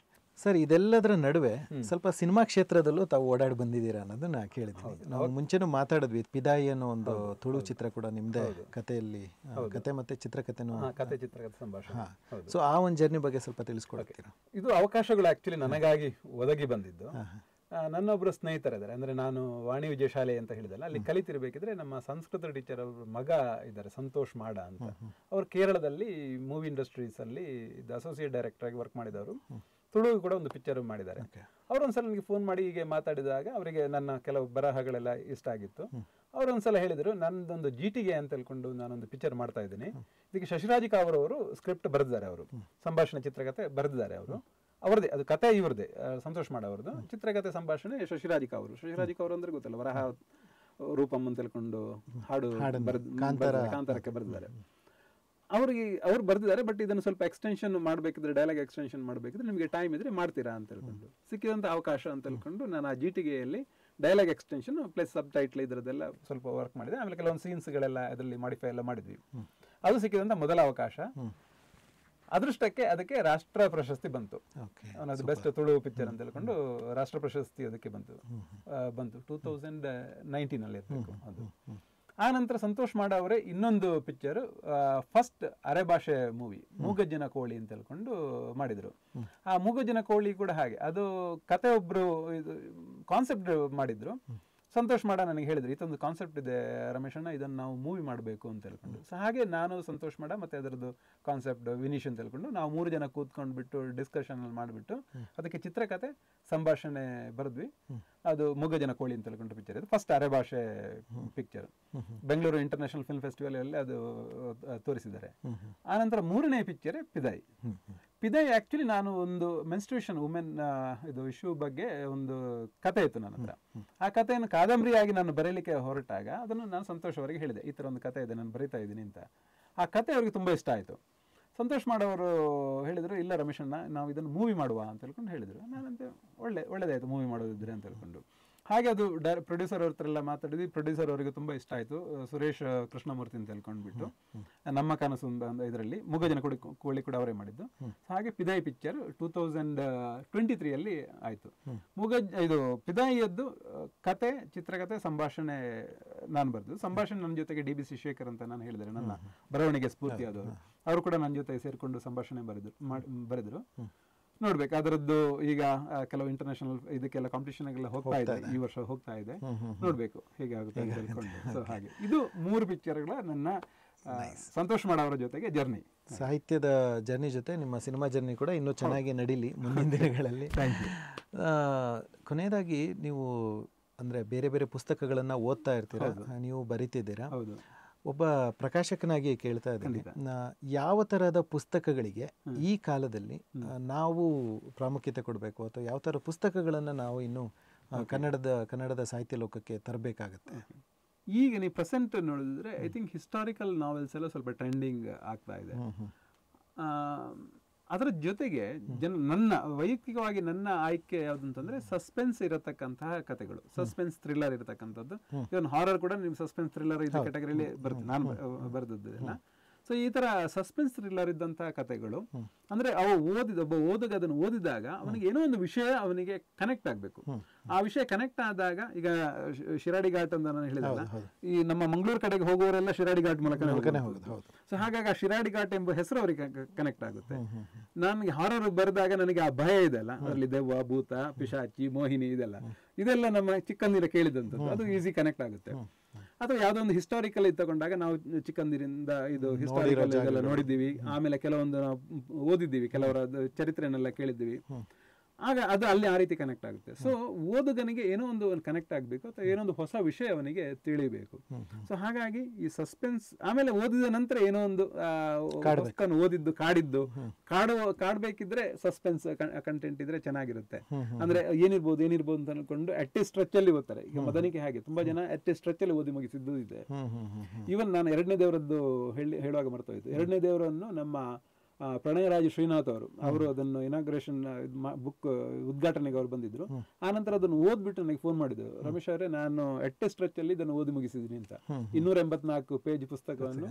ಸರ್, ಇದೆಲ್ಲದರ ನಡುವೆ ಸ್ವಲ್ಪ ಸಿನಿಮಾ ಕ್ಷೇತ್ರದಲ್ಲೂ ತಾವು ಓಡಾಡಿ ಬಂದಿದ್ದೀರಾ ಅನ್ನೋದನ್ನ ಕೇಳಿದ್ದೀನಿ. ನಾವು ಮುಂಚೆನೂ ಮಾತಾಡಿದ್ವಿ, ಪಿದಾಯಿ ಅನ್ನೋ ಒಂದು ತುಳು ಚಿತ್ರ ಕೂಡ ನಿಮ್ದೇ ಕಥೆಯಲ್ಲಿ, ಕತೆ ಮತ್ತೆ ಚಿತ್ರಕಥೆನೂ ಚಿತ್ರಕಥೆ ಸಂಭಾಷಣೆ. ಸೊ ಆ ಒಂದು ಜರ್ನಿ ಬಗ್ಗೆ ಸ್ವಲ್ಪ ತಿಳಿಸ್ಕೊಡ್ತೀರಾ? ಇದು ಅವಕಾಶಗಳು ಆಕ್ಚುಲಿ ನನಗಾಗಿ ಒದಗಿ ಬಂದಿದ್ದು. ನನ್ನೊಬ್ಬರು ಸ್ನೇಹಿತರಿದ್ದಾರೆ, ಅಂದ್ರೆ ನಾನು ವಾಣಿ ವಿಜಯ ಶಾಲೆ ಅಂತ ಹೇಳಿದಲ್ಲ, ಅಲ್ಲಿ ಕಲಿತಿರ್ಬೇಕಿದ್ರೆ ನಮ್ಮ ಸಂಸ್ಕೃತ ಟೀಚರ್ ಅವ್ರ ಮಗ ಇದ್ದಾರೆ, ಸಂತೋಷ್ ಮಾಡ ಅಂತ. ಅವ್ರು ಕೇರಳದಲ್ಲಿ ಮೂವಿ ಇಂಡಸ್ಟ್ರೀಸ್ ಅಲ್ಲಿ ಅಸೋಸಿಯೇಟ್ ಡೈರೆಕ್ಟರ್ ಆಗಿ ವರ್ಕ್ ಮಾಡಿದವರು. ತುಳು ಕೂಡ ಒಂದು ಪಿಕ್ಚರ್ ಮಾಡಿದ್ದಾರೆ. ಅವರೊಂದ್ಸಲ ನನಗೆ ಫೋನ್ ಮಾಡಿ ಹೀಗೆ ಮಾತಾಡಿದಾಗ ಅವರಿಗೆ ನನ್ನ ಕೆಲವು ಬರಹಗಳೆಲ್ಲ ಇಷ್ಟ ಆಗಿತ್ತು. ಅವರೊಂದ್ಸಲ ಹೇಳಿದರು, ನನ್ನದೊಂದು GTG ಅಂತ ಹೇಳ್ಕೊಂಡು ನಾನೊಂದು ಪಿಕ್ಚರ್ ಮಾಡ್ತಾ ಇದ್ದೀನಿ, ಇದಕ್ಕೆ ಶಶಿರಾಜ್ ಕಾವೂರ್ ಅವರು ಸ್ಕ್ರಿಪ್ಟ್ ಬರೆದಿದ್ದಾರೆ, ಅವರು ಸಂಭಾಷಣೆ ಚಿತ್ರಕಥೆ ಬರೆದಿದ್ದಾರೆ. ಅವರದೇ ಅದು ಕತೆ, ಇವ್ರದೇ ಸಂತೋಷ್ ಮಾಡ ಅವ್ರದ್ದು. ಚಿತ್ರಕಥೆ ಸಂಭಾಷಣೆ ಶಶಿರಾಜ್ ಕಾವೂರ್ ಅಂದ್ರೆ ಗೊತ್ತಲ್ಲ, ವರಹ ರೂಪಂ ಅಂತ ಹೇಳ್ಕೊಂಡು ಹಾಡು ಕಾಂತಾರಕ್ಕೆ ಬರೆದಿದ್ದಾರೆ. ಅವ್ರು ಬರ್ದಿದ್ದಾರೆ. ಬಟ್ ಇದನ್ನು ಸ್ವಲ್ಪ ಎಕ್ಸ್ಟೆನ್ಷನ್ ಮಾಡಬೇಕಿದ್ರೆ, ಡೈಲಾಗ್ ಎಕ್ಸ್ಟೆನ್ಷನ್ ಮಾಡಬೇಕಿದ್ರೆ ನಿಮಗೆ ಟೈಮ್ ಇದ್ರೆ ಮಾಡ್ತೀರಾ ಅಂತ ಹೇಳ್ಕೊಂಡು, ಸಿಕ್ಕಿದಂಥ ಅವಕಾಶ ಅಂತ ಹೇಳ್ಕೊಂಡು ನಾನು ಆ GTGಯಲ್ಲಿ ಡೈಲಾಗ್ ಎಕ್ಸ್ಟೆನ್ಷನ್ ಪ್ಲಸ್ ಸಬ್ ಟೈಟ್ಲ್ ಇದರದೆಲ್ಲ ಸ್ವಲ್ಪ ವರ್ಕ್ ಮಾಡಿದೆ. ಆಮೇಲೆ ಕೆಲವೊಂದು ಸೀನ್ಸ್ಗಳೆಲ್ಲ ಅದರಲ್ಲಿ ಮಾಡಿಫೈ ಎಲ್ಲ ಮಾಡಿದ್ವಿ. ಅದು ಸಿಕ್ಕಿದಂಥ ಮೊದಲ ಅವಕಾಶ. ಅದೃಷ್ಟಕ್ಕೆ ಅದಕ್ಕೆ ರಾಷ್ಟ್ರ ಪ್ರಶಸ್ತಿ ಬಂತು. ಅದು ಬೆಸ್ಟ್ ತುಳು ಪಿಕ್ಚರ್ ಅಂತ ಹೇಳ್ಕೊಂಡು ರಾಷ್ಟ್ರ ಪ್ರಶಸ್ತಿ ಅದಕ್ಕೆ ಬಂತು 2019 ಇರಬೇಕು ಅದು. ಆ ನಂತರ ಸಂತೋಷ್ ಮಾಡ ಅವರೇ ಇನ್ನೊಂದು ಪಿಕ್ಚರ್, ಫಸ್ಟ್ ಅರೆಭಾಷೆ ಮೂವಿ ಮೂಗಜ್ಜನ ಕೋಳಿ ಅಂತ ಹೇಳ್ಕೊಂಡು ಮಾಡಿದ್ರು. ಆ ಮೂಗಜ್ಜನ ಕೋಳಿ ಕೂಡ ಹಾಗೆ, ಅದು ಕತೆ ಒಬ್ರು ಕಾನ್ಸೆಪ್ಟ್ ಮಾಡಿದ್ರು. ಸಂತೋಷ್ ಮಾಡ ನನಗೆ ಹೇಳಿದ್ರು, ಇದೊಂದು ಕಾನ್ಸೆಪ್ಟ್ ಇದೆ ರಮೇಶಣ್ಣ, ಇದನ್ನು ನಾವು ಮೂವಿ ಮಾಡಬೇಕು ಅಂತ ಹೇಳ್ಕೊಂಡು. ಸೊ ಹಾಗೆ ನಾನು ಸಂತೋಷ್ ಮಾಡ ಮತ್ತೆ ಅದರದ್ದು ಕಾನ್ಸೆಪ್ಟ್ ವಿನೀಶ್ ಅಂತ ಹೇಳ್ಕೊಂಡು ನಾವು 3 ಜನ ಕೂತ್ಕೊಂಡ್ಬಿಟ್ಟು ಡಿಸ್ಕಷನ್ ಮಾಡಿಬಿಟ್ಟು ಅದಕ್ಕೆ ಚಿತ್ರಕಥೆ ಸಂಭಾಷಣೆ ಬರೆದ್ವಿ. ಅದು ಮೂಗಜ್ಜನ ಕೋಳಿ ಅಂತ ಹೇಳ್ಕೊಂಡು ಪಿಕ್ಚರ್. ಇದು first Arebhashe picture. Bengaluru international film festival ಅಲ್ಲಿ ಅದು ತೋರಿಸಿದ್ದಾರೆ. ಆನಂತರ 3ನೇ ಪಿಕ್ಚರ್ ಪಿದಾಯಿ. ಆಕ್ಚುಲಿ ನಾನು ಒಂದು ಮೆನ್ಸ್ಟ್ರೇಷನ್ ವುಮೆನ್ ಇದು ಇಶ್ಯೂ ಬಗ್ಗೆ ಒಂದು ಕತೆ ಇತ್ತು ನನ್ನ ಹತ್ರ. ಆ ಕಥೆಯನ್ನು ಕಾದಂಬರಿಯಾಗಿ ನಾನು ಬರೀಲಿಕ್ಕೆ ಹೊರಟಾಗ ಅದನ್ನು ನಾನು ಸಂತೋಷ್ ಅವರಿಗೆ ಹೇಳಿದೆ, ಈ ಥರ ಒಂದು ಕತೆ ಇದೆ, ನಾನು ಬರೀತಾ ಇದ್ದೀನಿ ಅಂತ. ಆ ಕತೆ ಅವ್ರಿಗೆ ತುಂಬ ಇಷ್ಟ ಆಯಿತು. ಸಂತೋಷ್ ಮಾಡೋರು ಹೇಳಿದರು, ಇಲ್ಲ ರಮೇಶಣ್ಣ, ನಾವು ಇದನ್ನು ಮೂವಿ ಮಾಡುವ ಅಂತ ಹೇಳ್ಕೊಂಡು ಹೇಳಿದರು. ನಾನಂತೆ ಒಳ್ಳೆದಾಯಿತು ಮೂವಿ ಮಾಡೋದಿದ್ರೆ ಅಂತ ಹೇಳ್ಕೊಂಡು. ಹಾಗೆ ಅದು ಪ್ರೊಡ್ಯೂಸರ್ ಅವ್ರ ಹತ್ರ ಎಲ್ಲ ಮಾತಾಡಿದ್ವಿ. ಪ್ರೊಡ್ಯೂಸರ್ ಅವರಿಗೆ ತುಂಬ ಇಷ್ಟ ಆಯಿತು. ಸುರೇಶ್ ಕೃಷ್ಣಮೂರ್ತಿ ಅಂತ ಹೇಳ್ಕೊಂಡ್ಬಿಟ್ಟು ನಮ್ಮ ಕನಸು ಇದರಲ್ಲಿ ಮೂಗಜ್ಜನ ಕೋಳಿ ಕೂಡ ಅವರೇ ಮಾಡಿದ್ದು. ಹಾಗೆ ಪಿದಾಯಿ ಪಿಕ್ಚರ್ 2023 ಆಯಿತು. ಇದು ಪಿದಾಯಿಯದ್ದು ಕತೆ, ಚಿತ್ರಕಥೆ, ಸಂಭಾಷಣೆ ನಾನು ಬರೆದು, ಸಂಭಾಷಣೆ ನನ್ನ ಜೊತೆಗೆ DBC ಶೇಖರ್ ಅಂತ ನಾನು ಹೇಳಿದರೆ ನನ್ನ ಬರವಣಿಗೆ ಸ್ಫೂರ್ತಿ ಆದವರು, ಅವರು ಕೂಡ ನನ್ನ ಜೊತೆ ಸೇರಿಕೊಂಡು ಸಂಭಾಷಣೆ ಬರೆದರು. ನೋಡ್ಬೇಕು ಅದರದ್ದು ಈಗ ಕೆಲವು ಇಂಟರ್ನ್ಯಾಷನಲ್ ಇದಕ್ಕೆಲ್ಲ ಕಾಂಪಿಟೇಷನ್ಗೆಲ್ಲ ಹೋಗ್ತಾ ಇದೆ, ಈ ವರ್ಷ ಹೋಗ್ತಾ ಇದೆ, ನೋಡ್ಬೇಕು ಹೇಗೆ ಆಗುತ್ತೆ ಅಂತ ಹೇಳ್ಕೊಂಡು. ಸೊ ಹಾಗೆ ಇದು 3 ಪಿಕ್ಚರ್ಗಳ ನನ್ನ ಸಂತೋಷ್ ಮಾಡವರ ಜೊತೆಗೆ ಜರ್ನಿ, ಸಾಹಿತ್ಯದ ಜರ್ನಿ ಜೊತೆ ನಿಮ್ಮ ಸಿನಿಮಾ ಜರ್ನಿ ಕೂಡ ಇನ್ನೂ ಚೆನ್ನಾಗಿ ನಡೀಲಿ ಮುಂದಿನ ದಿನಗಳಲ್ಲಿ. ಕೊನೆಯದಾಗಿ ನೀವು ಅಂದರೆ ಬೇರೆ ಬೇರೆ ಪುಸ್ತಕಗಳನ್ನು ಓದ್ತಾ ಇರ್ತೀರಾ, ನೀವು ಬರಿತಿದ್ದೀರಾ. ಒಬ್ಬ ಪ್ರಕಾಶಕನಾಗಿ ಕೇಳ್ತಾ ಇದ್ದೀನಿ, ಯಾವ ಥರದ ಪುಸ್ತಕಗಳಿಗೆ ಈ ಕಾಲದಲ್ಲಿ ನಾವು ಪ್ರಾಮುಖ್ಯತೆ ಕೊಡಬೇಕು, ಅಥವಾ ಯಾವ ಥರ ಪುಸ್ತಕಗಳನ್ನು ನಾವು ಇನ್ನು ಕನ್ನಡದ ಸಾಹಿತ್ಯ ಲೋಕಕ್ಕೆ ತರಬೇಕಾಗತ್ತೆ? ಈಗ ನೀವು ಪ್ರೆಸೆಂಟ್ ನೋಡಿದ್ರೆ ಐ ಥಿಂಕ್ ಹಿಸ್ಟಾರಿಕಲ್ ನಾವೆಲ್ಸ್ ಎಲ್ಲ ಸ್ವಲ್ಪ ಟ್ರೆಂಡಿಂಗ್ ಆಗ್ತಾ ಇದೆ. ಅದರ ಜೊತೆಗೆ ನನ್ನ ವೈಯಕ್ತಿಕವಾಗಿ ನನ್ನ ಆಯ್ಕೆ ಯಾವುದಂತಂದ್ರೆ ಸಸ್ಪೆನ್ಸ್ ಇರತಕ್ಕಂತಹ ಕಥೆಗಳು, ಸಸ್ಪೆನ್ಸ್ ಥ್ರಿಲ್ಲರ್ ಇರತಕ್ಕಂಥದ್ದು. ಇವನ್ ಹಾರರ್ ಕೂಡ ನಿಮ್ ಸಸ್ಪೆನ್ಸ್ ಥ್ರಿಲ್ಲರ್ ಇದ್ದ ಕ್ಯಾಟಗರಿಯಲ್ಲಿ ಬರುತ್ತೆ, ನಾನು ಬರೆದದ್ದೆಲ್ಲ. ಸೊ ಈ ತರ ಸಸ್ಪೆನ್ಸ್ ಥ್ರಿಲ್ಲರ್ ಇದ್ದಂತಹ ಕಥೆಗಳು ಅಂದ್ರೆ ಒಬ್ಬ ಓದುಗ ಅದನ್ನು ಓದಿದಾಗ ಅವನಿಗೆ ಏನೋ ಒಂದು ವಿಷಯ ಅವನಿಗೆ ಕನೆಕ್ಟ್ ಆಗ್ಬೇಕು. ಆ ವಿಷಯ ಕನೆಕ್ಟ್ ಆದಾಗ, ಈಗ ಶಿರಾಡಿ ಘಾಟ್ ಅಂತ ನಾನು ಹೇಳಿದಲ್ಲ, ಈ ನಮ್ಮ ಮಂಗಳೂರು ಕಡೆಗೆ ಹೋಗುವವರೆಲ್ಲ ಶಿರಾಡಿ ಘಾಟ್ ಮೂಲಕ ಹೋಗುದು. ಸೊ ಹಾಗಾಗಿ ಆ ಶಿರಾಡಿ ಘಾಟ್ ಎಂಬ ಹೆಸರು ಅವರಿಗೆ ಕನೆಕ್ಟ್ ಆಗುತ್ತೆ. ನನಗೆ ಹಾರರ್ ಬರೆದಾಗ ನನಗೆ ಆ ಭಯ ಇದೆಲ್ಲ, ಅದರಲ್ಲಿ ದೆವ್ವ, ಭೂತ, ಪಿಶಾಚಿ, ಮೋಹಿನಿ ಇದೆಲ್ಲ ನಮ್ಮ ಚಿಕ್ಕಂದಿರ ಕೇಳಿದಂಥದ್ದು, ಅದು ಈಸಿ ಕನೆಕ್ಟ್ ಆಗುತ್ತೆ. ಅಥವಾ ಯಾವುದೋ ಒಂದು ಹಿಸ್ಟಾರಿಕಲ್ ತಗೊಂಡಾಗ ನಾವು ಚಿಕ್ಕಂದಿರಿಂದ ಇದು ಹಿಸ್ಟಾರಿಕಲ್ ಇದೆಲ್ಲ ನೋಡಿದ್ದೀವಿ, ಆಮೇಲೆ ಕೆಲವೊಂದು ನಾವು ಓದಿದ್ದೀವಿ, ಕೆಲವರ ಚರಿತ್ರೆನೆಲ್ಲ ಕೇಳಿದ್ದೀವಿ, ಆಗ ಅದು ಅಲ್ಲಿ ಆ ರೀತಿ ಕನೆಕ್ಟ್ ಆಗುತ್ತೆ. ಸೊ ಓದುಗನಿಗೆ ಏನೋ ಒಂದು ಕನೆಕ್ಟ್ ಆಗಬೇಕು, ಅಥವಾ ಏನೋ ಒಂದು ಹೊಸ ವಿಷಯ ಅವನಿಗೆ ತಿಳಿಬೇಕು. ಸೊ ಹಾಗಾಗಿ ಈ ಸಸ್ಪೆನ್ಸ್, ಆಮೇಲೆ ಓದಿದ ನಂತರ ಏನೋ ಒಂದು ಓದಿದ್ದು ಕಾಡ್ಬೇಕಿದ್ರೆ ಸಸ್ಪೆನ್ಸ್ ಕಂಟೆಂಟ್ ಇದ್ರೆ ಚೆನ್ನಾಗಿರುತ್ತೆ. ಅಂದ್ರೆ ಏನಿರ್ಬೋದು ಅಂತ ಅನ್ಕೊಂಡು ಅಟ್ ಎ ಸ್ಟ್ರೆಚ್ ಅಲ್ಲಿ ಓದ್ತಾರೆ. ಈಗ ಮದನಿಕೆ ಹಾಗೆ ತುಂಬಾ ಜನ ಅಟ್ ಎ ಸ್ಟ್ರೆಚ್ ಅಲ್ಲಿ ಓದಿ ಮುಗಿಸಿದ್ದು ಇದೆ. ಈವನ್ ನಾನು 2ನೇ ದೇವರದ್ದು ಹೇಳುವಾಗ ಮರ್ತೋಯ್ತು. 2ನೇ ದೇವರನ್ನು ನಮ್ಮ ಪ್ರಣಯರಾಜ್ ಶ್ರೀನಾಥ್ ಅವರು ಅದನ್ನು ಇನಾಗ್ರೇಷನ್ ಬುಕ್ ಉದ್ಘಾಟನೆಗೆ ಅವರು ಬಂದಿದ್ರು. ಆನಂತರ ಅದನ್ನು ಓದ್ಬಿಟ್ಟು ನನಗೆ ಫೋನ್ ಮಾಡಿದ್ರು, ರಮೇಶ್ ಅವರೇ ನಾನು ಎಟ್ಟೆ ಸ್ಟ್ರೆಚ್ ಅಲ್ಲಿ ಇದನ್ನು ಓದಿ ಮುಗಿಸಿದ್ದೀನಿ ಅಂತ. 284 ಪೇಜ್ ಪುಸ್ತಕವನ್ನು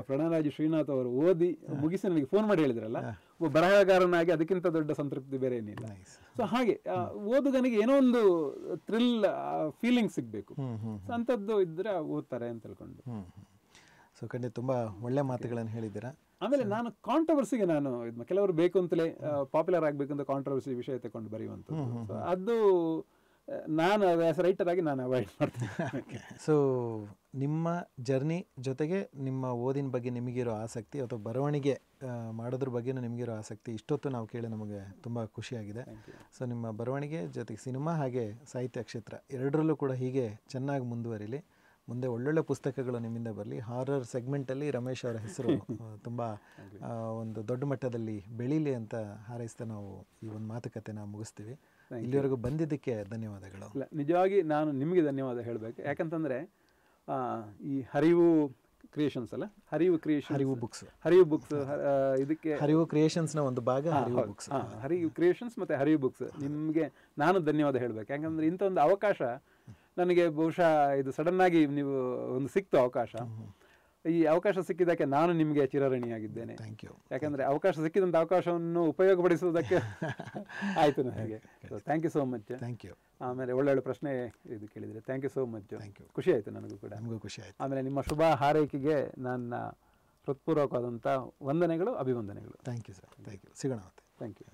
ಪ್ರಣಯರಾಜ್ ಶ್ರೀನಾಥ್ ಅವರು ಓದಿ ಮುಗಿಸಿ ನನಗೆ ಫೋನ್ ಮಾಡಿ ಹೇಳಿದ್ರಲ್ಲ, ಒಬ್ಬ ಬರಹಗಾರನಾಗಿ ಅದಕ್ಕಿಂತ ದೊಡ್ಡ ಸಂತೃಪ್ತಿ ಬೇರೆ ಏನಿಲ್ಲ. ಸೊ ಹಾಗೆ ಓದುಗನಿಗೆ ಏನೋ ಒಂದು ಥ್ರಿಲ್ ಫೀಲಿಂಗ್ ಸಿಗ್ಬೇಕು, ಅಂಥದ್ದು ಇದ್ರೆ ಓದ್ತಾರೆ ಅಂತ ತಿಳ್ಕೊಂಡು. ಸೊ ಖಂಡಿತ ತುಂಬಾ ಒಳ್ಳೆ ಮಾತುಗಳನ್ನು ಹೇಳಿದ್ದೀರಾ. ಆಮೇಲೆ ನಾನು ಕಾಂಟ್ರವರ್ಸಿಗೆ ಕೆಲವರು ಬೇಕು ಅಂತಲೇ ಪಾಪ್ಯುಲರ್ ಆಗಬೇಕು ಅಂತ ಕಾಂಟ್ರವರ್ಸಿ ವಿಷಯ ತಗೊಂಡು ಬರೆಯುವಂಥದ್ದು, ಅದು ನಾನು ಆಸ್ ರೈಟರ್ ಆಗಿ ನಾನು ಅವಾಯ್ಡ್ ಮಾಡ್ತೀನಿ. ಸೊ ನಿಮ್ಮ ಜರ್ನಿ ಜೊತೆಗೆ ನಿಮ್ಮ ಓದಿನ ಬಗ್ಗೆ ನಿಮಗಿರೋ ಆಸಕ್ತಿ ಅಥವಾ ಬರವಣಿಗೆ ಮಾಡೋದ್ರ ಬಗ್ಗೆನೂ ನಿಮಗಿರೋ ಆಸಕ್ತಿ ಇಷ್ಟೊತ್ತು ನಾವು ಕೇಳಿ ನಮಗೆ ತುಂಬ ಖುಷಿಯಾಗಿದೆ. ಸೊ ನಿಮ್ಮ ಬರವಣಿಗೆ ಜೊತೆಗೆ ಸಿನಿಮಾ ಹಾಗೆ ಸಾಹಿತ್ಯ ಕ್ಷೇತ್ರ ಎರಡರಲ್ಲೂ ಕೂಡ ಹೀಗೆ ಚೆನ್ನಾಗಿ ಮುಂದುವರಿಲಿ. ಮುಂದೆ ಒಳ್ಳೊಳ್ಳೆ ಪುಸ್ತಕಗಳು ನಿಮ್ಮಿಂದ ಬರಲಿ. ಹಾರರ್ ಸೆಗ್ಮೆಂಟಲ್ಲಿ ರಮೇಶ್ ಅವರ ಹೆಸರು ತುಂಬ ಒಂದು ದೊಡ್ಡ ಮಟ್ಟದಲ್ಲಿ ಬೆಳೀಲಿ ಅಂತ ಹಾರೈಸ್ತಾ ನಾವು ಈ ಒಂದು ಮಾತುಕತೆನ ಮುಗಿಸ್ತೀವಿ. ಇಲ್ಲಿವರೆಗೂ ಬಂದಿದ್ದಕ್ಕೆ ಧನ್ಯವಾದಗಳು. ನಿಜವಾಗಿ ನಾನು ನಿಮಗೆ ಧನ್ಯವಾದ ಹೇಳಬೇಕು. ಯಾಕಂತಂದರೆ ಈ ಹರಿವು ಕ್ರಿಯೇಷನ್ಸ್ ಅಲ್ಲ, ಹರಿವು ಬುಕ್ಸ್ ಇದಕ್ಕೆ ಹರಿವು ಕ್ರಿಯೇಷನ್ಸ್ನ ಒಂದು ಭಾಗ ಹರಿವು ಕ್ರಿಯೇಷನ್ಸ್ ಮತ್ತು ಹರಿವು ಬುಕ್ಸ್ ನಿಮಗೆ ನಾನು ಧನ್ಯವಾದ ಹೇಳಬೇಕು. ಯಾಕಂದರೆ ಇಂಥ ಒಂದು ಅವಕಾಶ ನನಗೆ ಬಹುಶಃ ಇದು ಸಡನ್ ಆಗಿ ನೀವು ಒಂದು ಸಿಕ್ತು ಅವಕಾಶ. ಈ ಅವಕಾಶ ಸಿಕ್ಕಿದ್ದಕ್ಕೆ ನಾನು ನಿಮಗೆ ಚಿರಋಣಿಯಾಗಿದ್ದೇನೆ. ಯಾಕಂದರೆ ಅವಕಾಶ ಸಿಕ್ಕಿದಂಥ ಅವಕಾಶವನ್ನು ಉಪಯೋಗಪಡಿಸುವುದಕ್ಕೆ ಆಯಿತು ನನಗೆ. Thank you so much. Thank you. ಆಮೇಲೆ ಒಳ್ಳೊಳ್ಳೆ ಪ್ರಶ್ನೆ ಇದು ಕೇಳಿದರೆ ಥ್ಯಾಂಕ್ ಯು ಸೋ ಮಚ್. ಖುಷಿ ಆಯಿತು ನನಗೂ ಕೂಡ. ನಮಗೂ ಖುಷಿ ಆಯಿತು. ಆಮೇಲೆ ನಿಮ್ಮ ಶುಭ ಹಾರೈಕೆಗೆ ನನ್ನ ಹೃತ್ಪೂರ್ವಕವಾದಂಥ ವಂದನೆಗಳು, ಅಭಿವಂದನೆಗಳು. Thank you sir. Thank you. ಸಿಗೋಣ ಮತ್ತೆ. Thank you.